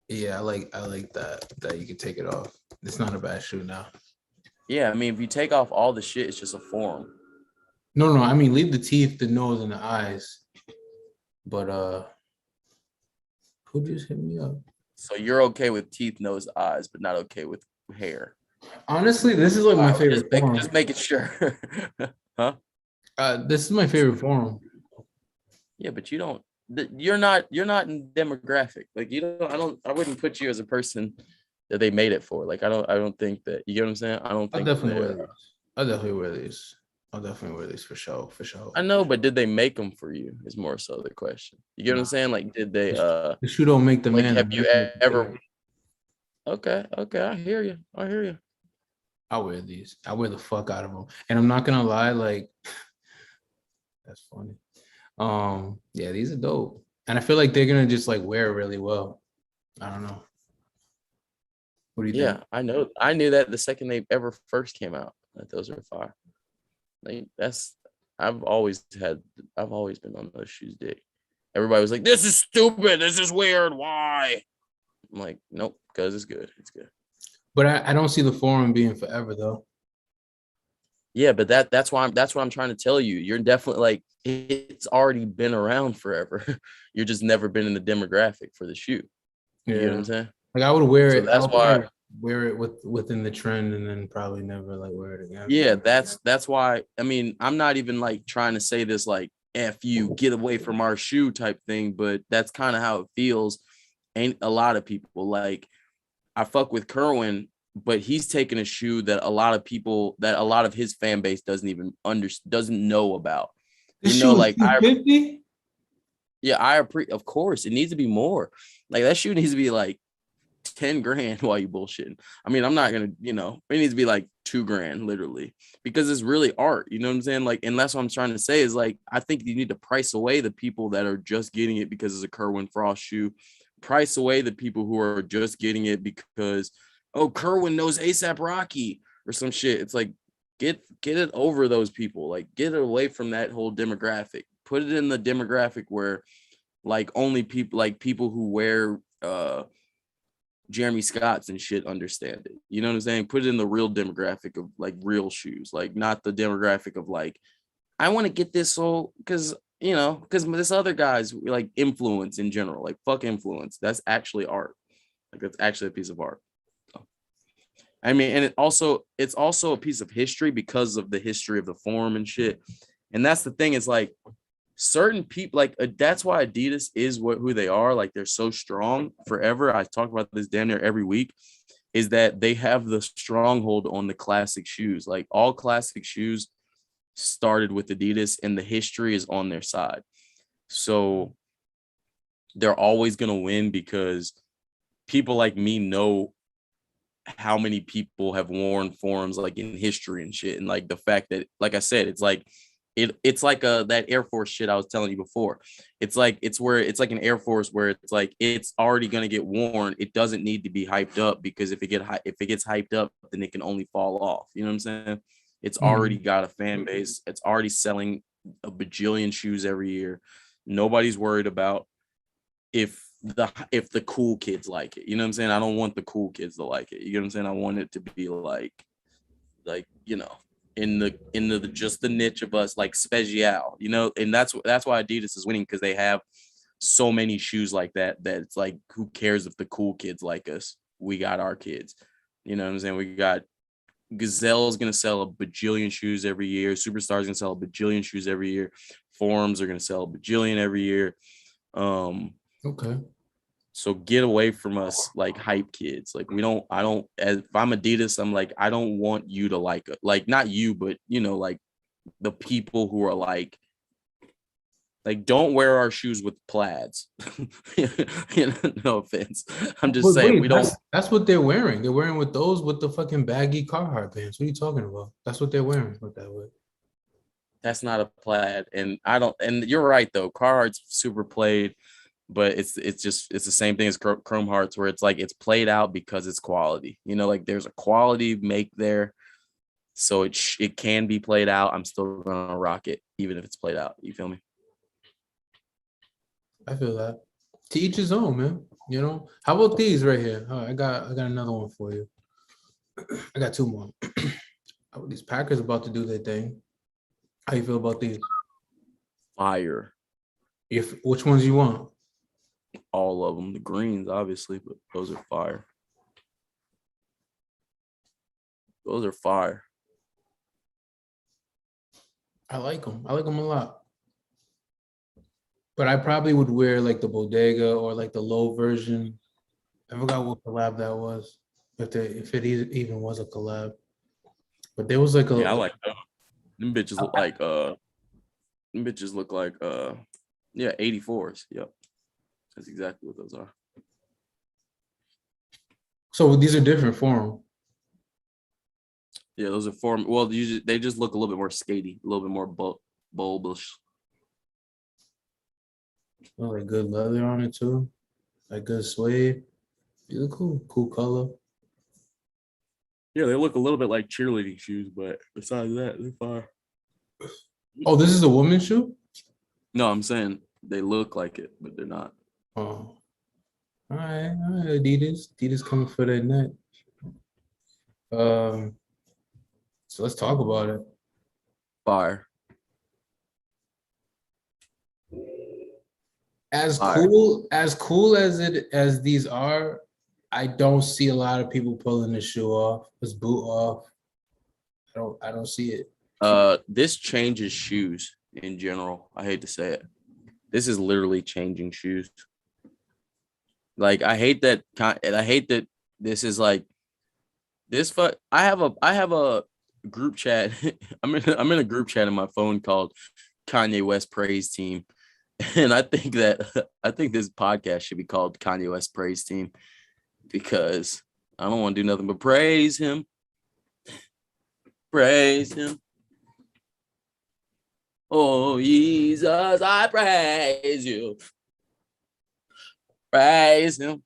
Speaker 2: Yeah, I like that you can take it off. It's not a bad shoe now.
Speaker 1: Yeah, I mean, if you take off all the shit, it's just a form.
Speaker 2: No, I mean, leave the teeth, the nose, and the eyes. But who just hit me up?
Speaker 1: So you're okay with teeth, nose, eyes, but not okay with hair.
Speaker 2: Honestly, this is like my favorite form.
Speaker 1: Just making sure. Huh?
Speaker 2: This is my favorite form.
Speaker 1: Yeah, but you're not in demographic. Like I wouldn't put you as a person that they made it for. Like I don't think that, you get what I'm saying? I don't think
Speaker 2: I'll definitely wear these for sure.
Speaker 1: I know, but did they make them for you is more so the question. You get what I'm saying? Like, did they
Speaker 2: the shoe don't make the
Speaker 1: like,
Speaker 2: man.
Speaker 1: have you ever Okay, I hear you.
Speaker 2: I'll wear these. I wear the fuck out of them. And I'm not gonna lie, like that's funny. Yeah, these are dope. And I feel like they're gonna just like wear really well. I don't know. What do you think?
Speaker 1: Yeah, I know. I knew that the second they ever first came out, that those are fire. Like I've always been on those shoes, dick. Everybody was like, "This is stupid. This is weird. Why?" I'm like, "Nope, because it's good. It's good."
Speaker 2: But I don't see the forum being forever though.
Speaker 1: Yeah, but that's what I'm trying to tell you. You're definitely like, it's already been around forever. You're just never been in the demographic for the shoe. You know what I'm saying?
Speaker 2: Like I would wear it.
Speaker 1: That's why
Speaker 2: wear it within the trend and then probably never like wear it again.
Speaker 1: Yeah, that's why. I mean, I'm not even like trying to say this like F you, get away from our shoe type thing, but that's kind of how it feels. Ain't a lot of people like, I fuck with Kerwin, but he's taking a shoe that a lot of his fan base doesn't know about. Like of course it needs to be more. Like that shoe needs to be like 10 grand while you bullshitting. I mean, I'm not gonna, it needs to be like 2 grand literally, because it's really art. You know what I'm saying? Like, and that's what I'm trying to say is like, I think you need to price away the people that are just getting it because it's a Kerwin Frost shoe. Price away the people who are just getting it because, oh, Kerwin knows ASAP Rocky or some shit. It's like, get it over those people. Like, get it away from that whole demographic. Put it in the demographic where like only people who wear Jeremy Scott's and shit understand it. You know what I'm saying? Put it in the real demographic of like real shoes, like not the demographic of like, I want to get this because this other guy's like influence in general, like fuck influence. That's actually art. Like that's actually a piece of art. I mean, and it's also a piece of history because of the history of the form and shit. And that's the thing is like, certain people like that's why Adidas is who they are. Like they're so strong forever. I talk about this damn near every week. Is that they have the stronghold on the classic shoes. Like all classic shoes started with Adidas, and the history is on their side. So they're always gonna win because people like me know how many people have worn forms like in history and shit, and like the fact that, like I said, it's like it's like that Air Force shit I was telling you before. It's like it's like an Air Force where it's like it's already gonna get worn. It doesn't need to be hyped up because if it gets hyped up, then it can only fall off. You know what I'm saying? It's already got a fan base. It's already selling a bajillion shoes every year. Nobody's worried about if the cool kids like it. You know what I'm saying? I don't want the cool kids to like it. You know what I'm saying? I want it to be like you know, in the just the niche of us, like special, you know, and that's why Adidas is winning, because they have so many shoes like that it's like, who cares if the cool kids like us? We got our kids. You know what I'm saying? We got Gazelle's gonna sell a bajillion shoes every year. Superstar's gonna sell a bajillion shoes every year. Forums are gonna sell a bajillion every year.
Speaker 2: Okay.
Speaker 1: So get away from us, like hype kids. Like if I'm Adidas, I'm like, I don't want you to like it. Like not you, but you know, like the people who are like don't wear our shoes with plaids. You know, no offense. I'm just saying we don't.
Speaker 2: That's what they're wearing. They're wearing with the fucking baggy Carhartt pants. What are you talking about? That's what they're wearing with that way.
Speaker 1: That's not a plaid, and I don't. And you're right though. Carhartt's super played, but it's the same thing as Chrome Hearts, where it's like it's played out because it's quality. You know, like there's a quality make there, so it can be played out. I'm still gonna rock it even if it's played out. You feel me?
Speaker 2: I feel that. To each his own, man. You know. How about these right here? I got another one for you. I got two more. These Packers about to do their thing. How you feel about these?
Speaker 1: Fire.
Speaker 2: Which ones you want?
Speaker 1: All of them. The greens, obviously, but those are fire. Those are fire.
Speaker 2: I like them. I like them a lot. But I probably would wear like the Bodega or like the low version. I forgot what collab that was. If it even was a collab. But there was like a.
Speaker 1: Yeah, I like them. Them bitches look like yeah, 84s. Yep. That's exactly what those are.
Speaker 2: So these are different form.
Speaker 1: Yeah, those are form. Well, they just look a little bit more skatey, a little bit more bulbous.
Speaker 2: Oh, like good leather on it too. Like good suede. These are cool color.
Speaker 1: Yeah, they look a little bit like cheerleading shoes, but besides that, they're fire.
Speaker 2: Oh, this is a woman's shoe?
Speaker 1: No, I'm saying they look like it, but they're not.
Speaker 2: Oh. All right, Adidas. Adidas coming for that net. So let's talk about it.
Speaker 1: Fire.
Speaker 2: As
Speaker 1: Fire.
Speaker 2: cool as these are, I don't see a lot of people pulling the shoe off, this boot off. I don't see it.
Speaker 1: This changes shoes in general. I hate to say it. This is literally changing shoes. Like I hate that this is like this. I have a group chat. I'm in a group chat in my phone called Kanye West Praise Team, and I think this podcast should be called Kanye West Praise Team, because I don't want to do nothing but praise him. Praise him. Oh, Jesus, I praise you. Praise him.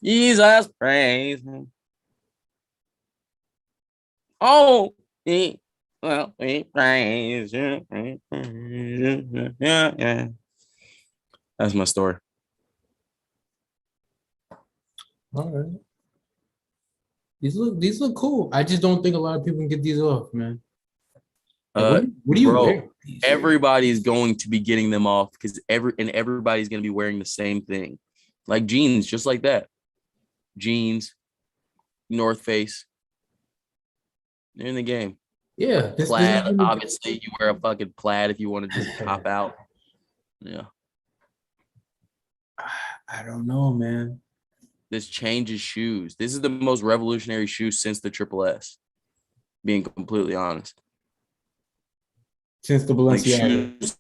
Speaker 1: Jesus, praise him. Oh, we praise you. Yeah. That's my story.
Speaker 2: All right. These look cool. I just don't think a lot of people can get these off, man. Like, what do you wear?
Speaker 1: Everybody's going to be getting them off because everybody's going to be wearing the same thing, like jeans, just like that. Jeans, North Face. They're in the game.
Speaker 2: Yeah, this is
Speaker 1: Plaid,
Speaker 2: really-
Speaker 1: obviously, you wear a fucking plaid if you want to just pop out. Yeah.
Speaker 2: I don't know, man.
Speaker 1: This changes shoes. This is the most revolutionary shoe since the Triple S, being completely honest.
Speaker 2: Since the
Speaker 1: Like
Speaker 2: Balenciaga.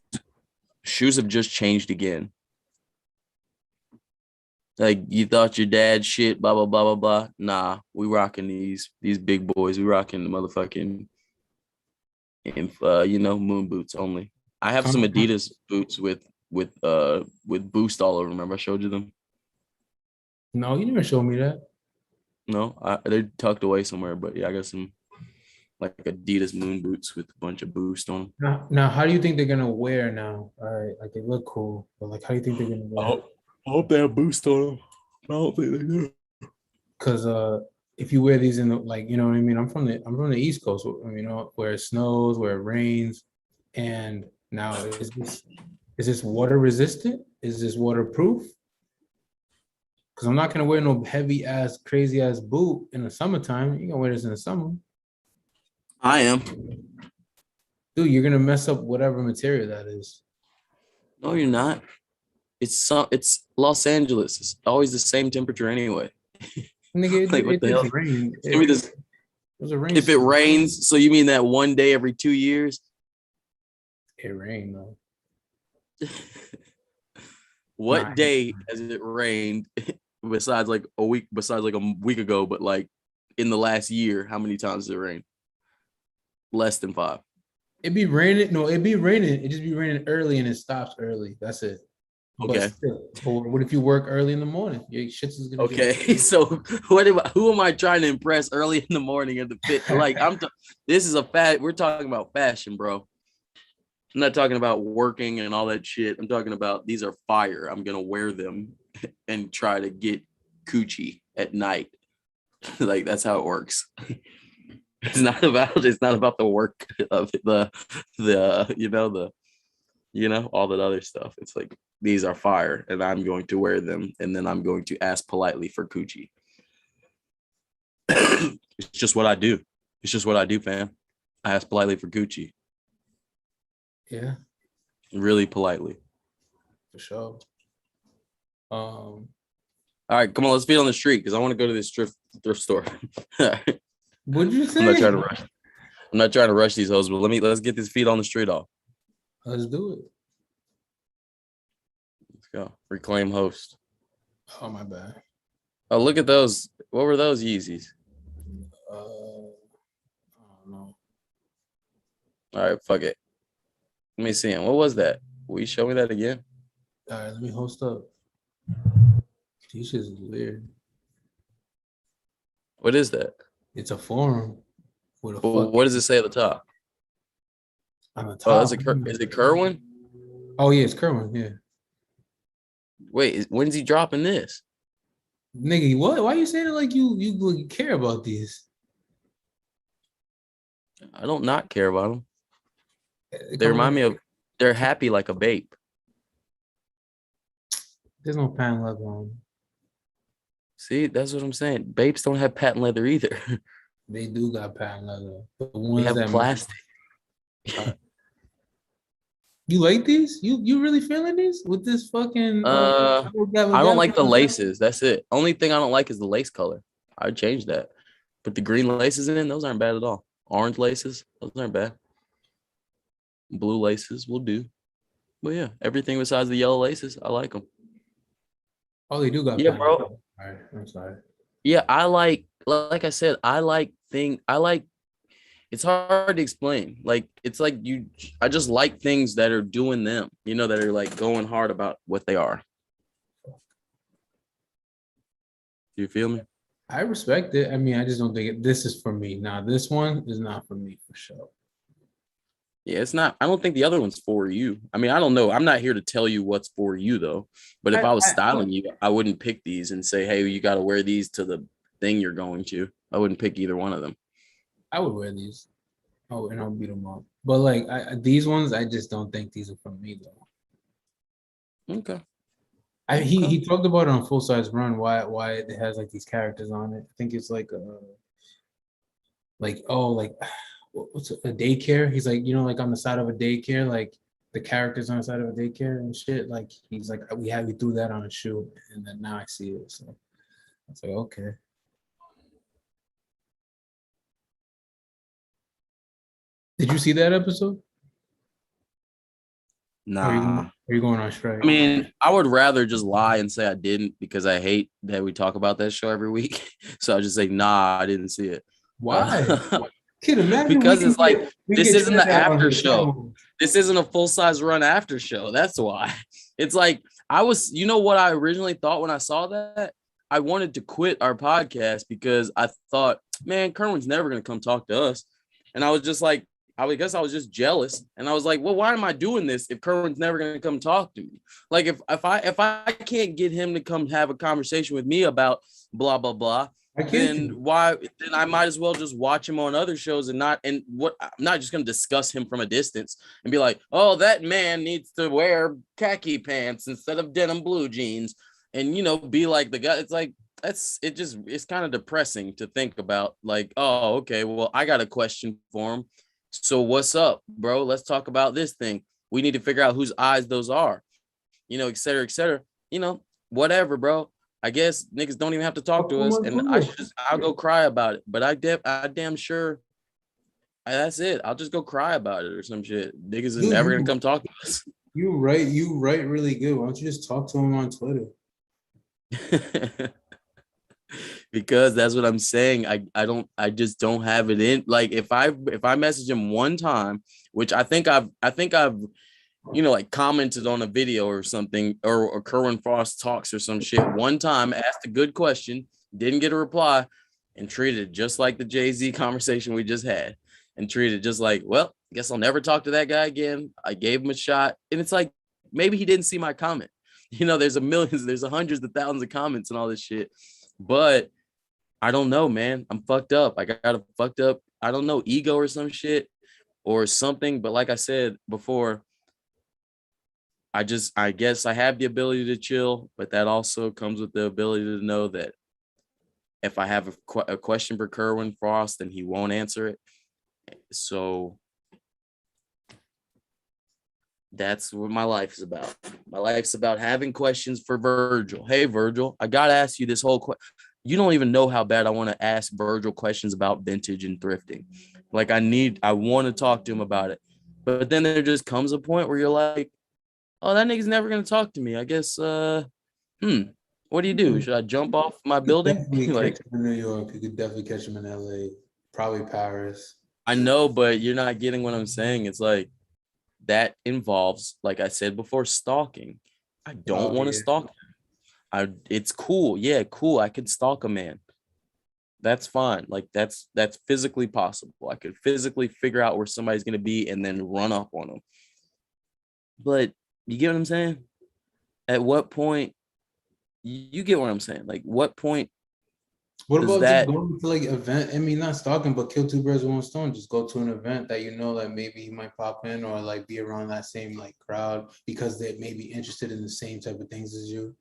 Speaker 1: shoes have just changed again. Like you thought your dad shit, blah blah blah blah blah. Nah, we rocking these big boys. We rocking the motherfucking moon boots only. I have some Adidas boots with Boost all over them. Remember I showed you them?
Speaker 2: No, you never showed me that.
Speaker 1: No, they're tucked away somewhere. But yeah, I got some like Adidas moon boots with a bunch of Boost on them.
Speaker 2: Now, how do you think they're gonna wear now? All right, like they look cool, but like, how do you think they're gonna wear?
Speaker 1: I hope they have Boost on them. I don't think they do.
Speaker 2: Because if you wear these in the, like, you know what I mean. I'm from the East Coast, where it snows, where it rains, and now is this water resistant? Is this waterproof? Because I'm not gonna wear no heavy ass, crazy ass boot in the summertime. You gonna wear this in the summer,
Speaker 1: I am.
Speaker 2: dude. You're gonna mess up whatever material that is.
Speaker 1: No, you're not. It's Los Angeles. It's always the same temperature anyway.
Speaker 2: Nigga,
Speaker 1: Like, what
Speaker 2: it
Speaker 1: the hell?
Speaker 2: did rain.
Speaker 1: Give me this.
Speaker 2: It was a rain.
Speaker 1: If it rains, so you mean that one day every 2 years?
Speaker 2: It rained though.
Speaker 1: What
Speaker 2: Nah.
Speaker 1: day has it rained besides like a week ago, but like in the last year, how many times has it rained? Less than 5.
Speaker 2: It be raining. No, it be raining. It just be raining early and it stops early. That's it.
Speaker 1: Okay.
Speaker 2: But what if you work early in the morning? Your shit's is gonna
Speaker 1: Okay. So who am I trying to impress early in the morning at the fit? Like this is we're talking about fashion, bro. I'm not talking about working and all that shit. I'm talking about these are fire. I'm gonna wear them and try to get coochie at night. Like that's how it works. It's not about the work of all that other stuff. It's like these are fire and I'm going to wear them and then I'm going to ask politely for coochie. It's just what I do. It's just what I do, fam. I ask politely for coochie.
Speaker 2: Yeah,
Speaker 1: Really politely.
Speaker 2: for sure.
Speaker 1: All right, come on, let's feed on the street because I want to go to this thrift store.
Speaker 2: What did you say?
Speaker 1: I'm not trying to rush these hoes, but let's get this feed on the street off.
Speaker 2: Let's do it.
Speaker 1: Let's go. Reclaim host.
Speaker 2: Oh, my bad.
Speaker 1: Oh, look at those. What were those Yeezys?
Speaker 2: I don't know.
Speaker 1: All right, fuck it. Let me see him. What was that? Will you show me that again?
Speaker 2: All right, let me host up. These shit is weird.
Speaker 1: What is that?
Speaker 2: It's a forum with a
Speaker 1: Well, what does it say at the top?
Speaker 2: on the top.
Speaker 1: Oh, is it Kerwin?
Speaker 2: Oh yeah, it's Kerwin. Yeah,
Speaker 1: Wait, when's he dropping this?
Speaker 2: nigga, what? Why you saying it like you care about these?
Speaker 1: I don't not care about them. They remind me of they're happy like a babe.
Speaker 2: There's no patent leather on them.
Speaker 1: See, that's what I'm saying. Babes don't have patent leather either.
Speaker 2: They do got patent leather. The
Speaker 1: They
Speaker 2: ones
Speaker 1: have
Speaker 2: that
Speaker 1: plastic.
Speaker 2: You like these? You really feeling these with this fucking?
Speaker 1: I don't like the laces. That's it. Only thing I don't like is the lace color. I'd change that. Put the green laces in, those aren't bad at all. Orange laces, those aren't bad. Blue laces will do. But yeah, everything besides the yellow laces, I like them.
Speaker 2: Oh, they do got.
Speaker 1: Yeah,
Speaker 2: patent
Speaker 1: bro.
Speaker 2: leather. All right, I'm sorry.
Speaker 1: Yeah, like I said, it's hard to explain. Like it's like I just like things that are doing them, that are like going hard about what they are. You feel me?
Speaker 2: I respect it. I mean, I just don't think this is for me. Now, this one is not for me for sure.
Speaker 1: Yeah, it's not. I don't think the other one's for you. I mean, I don't know. I'm not here to tell you what's for you though. But if I was styling you, I wouldn't pick these and say, "Hey, you got to wear these to the thing you're going to." I wouldn't pick either one of them.
Speaker 2: I would wear these. Oh, and I'll beat them up. But like these ones, I just don't think these are for me though.
Speaker 1: Okay.
Speaker 2: He talked about it on Full Size Run. Why it has like these characters on it. I think it's like what's a daycare? He's like, you know, like on the side of a daycare, like the characters on the side of a daycare and shit. Like he's like, we threw that on a shoe, and then now I see it. So I was like, okay. Did you see that episode? Or
Speaker 1: Nah.
Speaker 2: are you going on strike?
Speaker 1: I mean, I would rather just lie and say I didn't because I hate that we talk about that show every week. So I just say, nah, I didn't see it.
Speaker 2: Why? Kid, imagine
Speaker 1: Because it's like this isn't the
Speaker 2: Trinidad on
Speaker 1: after
Speaker 2: his
Speaker 1: show.
Speaker 2: phone.
Speaker 1: This isn't a full-size run after show. That's why. It's like you know what I originally thought when I saw that? I wanted to quit our podcast because I thought, man, Kerwin's never gonna come talk to us. And I was just like, I guess I was just jealous. And I was like, well, why am I doing this if Kerwin's never gonna come talk to me? Like if I can't get him to come have a conversation with me about blah blah blah, then I might as well just watch him on other shows and I'm not just going to discuss him from a distance and be like, oh, that man needs to wear khaki pants instead of denim blue jeans and, you know, be like the guy. It's like, it's kind of depressing to think about like, oh, okay, well, I got a question for him. So what's up, bro? Let's talk about this thing. We need to figure out whose eyes those are, you know, et cetera, you know, whatever, bro. I guess niggas don't even have to talk to us, and I'll go cry about it. But I damn sure that's it. I'll just go cry about it or some shit. Niggas is never gonna come talk to us.
Speaker 2: You write really good. Why don't you just talk to him on Twitter?
Speaker 1: Because that's what I'm saying. I just don't have it in. Like if I message him one time, which I think I've you know, like commented on a video or something, or Kerwin Frost talks or some shit one time, asked a good question, didn't get a reply, and treated it just like the Jay-Z conversation we just had, and treated it just like, well, I guess I'll never talk to that guy again. I gave him a shot. And it's like, maybe he didn't see my comment. You know, there's hundreds of thousands of comments and all this shit. But I don't know, man. I'm fucked up. I got a fucked up, I don't know, ego or some shit or something. But like I said before, I guess I have the ability to chill, but that also comes with the ability to know that if I have a question for Kerwin Frost, then he won't answer it. So that's what my life is about. My life's about having questions for Virgil. Hey, Virgil, I got to ask you this whole question. You don't even know how bad I want to ask Virgil questions about vintage and thrifting. Like I want to talk to him about it. But then there just comes a point where you're like, oh, that nigga's never gonna talk to me. I guess. What do you do? Should I jump off my building?
Speaker 2: Like catch him in New York, you could definitely catch him in LA, probably Paris.
Speaker 1: I know, but you're not getting what I'm saying. It's like that involves, like I said before, stalking. I don't want to stalk him. It's cool. Yeah, cool. I could stalk a man. That's fine. Like that's physically possible. I could physically figure out where somebody's gonna be and then run up on them. But you get what I'm saying? At what point, you get what I'm saying? Like, what point?
Speaker 2: What about just going to like event? I mean, not stalking, but kill two birds with one stone. Just go to an event that you know that maybe he might pop in or like be around that same like crowd because they may be interested in the same type of things as you.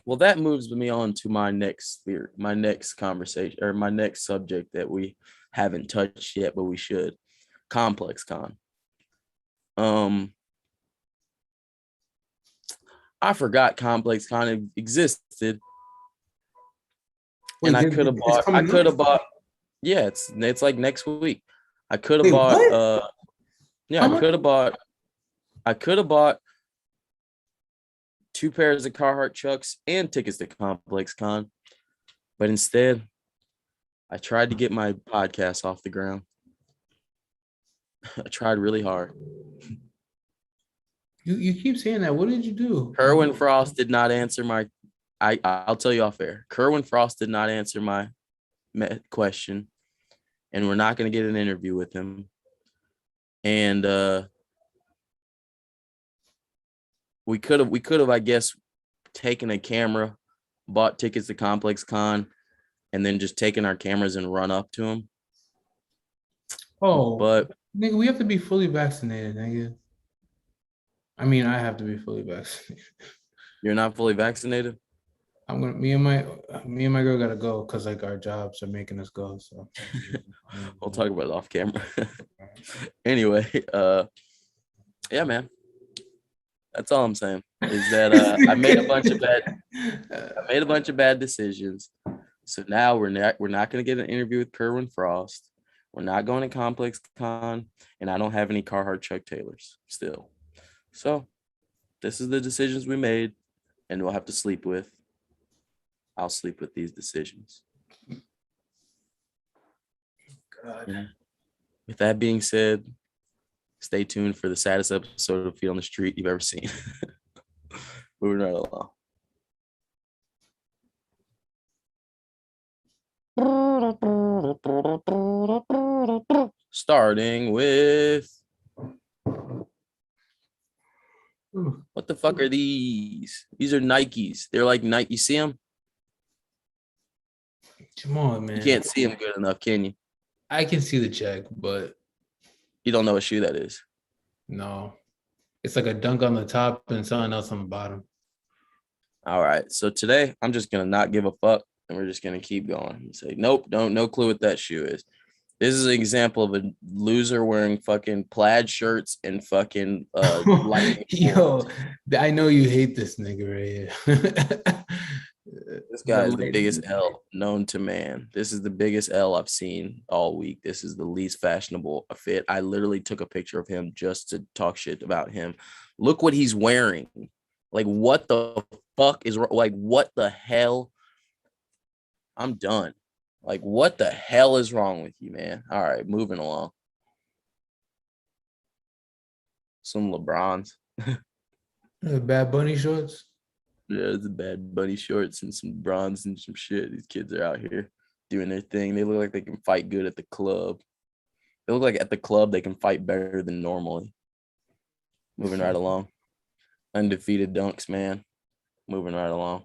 Speaker 1: Well, that moves me on to my next theory, my next conversation, or my next subject that we haven't touched yet, but we should. Complex Con. I forgot Complex Con existed. Wait, and I could have bought, yeah, it's like next week. I could have bought, I could have bought 2 pairs of Carhartt Chucks and tickets to Complex Con. But instead, I tried to get my podcast off the ground. I tried really hard.
Speaker 2: You keep saying that. What did you do?
Speaker 1: Kerwin Frost did not answer my, I'll tell you off air. Kerwin Frost did not answer my question, and we're not going to get an interview with him. And we could have, I guess, taken a camera, bought tickets to Complex Con, and then just taken our cameras and run up to him.
Speaker 2: Oh,
Speaker 1: but
Speaker 2: nigga, we have to be fully vaccinated, nigga. I mean, I have to be fully vaccinated.
Speaker 1: You're not fully vaccinated?
Speaker 2: Me and my girl gotta go because like our jobs are making us go. So
Speaker 1: We'll talk about it off camera. Anyway, yeah, man. That's all I'm saying. Is that I made a bunch of bad decisions. So now we're not gonna get an interview with Kerwin Frost. We're not going to Complex Con, and I don't have any Carhartt Chuck Taylors still. So this is the decisions we made, and we'll have to sleep with. I'll sleep with these decisions.
Speaker 2: God.
Speaker 1: Yeah. With that being said, stay tuned for the saddest episode of Feet on the Street you've ever seen. Moving right along. Starting with what the fuck are these? These are Nikes. They're like Nike. You see them?
Speaker 2: Come on, man.
Speaker 1: You can't see them good enough, can you?
Speaker 2: I can see the check, but
Speaker 1: You don't know what shoe that is.
Speaker 2: no. It's like a dunk on the top and something else on the bottom.
Speaker 1: All right. So today I'm just gonna not give a fuck, and we're just gonna keep going. And say, nope, no clue what that shoe is. This is an example of a loser wearing fucking plaid shirts and fucking lightning
Speaker 2: Yo,
Speaker 1: bolts.
Speaker 2: I know you hate this nigga right here.
Speaker 1: This guy is the biggest L known to man. This is the biggest L I've seen all week. This is the least fashionable fit. I literally took a picture of him just to talk shit about him. Look what he's wearing. Like, what the fuck is like? What the hell? I'm done. Like, what the hell is wrong with you, man? All right, moving along. Some LeBrons.
Speaker 2: Bad Bunny shorts.
Speaker 1: Yeah, it's a Bad Bunny shorts and some bronze and some shit. These kids are out here doing their thing. They look like they can fight good at the club. They look like at the club they can fight better than normally. Moving right along. Undefeated dunks, man. Moving right along.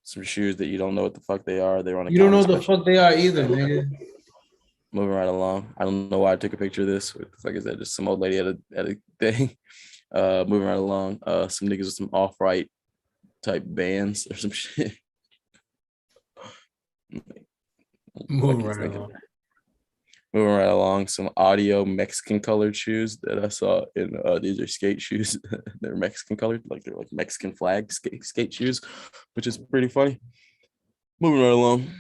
Speaker 1: Some shoes that you don't know what the fuck they are. They're on a
Speaker 2: You don't know what the
Speaker 1: special.
Speaker 2: fuck they are either, nigga.
Speaker 1: Moving right along. I don't know why I took a picture of this. What the fuck is that? Just some old lady at a thing. Moving right along. Some niggas with some off-white type bands or some shit.
Speaker 2: Moving right along.
Speaker 1: Moving right along. Some audio Mexican colored shoes that I saw in these are skate shoes. They're Mexican colored, like they're like Mexican flag skate shoes, which is pretty funny. Moving right along.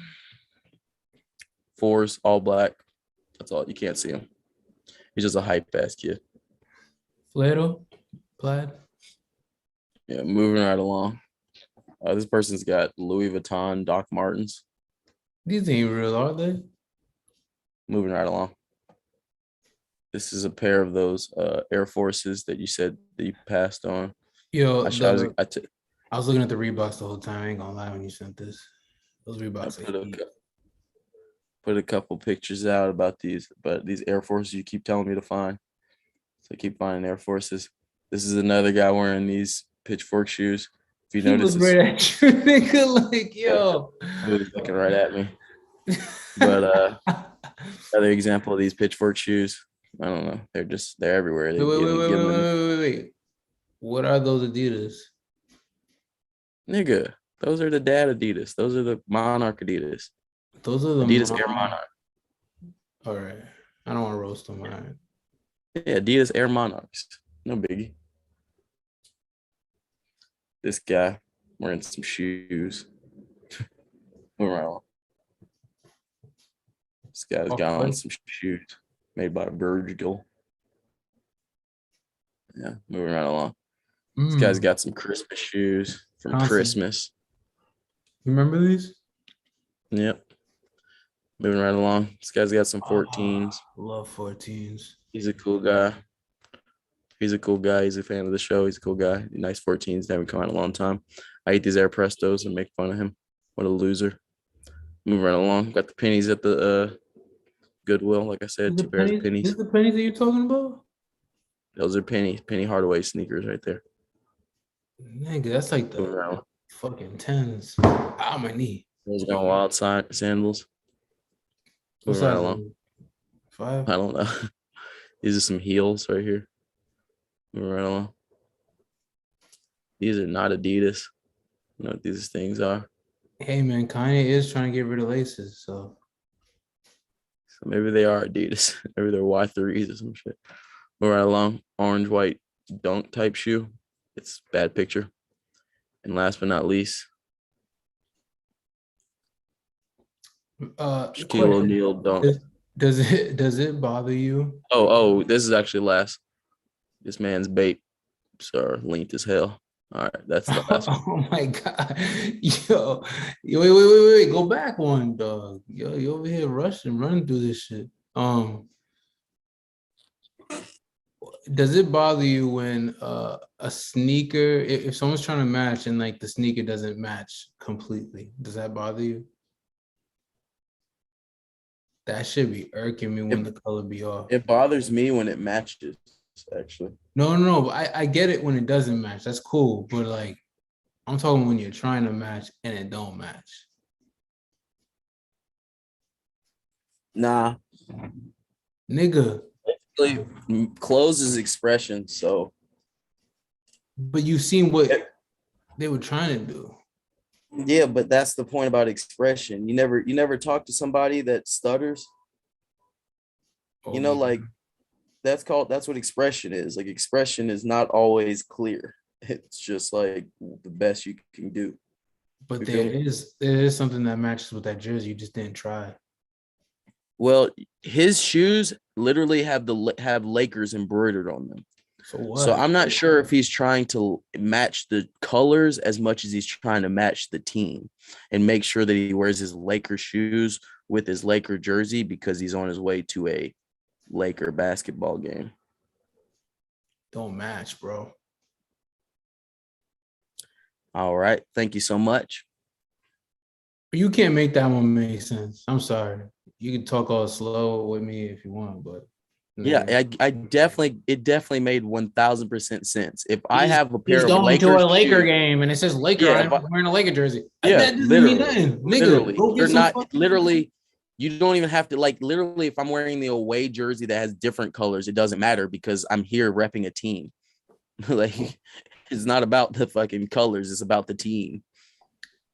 Speaker 1: Fours, all black. That's all. You can't see him. He's just a hype ass kid.
Speaker 2: Flannel, plaid.
Speaker 1: Yeah, moving right along. This person's got Louis Vuitton Doc Martens.
Speaker 2: These ain't real, are they?
Speaker 1: Moving right along. This is a pair of those Air Forces that you said that you passed on.
Speaker 2: Yo,
Speaker 1: I
Speaker 2: was looking at the Reeboks the whole time. I ain't gonna lie when you sent this. Those Reeboks.
Speaker 1: Put a couple pictures out about these, but these Air Forces you keep telling me to find. So I keep finding Air Forces. This is another guy wearing these pitchfork shoes. If you notice,
Speaker 2: right at you, nigga. Like, yo,
Speaker 1: he was looking right at me. But another example of these pitchfork shoes. I don't know. They're everywhere.
Speaker 2: Wait. What are those Adidas?
Speaker 1: Nigga, those are the dad Adidas. Those are the Monarch Adidas.
Speaker 2: Those are the
Speaker 1: Adidas Air Monarch.
Speaker 2: All right. I don't want to roast them. All right.
Speaker 1: Yeah, Adidas Air Monarchs. No biggie. This guy wearing some shoes. Moving right along. This guy's got on some shoes made by Virgil. Yeah, moving right along. This guy's got some Christmas shoes from Christmas.
Speaker 2: You remember these?
Speaker 1: Yep. Moving right along. This guy's got some 14s.
Speaker 2: Love 14s.
Speaker 1: He's a cool guy. He's a fan of the show. He's a cool guy. Nice 14s. They haven't come out in a long time. I eat these Air Prestos and make fun of him. What a loser. Moving right along. Got the pennies at the Goodwill. Like I said, 2 pairs of pennies.
Speaker 2: Is the pennies that you're talking about?
Speaker 1: Those are Penny Hardaway sneakers right there.
Speaker 2: Nigga, that's like the fucking 10s. Ow, my knee.
Speaker 1: Those are wild sandals.
Speaker 2: What's
Speaker 1: Moving
Speaker 2: that?
Speaker 1: right along.
Speaker 2: 5?
Speaker 1: I don't know. These are some heels right here. Moving right along. These are not Adidas. You know what these things are.
Speaker 2: Hey man, Kanye is trying to get rid of laces, so
Speaker 1: So maybe they are Adidas. Maybe they're Y3s or some shit. But right along, orange, white, dunk type shoe. It's bad picture. And last but not least, Shaquille
Speaker 2: question.
Speaker 1: O'Neal dunk.
Speaker 2: Does it bother you?
Speaker 1: Oh, this is actually last. This man's bait, sir, linked as hell. All right, that's the last one.
Speaker 2: Oh my god. Wait. Go back one, dog. Yo, you over here rushing, running through this shit. Does it bother you when a sneaker, if someone's trying to match and like the sneaker doesn't match completely, does that bother you? That should be irking me when the color be off.
Speaker 1: It bothers me when it matches, actually.
Speaker 2: No. I get it when it doesn't match. That's cool. But like, I'm talking when you're trying to match and it don't match.
Speaker 1: Nah,
Speaker 2: Nigga,
Speaker 1: really, clothes is expression. So
Speaker 2: but you seen what they were trying to do.
Speaker 1: yeah, but that's the point about expression. You never talk to somebody that stutters.
Speaker 2: Oh,
Speaker 1: You know,
Speaker 2: yeah.
Speaker 1: like that's what expression is. Like expression is not always clear. It's just like the best you can do.
Speaker 2: But
Speaker 1: You
Speaker 2: there
Speaker 1: feel me?
Speaker 2: is something that matches with that jersey. You just didn't try.
Speaker 1: Well, his shoes literally have Lakers embroidered on them.
Speaker 2: So what?
Speaker 1: So I'm not sure if he's trying to match the colors as much as he's trying to match the team and make sure that he wears his Laker shoes with his Laker jersey because he's on his way to a Laker basketball game.
Speaker 2: Don't match, bro.
Speaker 1: All right. Thank you so much.
Speaker 2: You can't make that one make sense. I'm sorry. You can talk all slow with me if you want, but
Speaker 1: Yeah, it definitely made 1000% sense. If I
Speaker 2: he's,
Speaker 1: have a
Speaker 2: he's
Speaker 1: pair of
Speaker 2: going to
Speaker 1: Lakers
Speaker 2: a Laker
Speaker 1: shoes,
Speaker 2: game and it says Laker
Speaker 1: yeah,
Speaker 2: on it, wearing a Laker jersey.
Speaker 1: yeah,
Speaker 2: That doesn't
Speaker 1: literally,
Speaker 2: mean nothing. Nigga,
Speaker 1: literally,
Speaker 2: go get
Speaker 1: you're
Speaker 2: some
Speaker 1: not
Speaker 2: fucking
Speaker 1: literally. You don't even have to literally. If I'm wearing the away jersey that has different colors, it doesn't matter because I'm here repping a team. Like it's not about the fucking colors; it's about the team.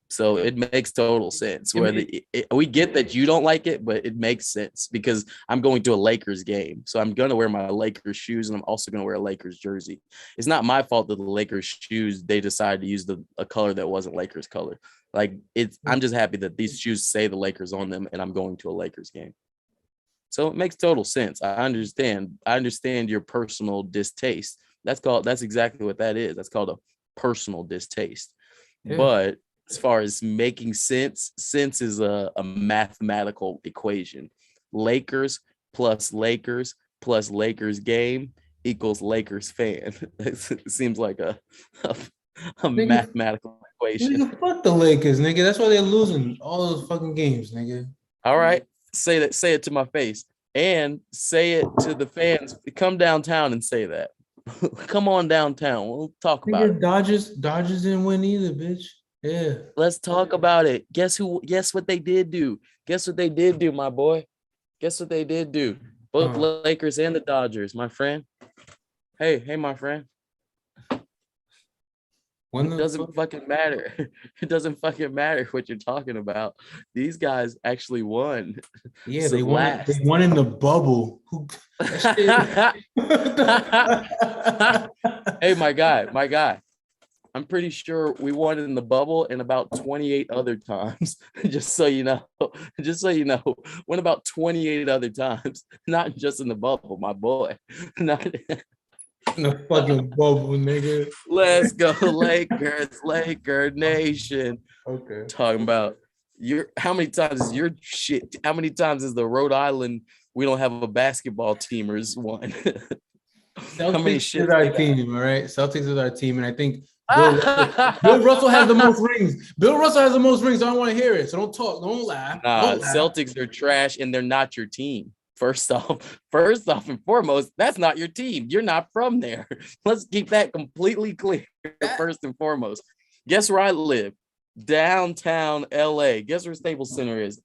Speaker 1: So it makes total sense. Whether we get that you don't like it, but it makes sense because I'm going to a Lakers game. So I'm going to wear my Lakers shoes and I'm also going to wear a Lakers jersey. It's not my fault that the Lakers shoes, they decided to use a color that wasn't Lakers color. I'm just happy that these shoes say the Lakers on them and I'm going to a Lakers game. So it makes total sense. I understand your personal distaste. That's exactly what that is. That's called a personal distaste.
Speaker 2: Yeah.
Speaker 1: But as far as making sense is a mathematical equation. Lakers plus Lakers game equals Lakers fan. It seems like a
Speaker 2: Nigga,
Speaker 1: mathematical equation.
Speaker 2: nigga, fuck the Lakers, nigga. That's why they're losing all those fucking games, nigga.
Speaker 1: All right. Say it to my face and say it to the fans. Come downtown and say that. Come on downtown. We'll talk about
Speaker 2: Nigga,
Speaker 1: it.
Speaker 2: Dodgers didn't win either, bitch. Yeah.
Speaker 1: Let's talk about it. Guess what they did do? Guess what they did do, my boy? Guess what they did do? Both Lakers and the Dodgers, my friend. Hey, my friend. It doesn't fucking matter. It doesn't fucking matter what you're talking about. These guys actually won.
Speaker 2: Yeah, they won. They won in the bubble.
Speaker 1: Hey, my guy. I'm pretty sure we won in the bubble and about 28 other times. Just so you know. Won about 28 other times. Not just in the bubble, my boy. Not
Speaker 2: in the fucking bubble, nigga.
Speaker 1: Let's go, Lakers, Laker Nation.
Speaker 2: Okay.
Speaker 1: Talking about how many times is your shit? How many times is the Rhode Island we don't have a basketball teamers won?
Speaker 2: How many shit is our team, all right? Celtics is our team, and I think Bill Russell has the most rings. Bill Russell has the most rings. I don't want to hear it, so don't talk. Don't laugh. Don't laugh.
Speaker 1: Celtics are trash, and they're not your team. First off and foremost, that's not your team. You're not from there. Let's keep that completely clear. First and foremost, guess where I live? Downtown LA. Guess where Staples Center is?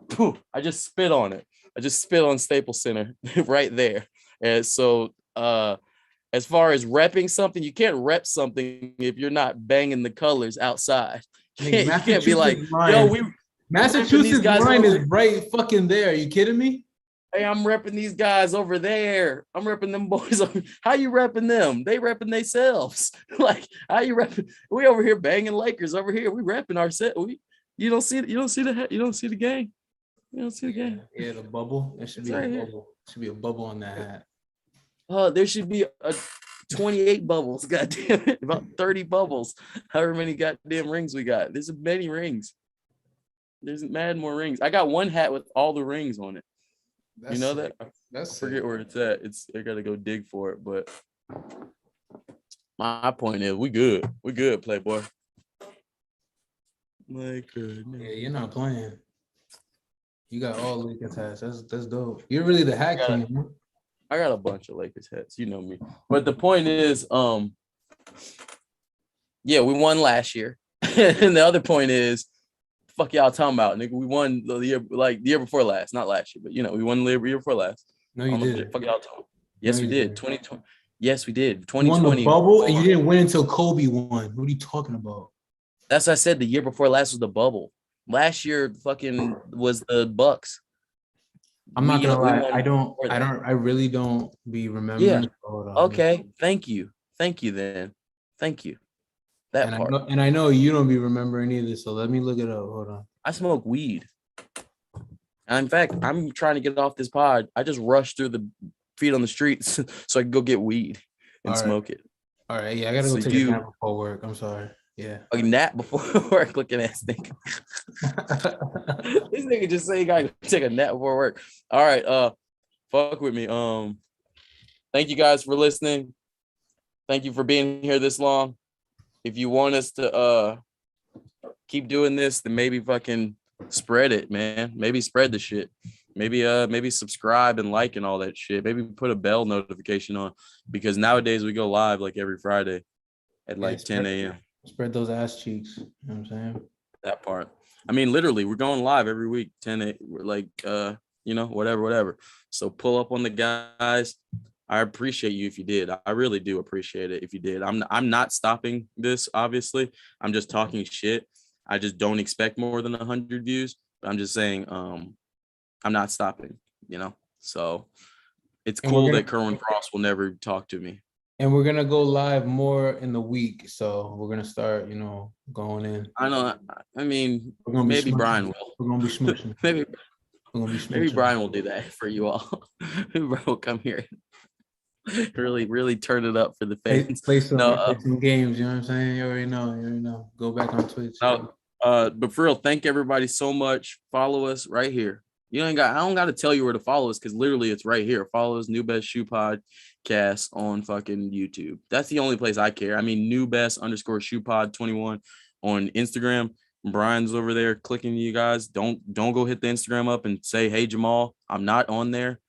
Speaker 1: Pooh, I just spit on it. I just spit on Staples Center right there. And so as far as repping something, you can't rep something if you're not banging the colors outside. You can't be like, yo, we
Speaker 2: Massachusetts line is right fucking there. Are you kidding me?
Speaker 1: Hey, I'm repping these guys over there. I'm repping them boys. How you repping them? They repping themselves. Like, how you repping? We over here banging Lakers over here. We repping ourselves. You don't see the game. You don't see the game.
Speaker 2: Yeah, the bubble. There should be
Speaker 1: right
Speaker 2: a
Speaker 1: here.
Speaker 2: bubble. Should be a bubble on that hat.
Speaker 1: There should be 28 bubbles. Goddamn it, about 30 bubbles. However many goddamn rings we got. There's many rings. There's mad more rings. I got one hat with all the rings on it. You know that? I forget where it's at. I gotta go dig for it. But my point is, we good. We good, Playboy. My goodness.
Speaker 2: Yeah, you're not playing. You got all Lakers hats. That's dope. You're really the hat king, man.
Speaker 1: I got a bunch of Lakers hats. You know me. But the point is, yeah, we won last year. And the other point is, fuck y'all talking about, nigga. We won the year before last, not last year, but we won the year before last.
Speaker 2: No, you didn't.
Speaker 1: Fuck y'all talking. Yes, we did. 2020. Yes, we did.
Speaker 2: 2020. You won the bubble and you didn't win until Kobe won. What are you talking about?
Speaker 1: That's what I said. The year before last was the bubble. Last year fucking was the Bucks.
Speaker 2: I'm not gonna lie. I really don't be remembering.
Speaker 1: Yeah. Okay. Thank you. Then. Thank you. That part.
Speaker 2: I know you don't be remembering either. So let me look it up. Hold on.
Speaker 1: I smoke weed. And in fact, I'm trying to get off this pod. I just rushed through the feet on the streets so I can go get weed and smoke it.
Speaker 2: All right. Yeah, I gotta go take a nap before work. I'm sorry. Yeah.
Speaker 1: A nap before work, looking ass nigga. This nigga just say you gotta take a nap before work. All right, fuck with me. Thank you guys for listening. Thank you for being here this long. If you want us to keep doing this, then maybe fucking spread it, man. Maybe spread the shit. Maybe subscribe and like and all that shit. Maybe put a bell notification on, because nowadays we go live like every Friday at like 10 a.m.
Speaker 2: Spread those ass cheeks. You know what I'm saying? That
Speaker 1: part. I mean, literally, we're going live every week, 10 a.m. Like, whatever. So pull up on the guys. I appreciate you if you did. I really do appreciate it if you did. I'm not stopping this, obviously. I'm just talking shit. I just don't expect more than 100 views. But I'm just saying, I'm not stopping, So it's cool that Kerwin Frost will never talk to me.
Speaker 2: And we're gonna go live more in the week, so we're gonna start, going in.
Speaker 1: I know. I mean, maybe Brian will.
Speaker 2: We're gonna be smooching.
Speaker 1: maybe Brian will do that for you all. Maybe Brian will come here, really, really turn it up for the fans.
Speaker 2: Play some games. You know what I'm saying? You already know. Go back on Twitch.
Speaker 1: But for real, thank everybody so much. Follow us right here. I don't got to tell you where to follow us, because literally it's right here. Follow us, New Best Shoe Podcast on fucking YouTube. That's the only place I care. I mean, New Best _Shoe Pod 21 on Instagram. Brian's over there clicking you guys. Don't go hit the Instagram up and say, hey, Jamal, I'm not on there.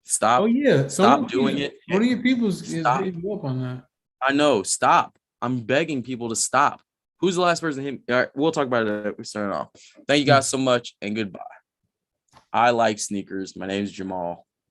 Speaker 1: Stop.
Speaker 2: Oh, yeah.
Speaker 1: Stop doing it.
Speaker 2: One of your people is hitting you up on that.
Speaker 1: I know. Stop. I'm begging people to stop. Who's the last person to hit me? All right, we'll talk about it. We started off. Thank you guys so much, and goodbye. I like sneakers. My name is Jamal.